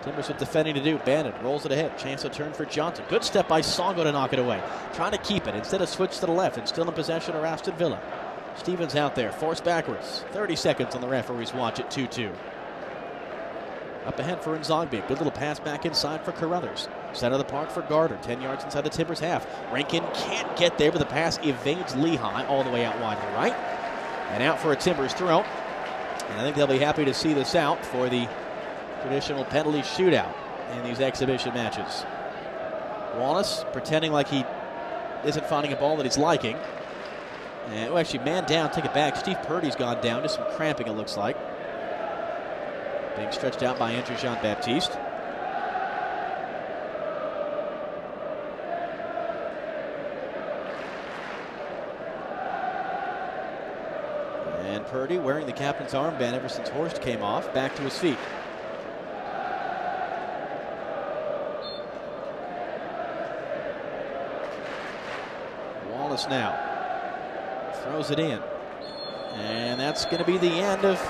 Timbers with defending to do. Bannon rolls it ahead. Chance to turn for Johnson. Good step by Songo to knock it away. Trying to keep it. Instead of switch to the left and still in possession of Aston Villa. Stevens out there. Forced backwards. 30 seconds on the referee's watch at 2-2. Up ahead for Nzogby. Good little pass back inside for Carruthers. Center of the park for Gardner. 10 yards inside the Timbers half. Rankin can't get there, but the pass evades Lehigh all the way out wide to the right. And out for a Timbers throw. And I think they'll be happy to see this out for the traditional penalty shootout in these exhibition matches. Wallace pretending like he isn't finding a ball that he's liking. And, oh, actually, man down, take it back. Steve Purdy's gone down. Just some cramping, it looks like. Being stretched out by Andrew Jean-Baptiste. And Purdy wearing the captain's armband ever since Horst came off, back to his feet. Wallace now throws it in. And that's going to be the end of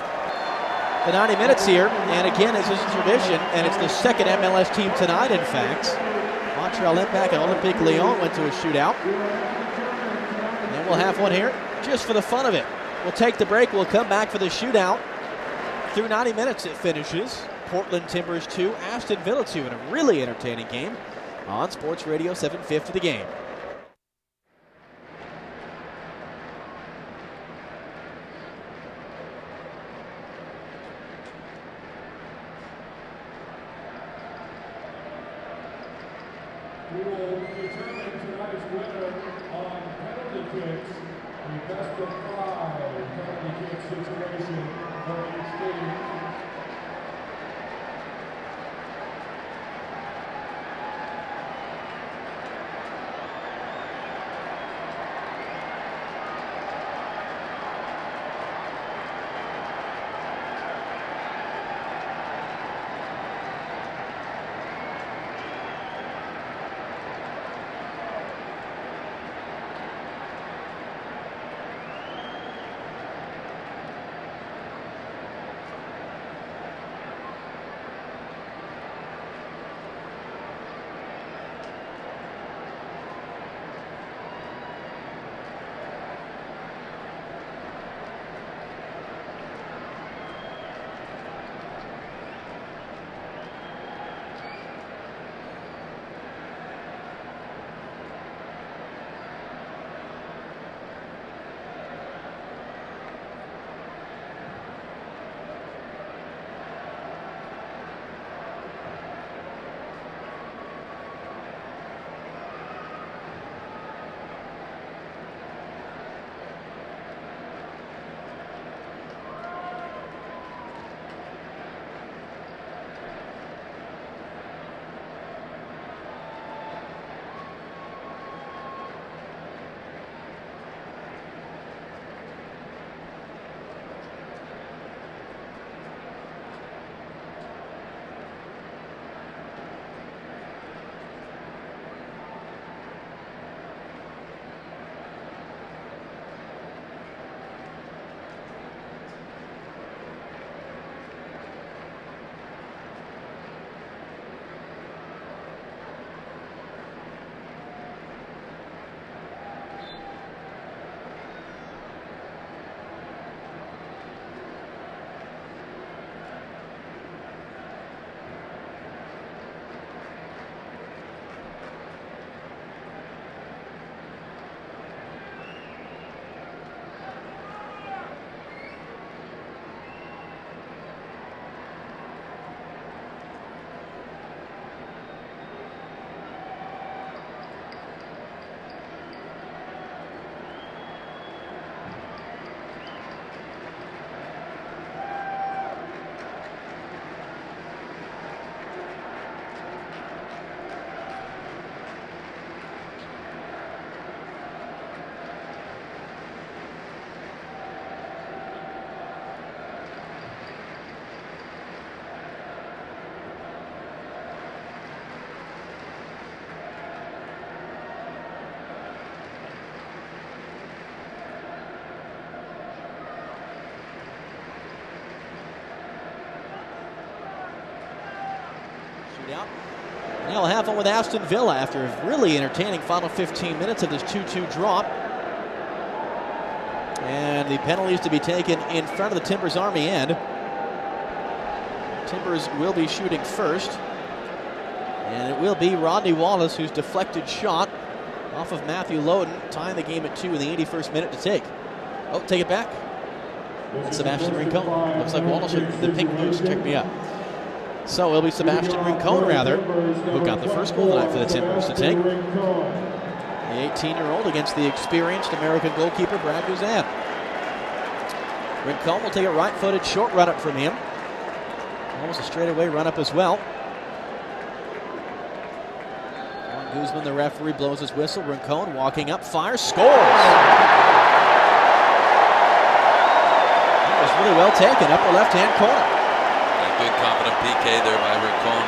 the 90 minutes here. And again, this is tradition, and it's the second MLS team tonight, in fact. Montreal Impact and Olympique Lyon went to a shootout. And we'll have one here just for the fun of it. We'll take the break. We'll come back for the shootout. Through 90 minutes it finishes. Portland Timbers 2, Aston Villa 2 in a really entertaining game on Sports Radio 750 The Game. We will determine tonight's winner on penalty kicks. The best of 5 penalty kick situation for each team. shootout. Now we'll have one with Aston Villa after a really entertaining final 15 minutes of this 2-2 draw. And the penalties to be taken in front of the Timbers Army end. Timbers will be shooting first. And it will be Rodney Wallace whose deflected shot off of Matthew Loden, tying the game at 2 in the 81st minute to take. Oh, take it back. That's Sebastian Rincon. Looks like Wallace with the pink boots checked me up. So it'll be Sebastian Rincon, rather, who got the first goal tonight for the Timbers to take. The 18-year-old against the experienced American goalkeeper, Brad Guzan. Rincon will take a right-footed short run-up from him. Almost a straightaway run-up as well. Guzman, the referee, blows his whistle. Rincon walking up, fires, scores! That was really well taken, upper left-hand corner. A good confident PK there by Rincon.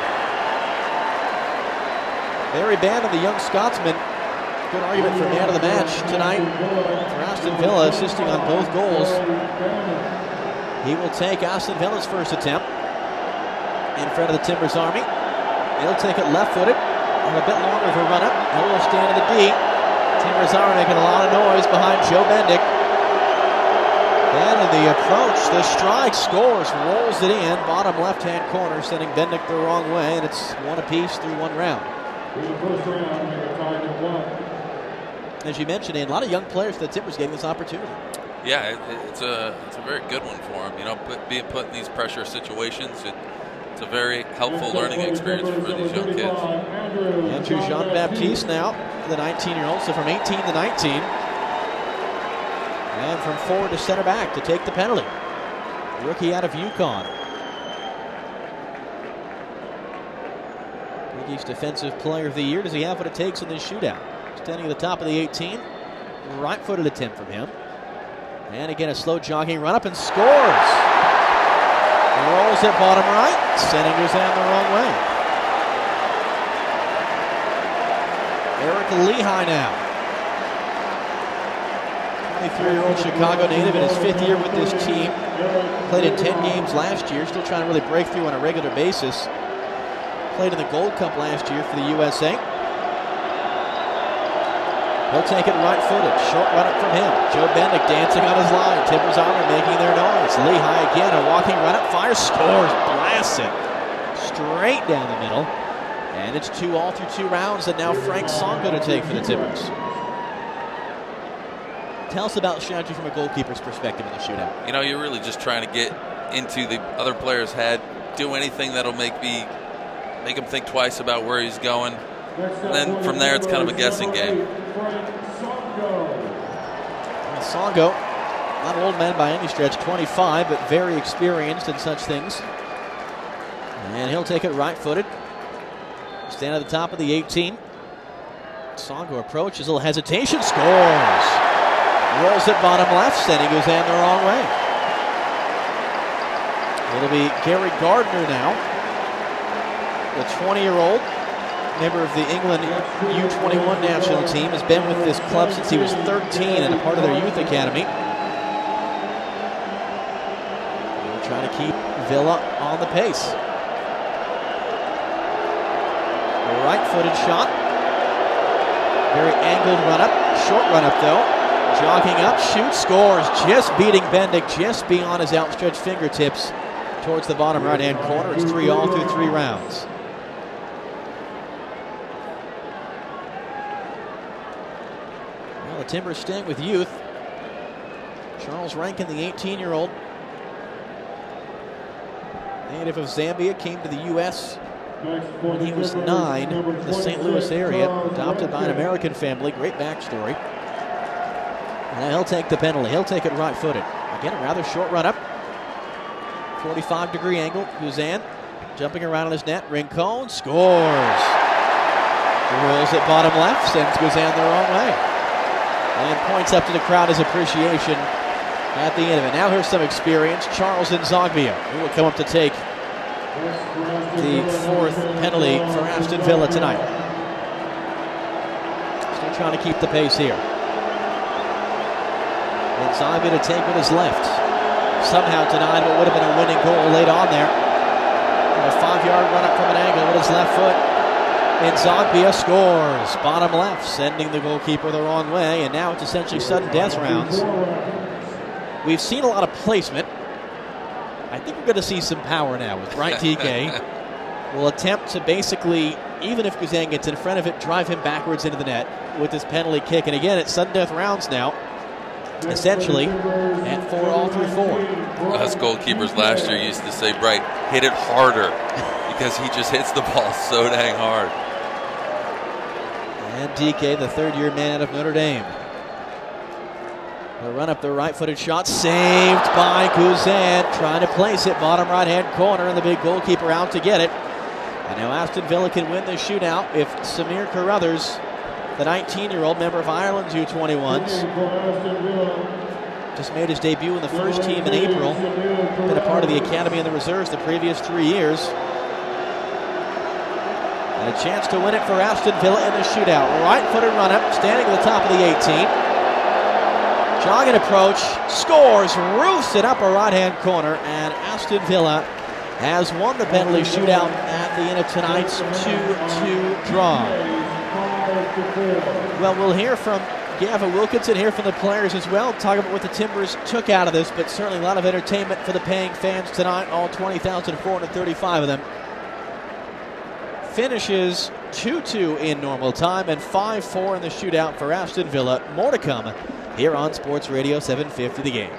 Barry Bannon, the young Scotsman, good argument for man of the match tonight for Aston Villa, assisting on both goals. He will take Aston Villa's first attempt in front of the Timbers Army. He'll take it left-footed. A bit longer of a run-up. A little stand in the D. Timbers are making a lot of noise behind Joe Bendick. Then in the approach, the strike, scores, rolls it in. Bottom left-hand corner, sending Bendick the wrong way, and it's one apiece through one round. As you mentioned, Ian, a lot of young players for the Timbers getting this opportunity. Yeah, it's a very good one for him. You know, being put in these pressure situations, it's a very helpful learning experience for these young kids. Andrew Jean-Baptiste now, the 19-year-old, so from 18 to 19. And from forward to center back to take the penalty. Rookie out of Yukon. Big East Defensive Player of the Year. Does he have what it takes in this shootout? Standing at the top of the 18. Right-footed attempt from him. And again, a slow jogging run-up and scores! Rolls it bottom right, sending Guzan the wrong way. Eric Lehigh now. 23-year-old Chicago native in his 5th year with this team. Played in 10 games last year, still trying to really break through on a regular basis. Played in the Gold Cup last year for the USA. He'll take it right-footed. Short run-up from him. Joe Bendick dancing on his line. Timbers Army making their noise. Lehigh again, a walking run-up. Fires, scores, blasts it straight down the middle. And it's 2-2 through 2 rounds, and now Frank Songo to take for the Timbers. Tell us about strategy from a goalkeeper's perspective in the shootout. You know, you're really just trying to get into the other player's head, do anything that'll make him think twice about where he's going. And then from there, it's kind of a guessing game. Songo, not an old man by any stretch, 25, but very experienced in such things. And he'll take it right-footed. Stand at the top of the 18. Songo approaches, a little hesitation, scores! Rolls it bottom left, sending Guzan the wrong way. It'll be Gary Gardner now, the 20-year-old. Member of the England U21 national team, has been with this club since he was 13 and a part of their youth academy. We're trying to keep Villa on the pace. A right-footed shot. Very angled run-up. Short run-up, though. Jogging up, shoots, scores. Just beating Bendick, just beyond his outstretched fingertips towards the bottom right-hand corner. It's 3-3 through 3 rounds. The Timbers staying with youth. Charles Rankin, the 18-year-old, native of Zambia, came to the U.S. when he was 9 in the St. Louis area, adopted by an American family. Great backstory. And he'll take the penalty. He'll take it right-footed. Again, a rather short run-up. 45-degree angle. Guzan jumping around on his net. Rincon scores. Rolls it bottom left, sends Guzan the wrong way. And points up to the crowd as appreciation at the end of it. Now here's some experience. Charles Nzogbia, who will come up to take the 4th penalty for Aston Villa tonight. Still trying to keep the pace here. Nzogbia to take with his left. Somehow denied what would have been a winning goal late on there. A 5-yard run up from an angle with his left foot. And Zogbia scores. Bottom left, sending the goalkeeper the wrong way. And now it's essentially sudden death rounds. We've seen a lot of placement. I think we're going to see some power now with Bright TK. Will attempt to basically, even if Guzan gets in front of it, drive him backwards into the net with this penalty kick. And again, it's sudden death rounds now. Essentially at 4 all through 4. Us goalkeepers last year used to say, Bright, hit it harder, because he just hits the ball so dang hard. And DK, the third-year man out of Notre Dame. The run up the right-footed shot, saved by Guzan, trying to place it bottom right-hand corner, and the big goalkeeper out to get it. And now Aston Villa can win this shootout if Samir Carruthers, the 19-year-old member of Ireland's U21s, just made his debut in the first team in April, been a part of the academy and the reserves the previous 3 years. And a chance to win it for Aston Villa in the shootout. Right-footed run-up, standing at the top of the 18. Jogging approach, scores, roofs it up a right-hand corner, and Aston Villa has won the penalty shootout at the end of tonight's 2-2 draw. Well, we'll hear from Gavin Wilkinson, hear from the players as well, talk about what the Timbers took out of this, but certainly a lot of entertainment for the paying fans tonight, all 20,435 of them. Finishes 2-2 in normal time and 5-4 in the shootout for Aston Villa. More to come here on Sports Radio 750 The Game.